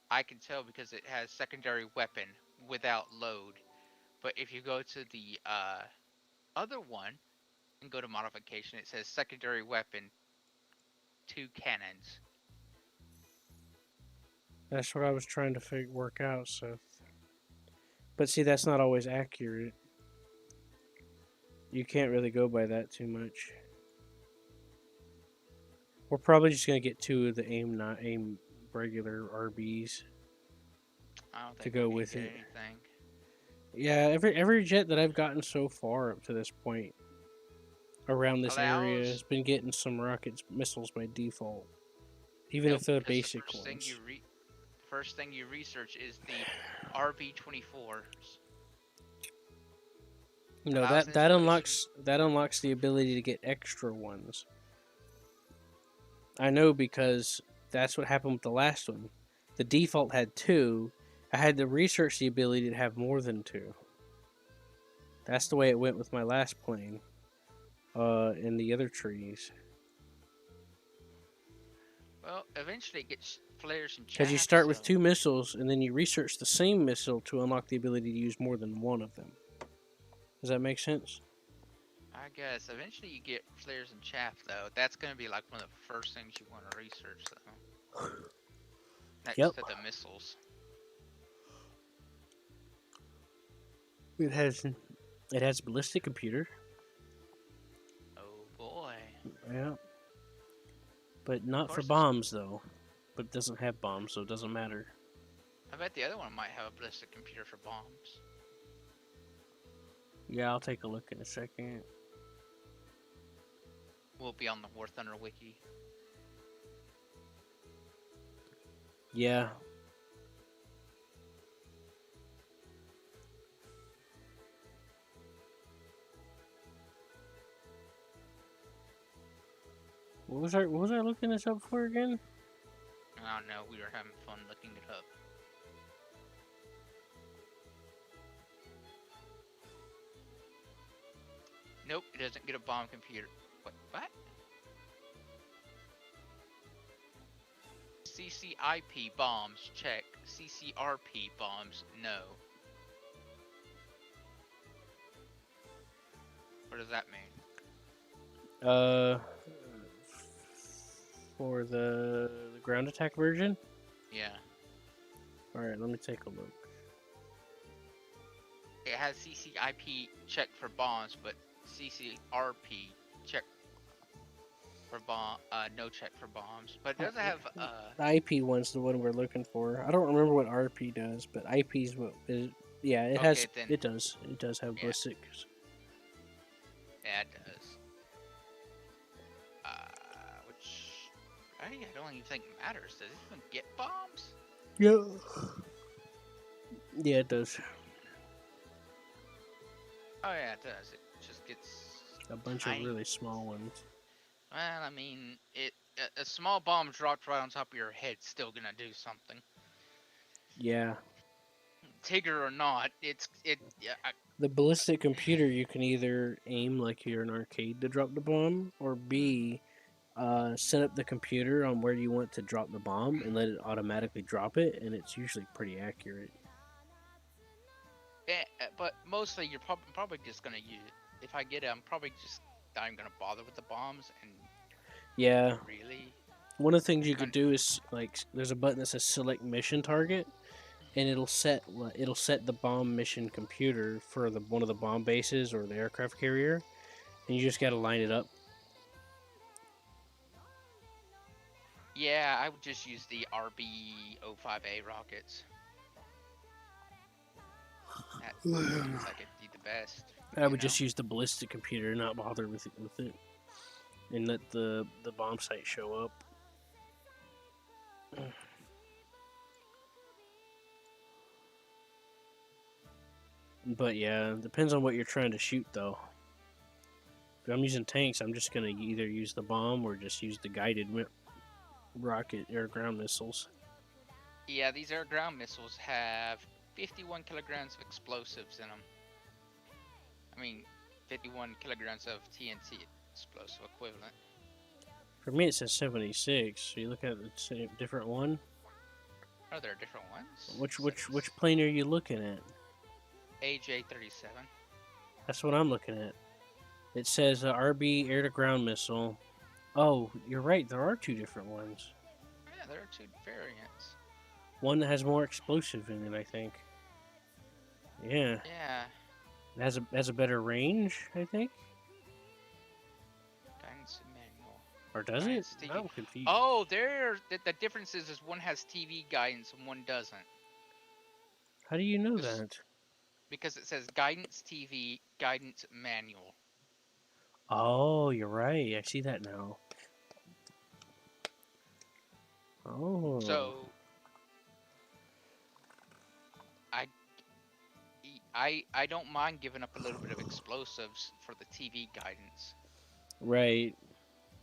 I can tell because it has secondary weapon without load. But if you go to the other one and go to modification, it says secondary weapon, 2 cannons. That's what I was trying to work out, so. But see, that's not always accurate. You can't really go by that too much. We're probably just gonna get 2 of the aim regular RBs I don't think to go we with get it. anything. Yeah, every jet that I've gotten so far up to this point around this area Allows- has been getting some missiles by default, even if they're Nope, 'cause basic the ones. first thing you research is the RB-24s. No, Allows that installation- unlocks the ability to get extra ones. I know because that's what happened with the last one. The default had 2. I had to research the ability to have more than 2. That's the way it went with my last plane. In the other trees. Well, eventually it gets flares and Because you chaff, start with so- 2 missiles, and then you research the same missile to unlock the ability to use more than one of them. Does that make sense? I guess eventually you get flares and chaff, though. That's gonna be like one of the first things you want to research, though. Next Yep. to the missiles. It has ballistic computer. Oh boy. Yeah, but not for course. bombs though. But it doesn't have bombs, so it doesn't matter. I bet the other one might have a ballistic computer for bombs. Yeah, I'll take a look in a second. Will be on the War Thunder wiki. Yeah. What was I looking this up for again? I don't know. We were having fun looking it up. Nope, it doesn't get a bomb computer. What? CCIP bombs, check. CCRP bombs, no. What does that mean? For the ground attack version. Yeah. All right, let me take a look. It has CCIP check for bombs, but CCRP check for no check for bombs. But it doesn't have The IP one's the one we're looking for. I don't remember what RP does, but IP's what is. Yeah, it Okay, has. then. It does. It does have Yeah. ballistics. yeah, it does. Which I don't even think matters. Does it even get bombs? Yeah. Yeah, it does. Oh yeah, it does. It just gets A bunch tiny. of really small ones. Well, I mean, a small bomb dropped right on top of your head still gonna do something. Yeah. Tigger or not, yeah. The ballistic computer, you can either aim like you're in an arcade to drop the bomb, or B, set up the computer on where you want to drop the bomb and let it automatically drop it, and it's usually pretty accurate. But mostly you're probably just gonna use it. If I get it, I'm probably just not even gonna bother with the bombs and Yeah. really. One of the things you could do is like there's a button that says select mission target, and it'll set the bomb mission computer for the one of the bomb bases or the aircraft carrier, and you just got to line it up. Yeah, I would just use the RB-05A rockets. That seems like it'd be the best. I would just use the ballistic computer, not bother with it, and let the bomb site show up. But yeah, depends on what you're trying to shoot, though. If I'm using tanks, I'm just gonna either use the bomb or just use the guided rocket air ground missiles. Yeah, these air ground missiles have 51 kilograms of explosives in them. I mean, 51 kilograms of TNT explosive equivalent. For me, it says 76. So you look at the same, different one. Oh, there are different ones. Which plane are you looking at? AJ-37. That's what I'm looking at. It says RB air to ground missile. Oh, you're right. There are two different ones. Yeah, there are two variants. One that has more explosive in it, I think. Yeah. Yeah. It has a better range, I think. Guidance manual. Or does Guidance it? TV. I'm confused. Oh, the difference is one has TV guidance and one doesn't. How do you know This- that? Because it says guidance TV, guidance manual. Oh, you're right. I see that now. Oh. So I don't mind giving up a little bit of explosives for the TV guidance. Right.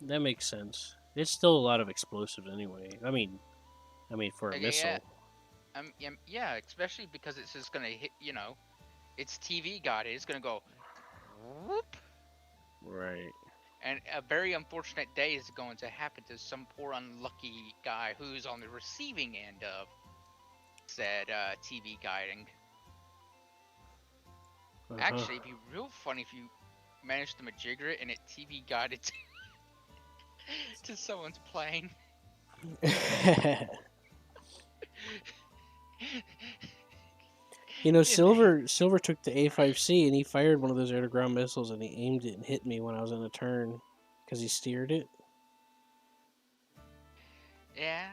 That makes sense. It's still a lot of explosives anyway. I mean for a Okay, missile. Yeah, especially because it's just gonna hit. It's TV guided. It's gonna go, whoop, Right. and a very unfortunate day is going to happen to some poor unlucky guy who's on the receiving end of said TV guiding. Actually, it'd be real funny if you managed to majigger it and it TV guided to someone's plane. You know, You know, Silver took the A5C and he fired one of those air-to-ground missiles and he aimed it and hit me when I was in a turn because he steered it. yeah,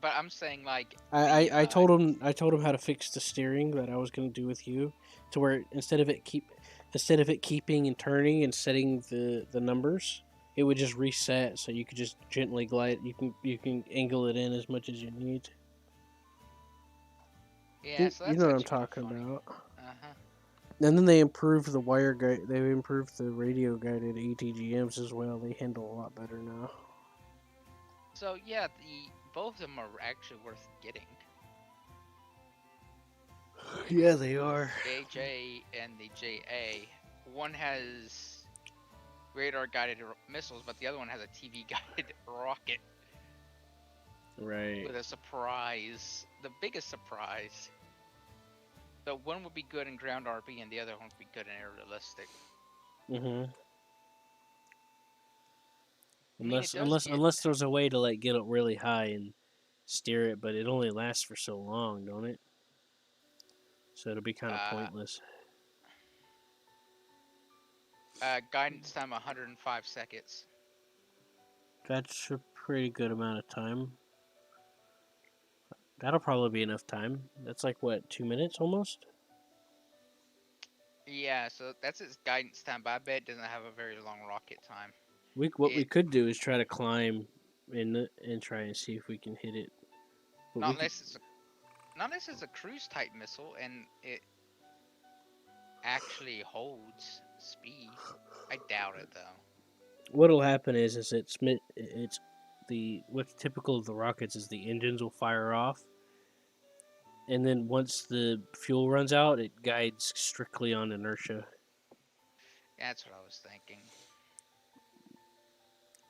but I'm saying like I told him how to fix the steering that I was gonna do with you, to where instead of it keeping and turning and setting the numbers, it would just reset so you could just gently glide. You can angle it in as much as you need. yeah, so You that's know what I'm actually kind of talking funny. about. Uh-huh. And then they improved the wire guide. They improved the radio guided ATGMs as well. They handle a lot better now. So yeah, the both of them are actually worth getting. Yeah, they are. JJ and the JA. One has radar guided missiles, but the other one has a TV guided rocket Right. with a surprise. The biggest surprise. So one would be good in ground RB and the other one would be good in air realistic. Mm-hmm. I mean, it does get Unless there's a way to like get it really high and steer it, but it only lasts for so long, don't it? So it'll be kind of uh, pointless. guidance time 105 seconds. That's a pretty good amount of time. That'll probably be enough time. That's like what, 2 minutes almost? Yeah, so that's its guidance time, but I bet it doesn't have a very long rocket time. What we It could do is try to climb and try and see if we can hit it. But not we could, unless it's a not unless it's a cruise type missile and it actually holds speed. I doubt it though. what'll happen is it's the what's typical of the rockets is the engines will fire off, and then once the fuel runs out, it guides strictly on inertia. Yeah, that's what I was thinking.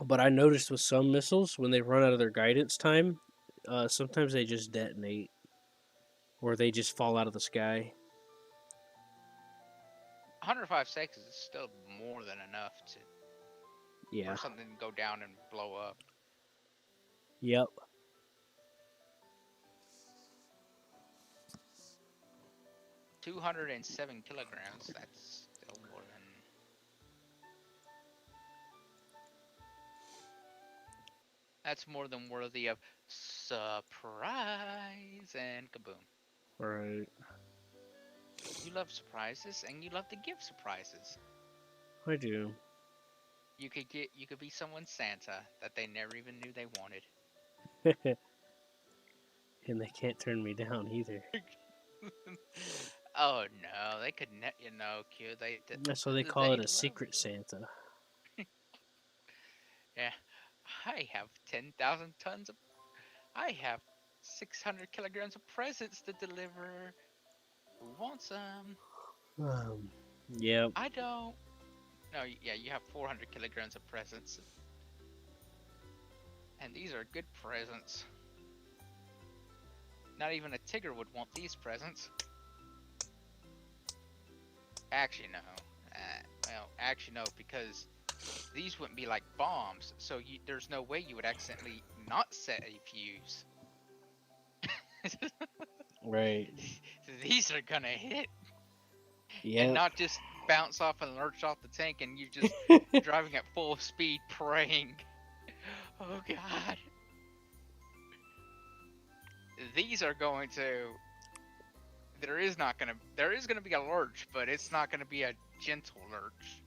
But I noticed with some missiles, when they run out of their guidance time, sometimes they just detonate, or they just fall out of the sky. 105 seconds is still more than enough to Yeah. for something to go down and blow up. Yep. 207 kilograms. That's still more than. That's more than worthy of surprise and kaboom. Right. You love surprises and you love to give surprises. I do. You could be someone's Santa that they never even knew they wanted. And they can't turn me down either. Oh no, they could cute. That's why they call it a secret Santa. Yeah, I have 10,000 tons of. I have 600 kilograms of presents to deliver. Who wants them? Yep. I don't. No, yeah, you have 400 kilograms of presents. And these are good presents. Not even a Tigger would want these presents. Actually, no. Actually, no, because these wouldn't be like bombs, so there's no way you would accidentally not set a fuse. Right. These are gonna hit. Yeah. And not just bounce off and lurch off the tank and you just driving at full speed praying. Oh god. These are going to there is gonna be a lurch, but it's not gonna be a gentle lurch.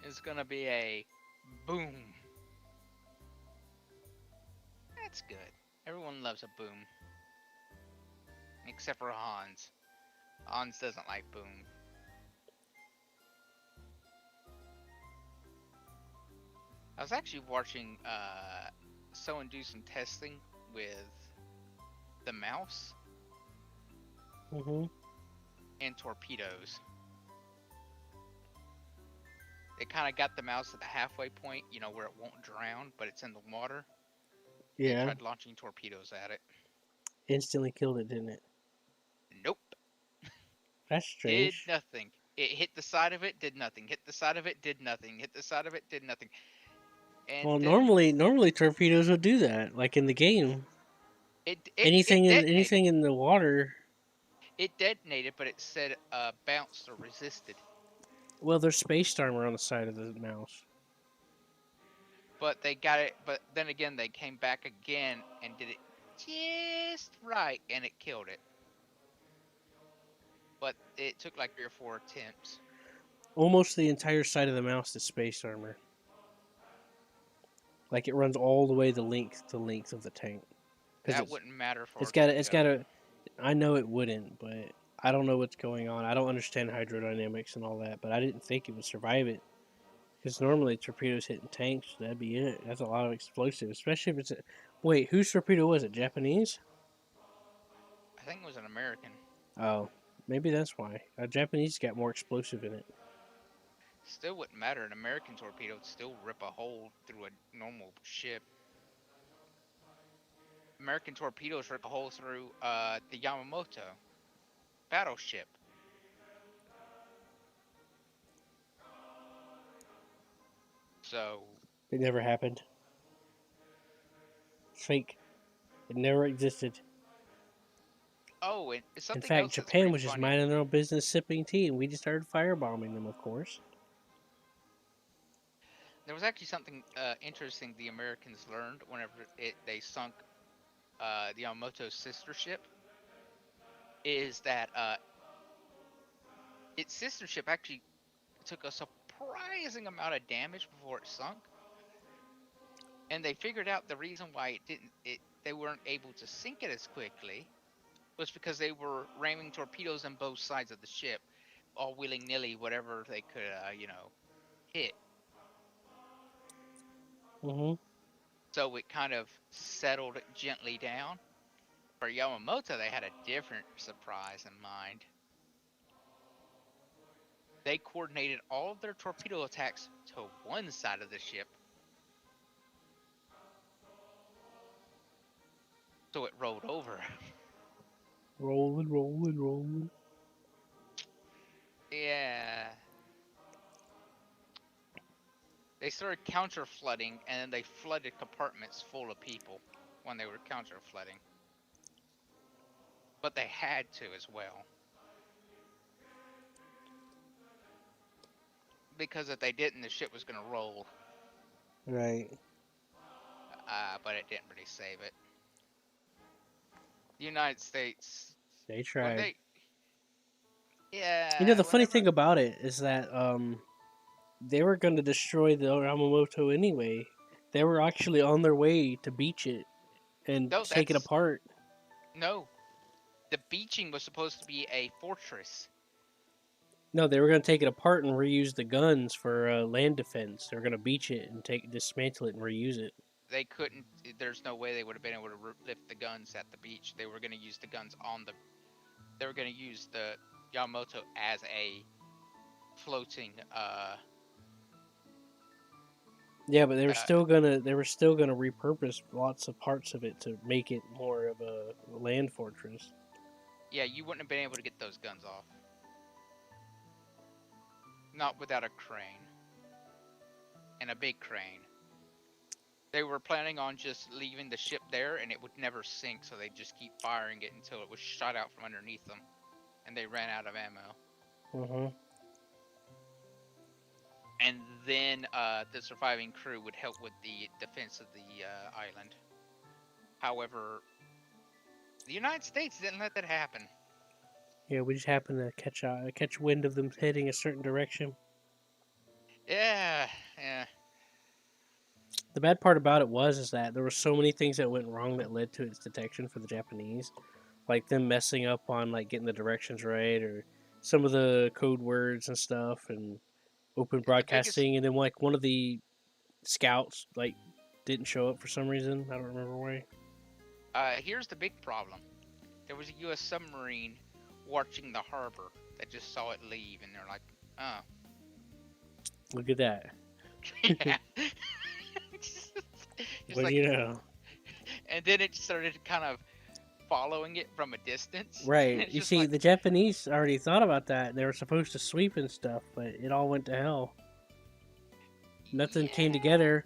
It's gonna be a boom. That's good. Everyone loves a boom. Except for Hans. Hans doesn't like boom. I was actually watching someone do some testing with the mouse and torpedoes. They kind of got the mouse at the halfway point, where it won't drown, but it's in the water. Yeah. They tried launching torpedoes at it. Instantly killed it, didn't it? Nope. That's strange. Did nothing. It hit the side of it, did nothing. Hit the side of it, did nothing. Hit the side of it, did nothing. And Well, then, normally torpedoes would do that, like in the game. Anything in the water. It detonated, but it said bounced or resisted. Well, there's space armor on the side of the mouse. But they got it. But then again, they came back again and did it just right, and it killed it. But it took like 3 or 4 attempts. Almost the entire side of the mouse is space armor. Like it runs all the way the length of the tank. That wouldn't matter for It's a got torpedo. a. I know it wouldn't, but I don't know what's going on. I don't understand hydrodynamics and all that, but I didn't think it would survive it. Because normally torpedoes hitting tanks, that'd be it. That's a lot of explosive, especially if it's a. Wait, whose torpedo was it? Japanese? I think it was an American. Oh, maybe that's why. A Japanese got more explosive in it. Still wouldn't matter. An American torpedo would still rip a hole through a normal ship. American torpedoes rip a hole through the Yamamoto battleship. So It never happened. It's fake. It never existed. oh, and In something fact, else that's Japan pretty was just funny. minding their own business sipping tea, and we just started firebombing them, of course. There was actually something interesting the Americans learned whenever they sunk the Yamamoto's sister ship. Is that its sister ship actually took a surprising amount of damage before it sunk, and they figured out the reason why they weren't able to sink it as quickly was because they were ramming torpedoes on both sides of the ship, all willy-nilly, whatever they could, hit. Mm-hmm. So it kind of settled gently down. For Yamamoto, they had a different surprise in mind. They coordinated all of their torpedo attacks to one side of the ship, so it rolled over. Rolling. Yeah. They started counter flooding, and then they flooded compartments full of people when they were counter flooding. But they had to as well. Because if they didn't, the ship was going to roll. Right. But it didn't really save it. The United States, They when tried. yeah, You know, the funny whenever, thing about it is that they were going to destroy the Yamamoto anyway. They were actually on their way to beach it and no, take it apart. no, the beaching was supposed to be a fortress. No, they were going to take it apart and reuse the guns for land defense. They were going to beach it and dismantle it and reuse it. They couldn't. There's no way they would have been able to lift the guns at the beach. They were going to use the guns on the. They were going to use the Yamamoto as a floating. Yeah, but they were still gonna repurpose lots of parts of it to make it more of a land fortress. Yeah, you wouldn't have been able to get those guns off. Not without a crane. And a big crane. They were planning on just leaving the ship there and it would never sink, so they'd just keep firing it until it was shot out from underneath them. And they ran out of ammo. Mm-hmm. And then the surviving crew would help with the defense of the island. However, the United States didn't let that happen. Yeah, we just happened to catch wind of them heading a certain direction. Yeah. The bad part about it is that there were so many things that went wrong that led to its detection for the Japanese, like them messing up on like getting the directions right or some of the code words and stuff, and open broadcasting, and then like one of the scouts like didn't show up for some reason. I don't remember why. Here's the big problem. There was a U.S. submarine watching the harbor that just saw it leave, and they're like, oh. Look at that. Yeah. What do you know? And then it started kind of following it from a distance. Right. You see, the Japanese already thought about that. They were supposed to sweep and stuff, but it all went to hell. Nothing came together.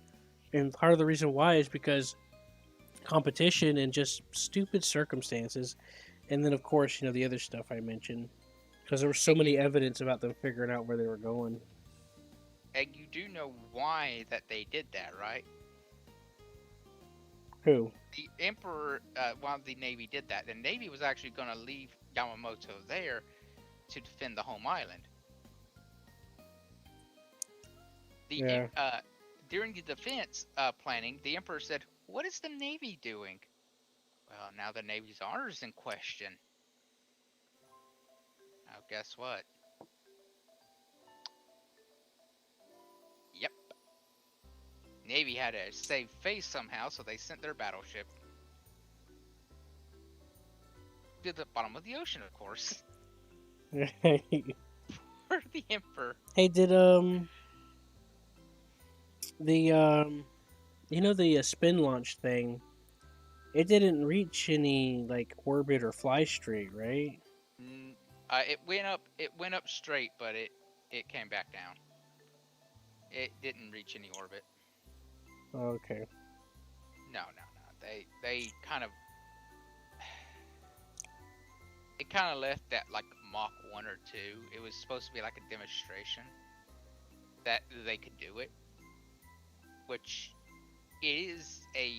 And part of the reason why is because competition and just stupid circumstances. And then, of course, the other stuff I mentioned. Because there was so And many evidence about them figuring out where they were going. you do know why that they did that, right? Who? The Emperor, while the Navy did that, the Navy was actually going to leave Yamamoto there to defend the home island. Yeah. During the defense planning, the Emperor said, "What is the Navy doing?" Well, now the Navy's honor is in question. Now, guess what? Yep. Navy had to save face somehow, so they sent their battleship to the bottom of the ocean, of course, Hey, for the Emperor. did the the spin launch thing? It didn't reach any like orbit or fly straight, right? It went up straight, but it came back down. It didn't reach any orbit. Okay. No. They kind of it kind of left that like Mach 1 or 2. It was supposed to be like a demonstration that they could do it, which is a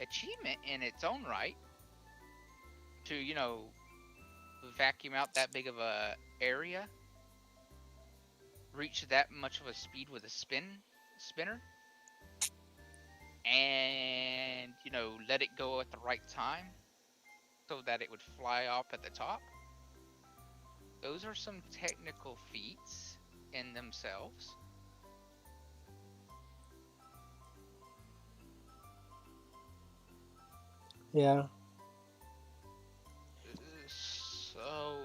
achievement in its own right to vacuum out that big of a area, reach that much of a speed with a spinner, and let it go at the right time so that it would fly off at the top. Those are some technical feats in themselves. Yeah. So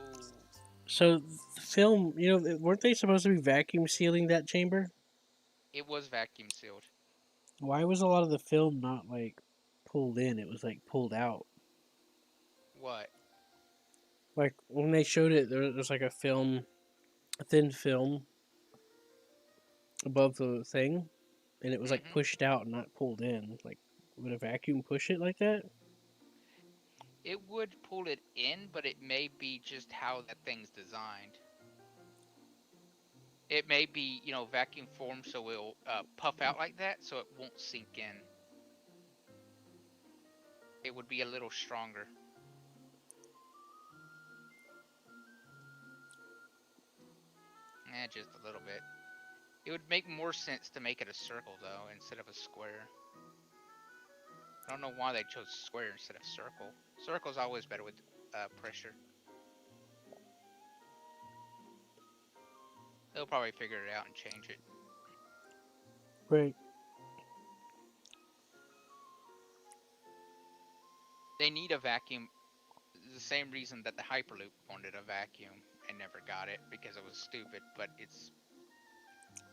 So the film, weren't they supposed to be vacuum sealing that chamber? it was vacuum sealed. Why was a lot of the film not like pulled in? It was like pulled out. What? Like when they showed it, there was like a thin film above the thing, and it was like Hmm. pushed out and not pulled in. Like, would a vacuum push it like that? It would pull it in, but it may be just how that thing's designed. It may be, vacuum formed so it'll puff out like that, so it won't sink in. It would be a little stronger. Just a little bit. It would make more sense to make it a circle, though, instead of a square. I don't know why they chose square instead of circle. Circle's always better with pressure. They'll probably figure it out and change it. Right. They need a vacuum. The same reason that the Hyperloop wanted a vacuum and never got it because it was stupid, but it's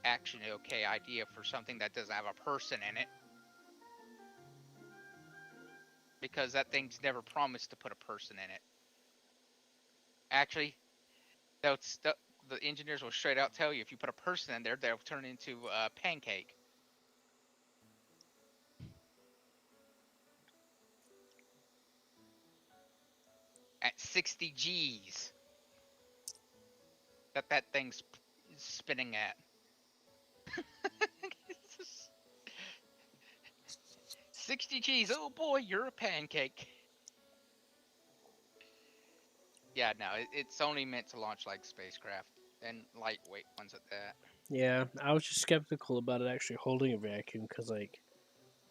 actually okay idea for something that doesn't have a person in it. Because that thing's never promised to put a person in it. Actually, the engineers will straight out tell you if you put a person in there, they'll turn into a pancake. At 60 G's that thing's spinning at. 60 G's, oh boy, you're a pancake. Yeah, no, it's only meant to launch like spacecraft and lightweight ones at that. Yeah, I was just skeptical about it actually holding a vacuum because like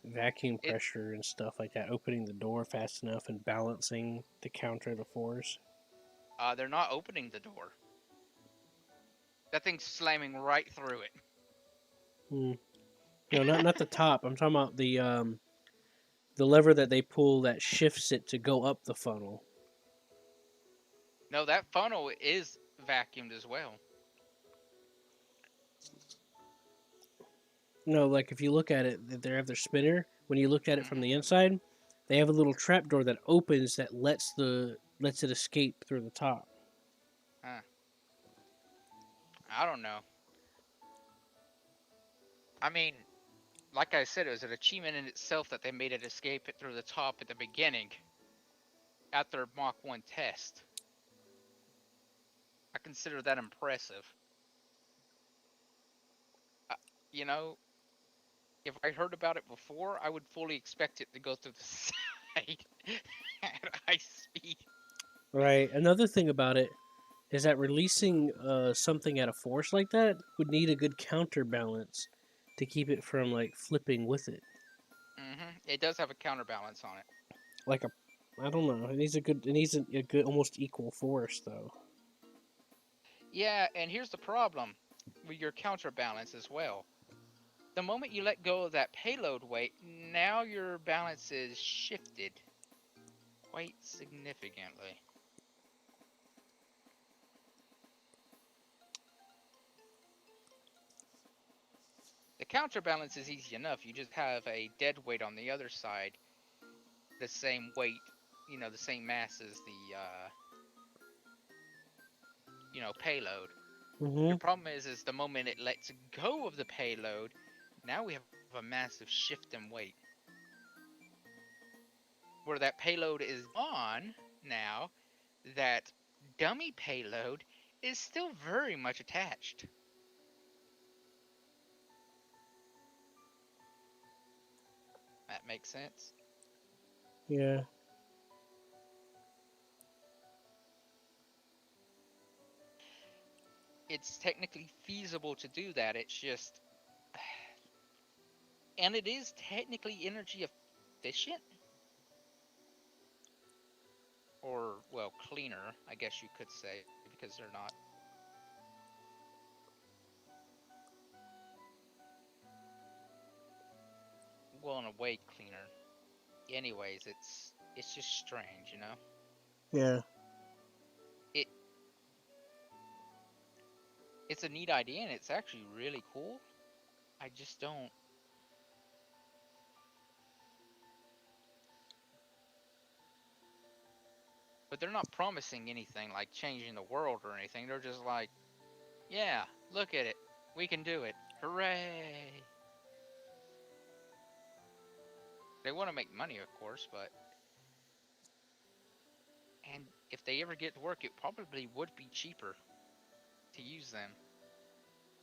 vacuum It pressure and stuff like that, opening the door fast enough and balancing to counter the force. they're not opening the door. That thing's slamming right through it. Hmm. No, not the top. I'm talking about the lever that they pull that shifts it to go up the funnel. No, that funnel is vacuumed as well. No, like if you look at it, they have their spinner. When you look at it from Hmm. the inside, they have a little trap door that opens that lets it escape through the top. Huh. I don't know. I mean, like I said, it was an achievement in itself that they made it escape it through the top at the beginning at their Mach 1 test. I consider that impressive. Uh, you know, if I heard about it before, I would fully expect it to go through the side at high speed. Right. Another thing about it is that releasing something at a force like that would need a good counterbalance to keep it from like flipping with it. It does have a counterbalance on it. Like a, I don't know. It needs a good. It needs a good, almost equal force though. Yeah, and here's the problem with your counterbalance as well. The moment you let go of that payload weight, now your balance is shifted quite significantly. The counterbalance is easy enough. You just have a dead weight on the other side, the same weight, the same mass as the, payload. Mm-hmm. Your problem is the moment it lets go of the payload, now we have a massive shift in weight. Where that payload is on now, that dummy payload is still very much attached. That makes sense. Yeah. It's technically feasible to do that. It's just, and it is technically energy efficient, or well, cleaner, I guess you could say, because they're not. Well, in a way, cleaner. Anyways, it's just strange, you know. Yeah. It it's a neat idea, and it's actually really cool. I just don't. But they're not promising anything like changing the world or anything. They're just like, yeah, look at it. We can do it. Hooray! They want to make money, of course, but. And if they ever get to work, it probably would be cheaper to use them.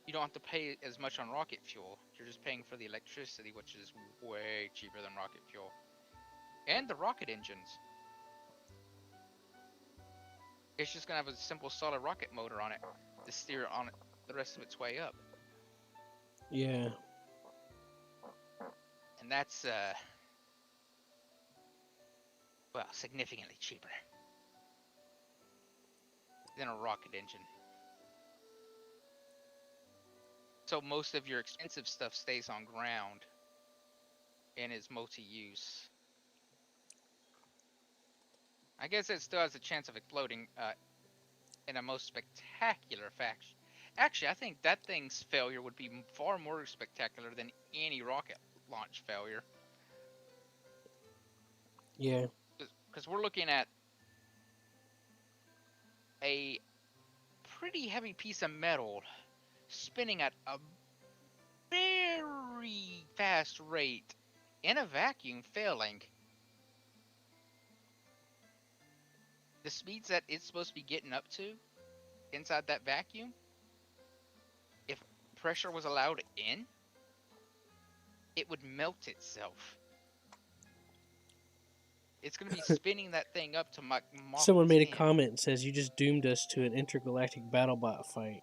You don't have to pay as much on rocket fuel. You're just paying for the electricity, which is way cheaper than rocket fuel. And the rocket engines. It's just going to have a simple solid rocket motor on it to steer on it the rest of its way up. Yeah. And that's, well, significantly cheaper than a rocket engine. So most of your expensive stuff stays on ground and is multi-use. I guess it still has a chance of exploding in a most spectacular fashion. Actually, I think that thing's failure would be far more spectacular than any rocket launch failure. Yeah. Because we're looking at a pretty heavy piece of metal spinning at a very fast rate in a vacuum, failing. The speeds that it's supposed to be getting up to inside that vacuum, if pressure was allowed in, it would melt itself. It's going to be spinning that thing up to Mach Someone made a 10. comment and says you just doomed us to an intergalactic BattleBot fight.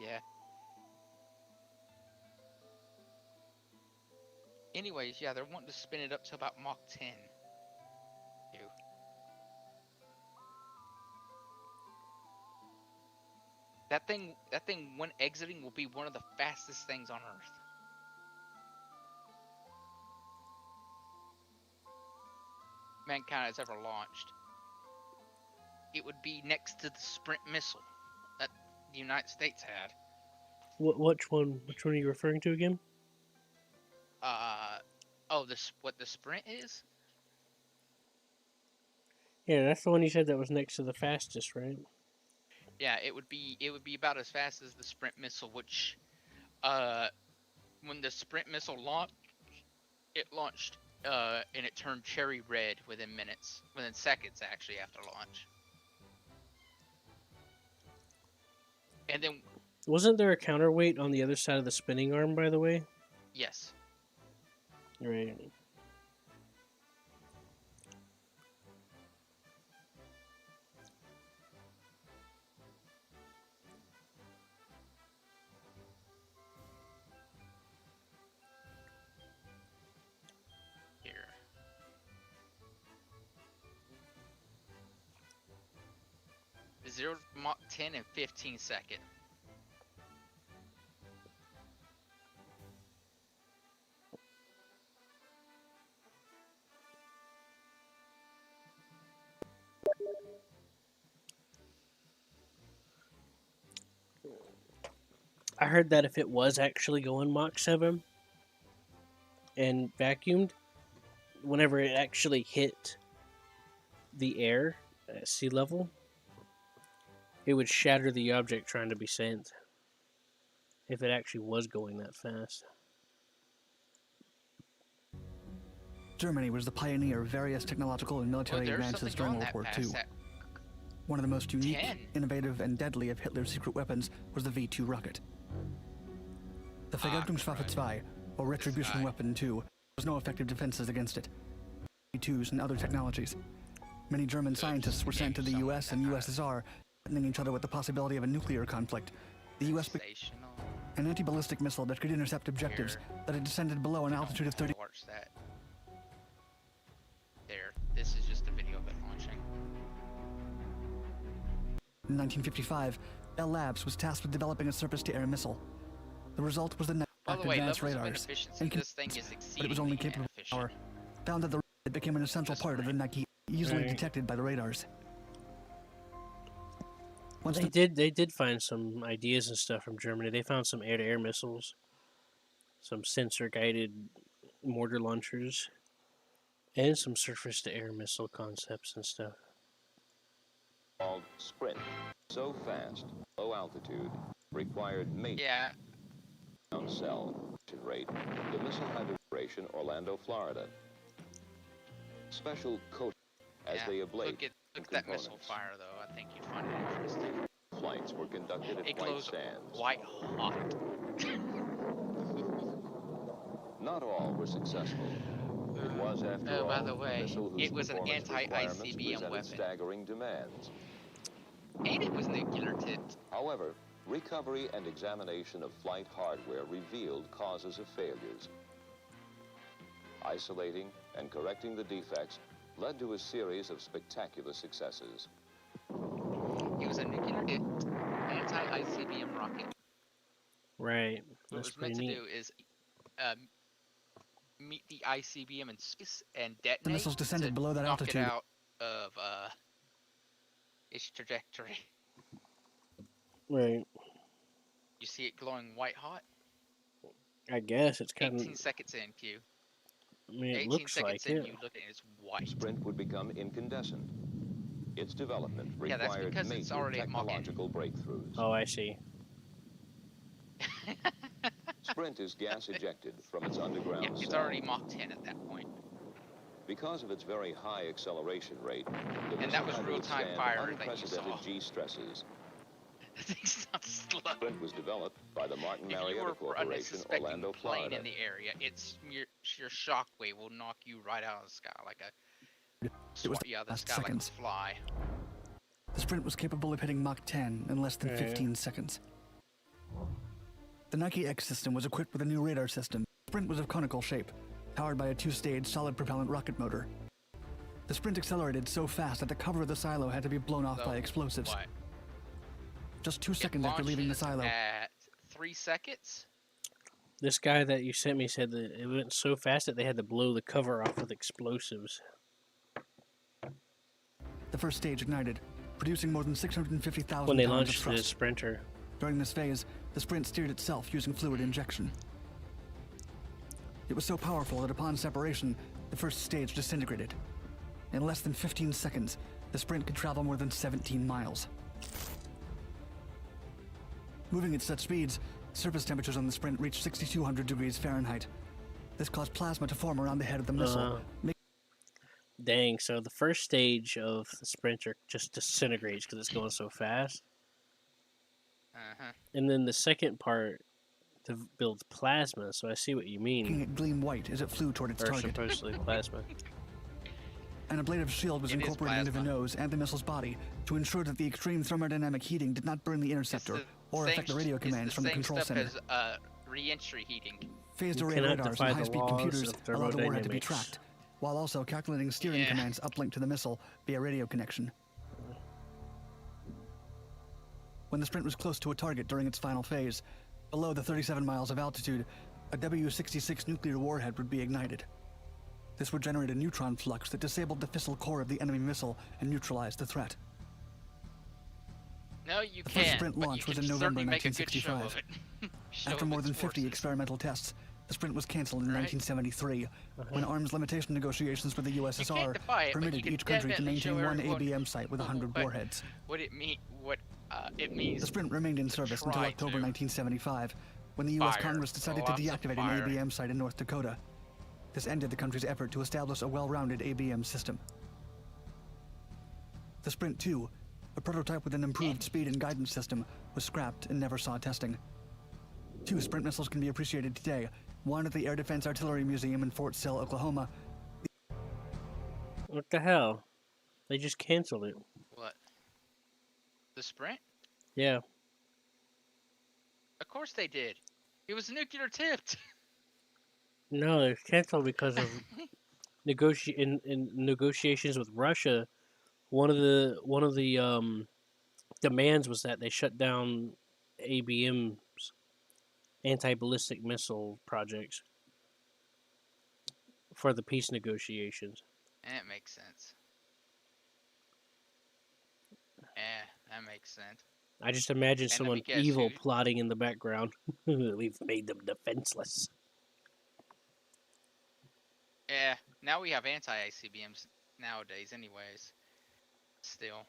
Yeah. Anyways, yeah, they're wanting to spin it up to about Mach 10. Ew. That thing, when exiting, will be one of the fastest things on Earth. Mankind has ever launched. It would be next to the Sprint missile that the United States had. Which one? Which one are you referring to again? Oh, what the Sprint is? Yeah, that's the one you said that was next to the fastest, right? Yeah, it would be about as fast as the Sprint missile, which, uh, when the Sprint missile launched, it launched, and it turned cherry red within minutes, within seconds actually after launch. And then, Wasn't there a counterweight on the other side of the spinning arm, by the way? yes, Right. here. 0 to Mach 10 in 15 seconds. I heard that if it was actually going Mach 7 and vacuumed, whenever it actually hit the air at sea level, it would shatter the object trying to be sent. If it actually was going that fast. Germany was the pioneer of various technological and military There's advances something during on World that War II. past that One of the most unique, 10. innovative, and deadly of Hitler's secret weapons was the V-2 rocket. The Vergeltungswaffe 2, or Retribution Weapon 2, was no effective defenses against it. V-2s and other technologies. Many German scientists were sent to the US and USSR, threatening each other with the possibility of a nuclear conflict. The US sensational. an anti-ballistic missile that could intercept objectives that had descended below an altitude of 30. Watch that. There. This is just a video of it launching. In 1955, Bell Labs was tasked with developing a surface-to-air missile. The result was the By the way, advanced levels of radars, inefficiency and in this thing is but it was exceedingly only capable of inefficient. power. Found that the rocket became an essential That's part of the right. Nike, easily Right. detected by the radars. Once They the did find some ideas and stuff from Germany. They found some air-to-air missiles, some sensor-guided mortar launchers, and some surface-to-air missile concepts and stuff. Called Sprint. So fast, low altitude, required mate Yeah, down cell rate. The missile had operation Orlando, Florida. Special coating as yeah. they ablate Look at that missile components. fire, though. I think you'd find it interesting. Flights were conducted at It white glows sands. white hot. Not all were successful. It was, after Oh, all, by the a way, missile whose it was an performance requirements anti-ICBM presented weapon. staggering demands. And it was nuclear tipped. However, recovery and examination of flight hardware revealed causes of failures. Isolating and correcting the defects led to a series of spectacular successes. It was a nuclear tipped anti-ICBM rocket. Right. What it That's was meant pretty to neat. do is meet the ICBM in space and detonate The missiles descended to below that knock altitude. it out of its trajectory. Right. You see it glowing white hot? I guess it's kind 18 of. seconds in, Q. I mean, it 18 looks seconds like in, it. you look at it, it's white. Sprint would become incandescent. Its development Yeah, that's required because it's major already at Mach 8. technological breakthroughs. Oh, I see. Sprint is gas ejected from its underground Yeah, it's cell. already Mach 10 at that point. Because of its very high acceleration rate, the And missile that was had to real-time withstand fire that you unprecedented saw. G stresses. The thing's not slow. Sprint was developed by the Martin If you Marietta were Corporation, unsuspecting Orlando, plane Florida. in the area, your shock wave will knock you right out of the sky like a It was the last sky seconds. like a fly. The Sprint was capable of hitting Mach 10 in less than Yeah. 15 seconds. The Nike X system was equipped with a new radar system. The Sprint was of conical shape, powered by a two-stage solid propellant rocket motor. The Sprint accelerated so fast that the cover of the silo had to be blown off So, by explosives. What? Just 2 It seconds after leaving the launches silo. At 3 seconds? This guy that you sent me said that it went so fast that they had to blow the cover off with explosives. The first stage ignited, producing more than 650,000 When they pounds of launched the thrust. Sprinter. During this phase, the Sprint steered itself using fluid injection. It was so powerful that upon separation, the first stage disintegrated. In less than 15 seconds, the Sprint could travel more than 17 miles. Moving at such speeds, Surface temperatures on the Sprint reached 6,200 degrees Fahrenheit. This caused plasma to form around the head of the missile. Dang, so the first stage of the Sprinter just disintegrates because it's going so fast. Uh-huh. And then the second part builds plasma, so I see what you making mean. it gleam white as it flew toward its Or target. supposedly plasma. An ablative shield was It is incorporated into the plasma. nose and the missile's body to ensure that the extreme thermodynamic heating did not burn the interceptor or affect the radio commands from the control center. It's the same stuff as re-entry heating. Phased You array cannot radars defy and the high-speed laws computers of allow the warhead to be thermodynamics. tracked, while also calculating steering Yeah. commands uplinked to the missile via radio connection. When the Sprint was close to a target during its final phase, below the 37 miles of altitude, a W-66 nuclear warhead would be ignited. This would generate a neutron flux that disabled the fissile core of the enemy missile and neutralized the threat. No, you The first can't. Sprint but launch you was can in November certainly make a good show 1965. of it. Show After of more its than 50 forces. experimental tests, the Sprint was canceled in Right. 1973, when arms limitation negotiations with the USSR defy it, but permitted you can each country to definitely show maintain one everyone ABM site with 100 what- warheads. What it means. The Sprint remained in service until try October to 1975, when the U.S. fire. Congress decided to Lots of deactivate fire. an ABM site in North Dakota. This ended the country's effort to establish a well-rounded ABM system. The Sprint 2, a prototype with an improved speed and guidance system, was scrapped and never saw testing. 2 Sprint missiles can be appreciated today, one at the Air Defense Artillery Museum in Fort Sill, Oklahoma. What the hell? They just canceled it. What? The Sprint? Yeah. Of course they did. It was nuclear tipped. No, they canceled because of in negotiations with Russia. One of the demands was that they shut down ABM's anti-ballistic missile projects for the peace negotiations. And it makes sense. Yeah, that makes sense. I just imagine And let someone me guess, evil who- plotting in the background. We've made them defenseless. Yeah, now we have anti-ICBMs nowadays anyways. Still.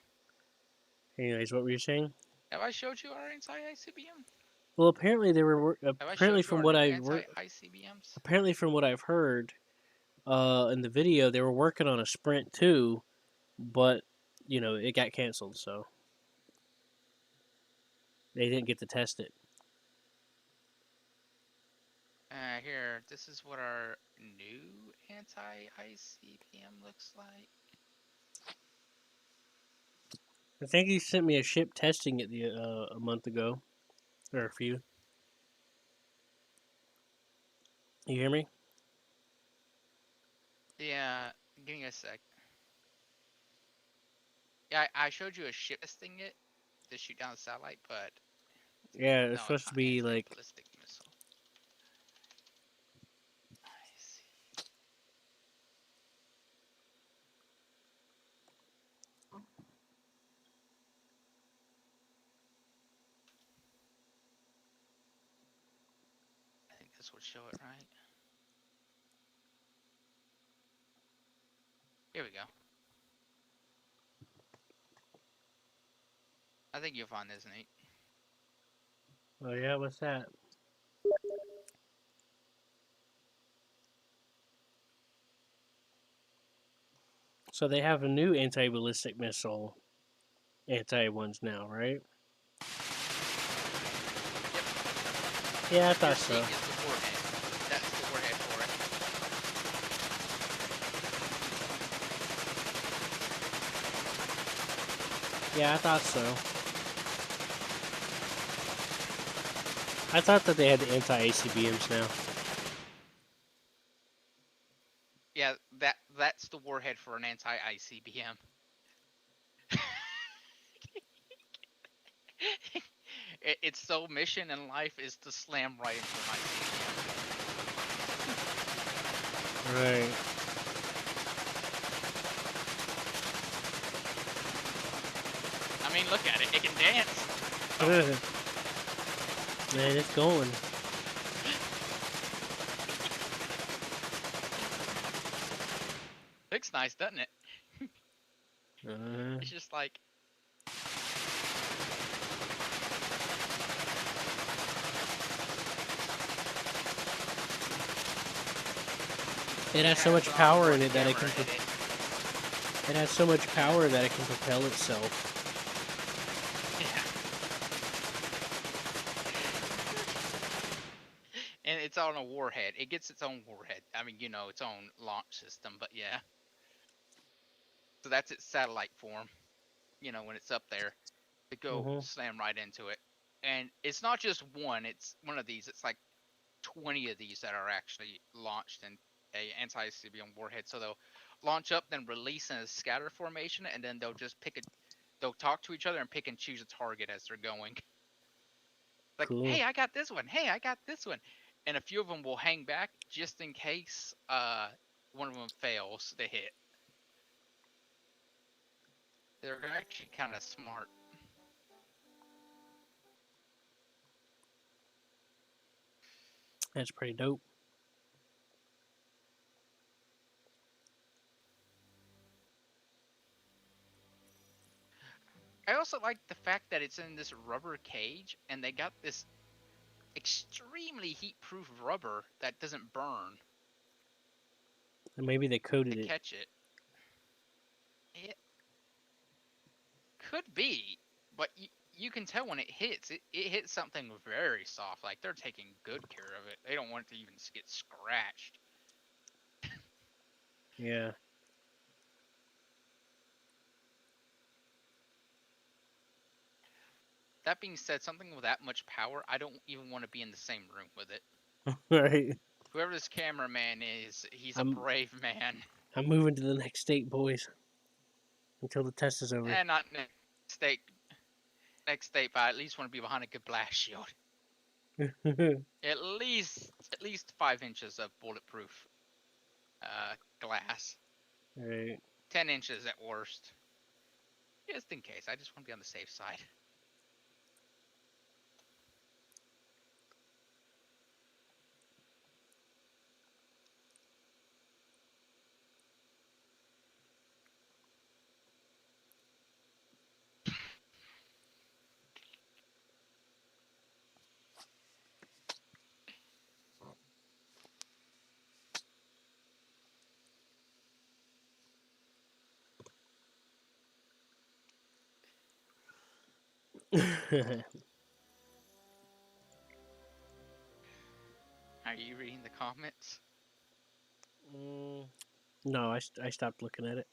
Anyways, what were you saying? Have I showed you our anti-ICBM? Well, apparently they were Have I apparently showed you from our what new I anti-ICBMs? apparently from what I've heard in the video, they were working on a Sprint 2, but you know it got canceled, so they didn't get to test it. Here, this is what our new anti-ICBM looks like. I think he sent me a ship testing it a month ago, or a few. You hear me? Yeah, give me a sec. Yeah, I showed you a ship testing it to shoot down the satellite, but Yeah, no, it's supposed not to be like anti-ballistic missile. I see. I think this would show it right. Here we go. I think you'll find this neat. oh yeah, what's that? So they have a new anti-ballistic missile anti-ones now, right? Yeah, I thought so. Is the warhead. That's the warhead for it. Yeah, I thought so. I thought that they had the anti-ACBMs now. Yeah, that's the warhead for an anti-ICBM. Its sole mission in life is to slam right into an ICBM. Right. I mean, look at it. It can dance. Man, it's going. Looks nice, doesn't it? Uh, It's just like It has so Yeah, much so I'm power in going it that it camera can. edit. It has so much power that it can propel itself. Yeah. And it's on a warhead. It gets its own warhead. I mean, you know, its own launch system, but yeah. So that's its satellite form. You know, when it's up there, to go Mhm. slam right into it. And it's not just one, it's one of these. It's like 20 of these that are actually launched in a anti-CBM warhead. So they'll launch up, then release in a scatter formation, and then they'll just they'll talk to each other and pick and choose a target as they're going. Like, Cool. hey, I got this one. Hey, I got this one. And a few of them will hang back just in case one of them fails to hit. They're actually kind of smart. That's pretty dope. I also like the fact that it's in this rubber cage and they got this extremely heat-proof rubber that doesn't burn And maybe they to coated it. catch it. It could be, but you can tell when it hits. It hits something very soft. Like they're taking good care of it. They don't want it to even get scratched. Yeah. That being said, something with that much power, I don't even want to be in the same room with it. Right. Whoever this cameraman is, he's a I'm brave man. I'm moving to the next state, boys. Until the test is over. And not state, next state, but I at least want to be behind a good blast shield. At least 5 inches of bulletproof glass. Right. 10 inches at worst. Just in case. I just want to be on the safe side. Are you reading the comments? No, I stopped looking at it.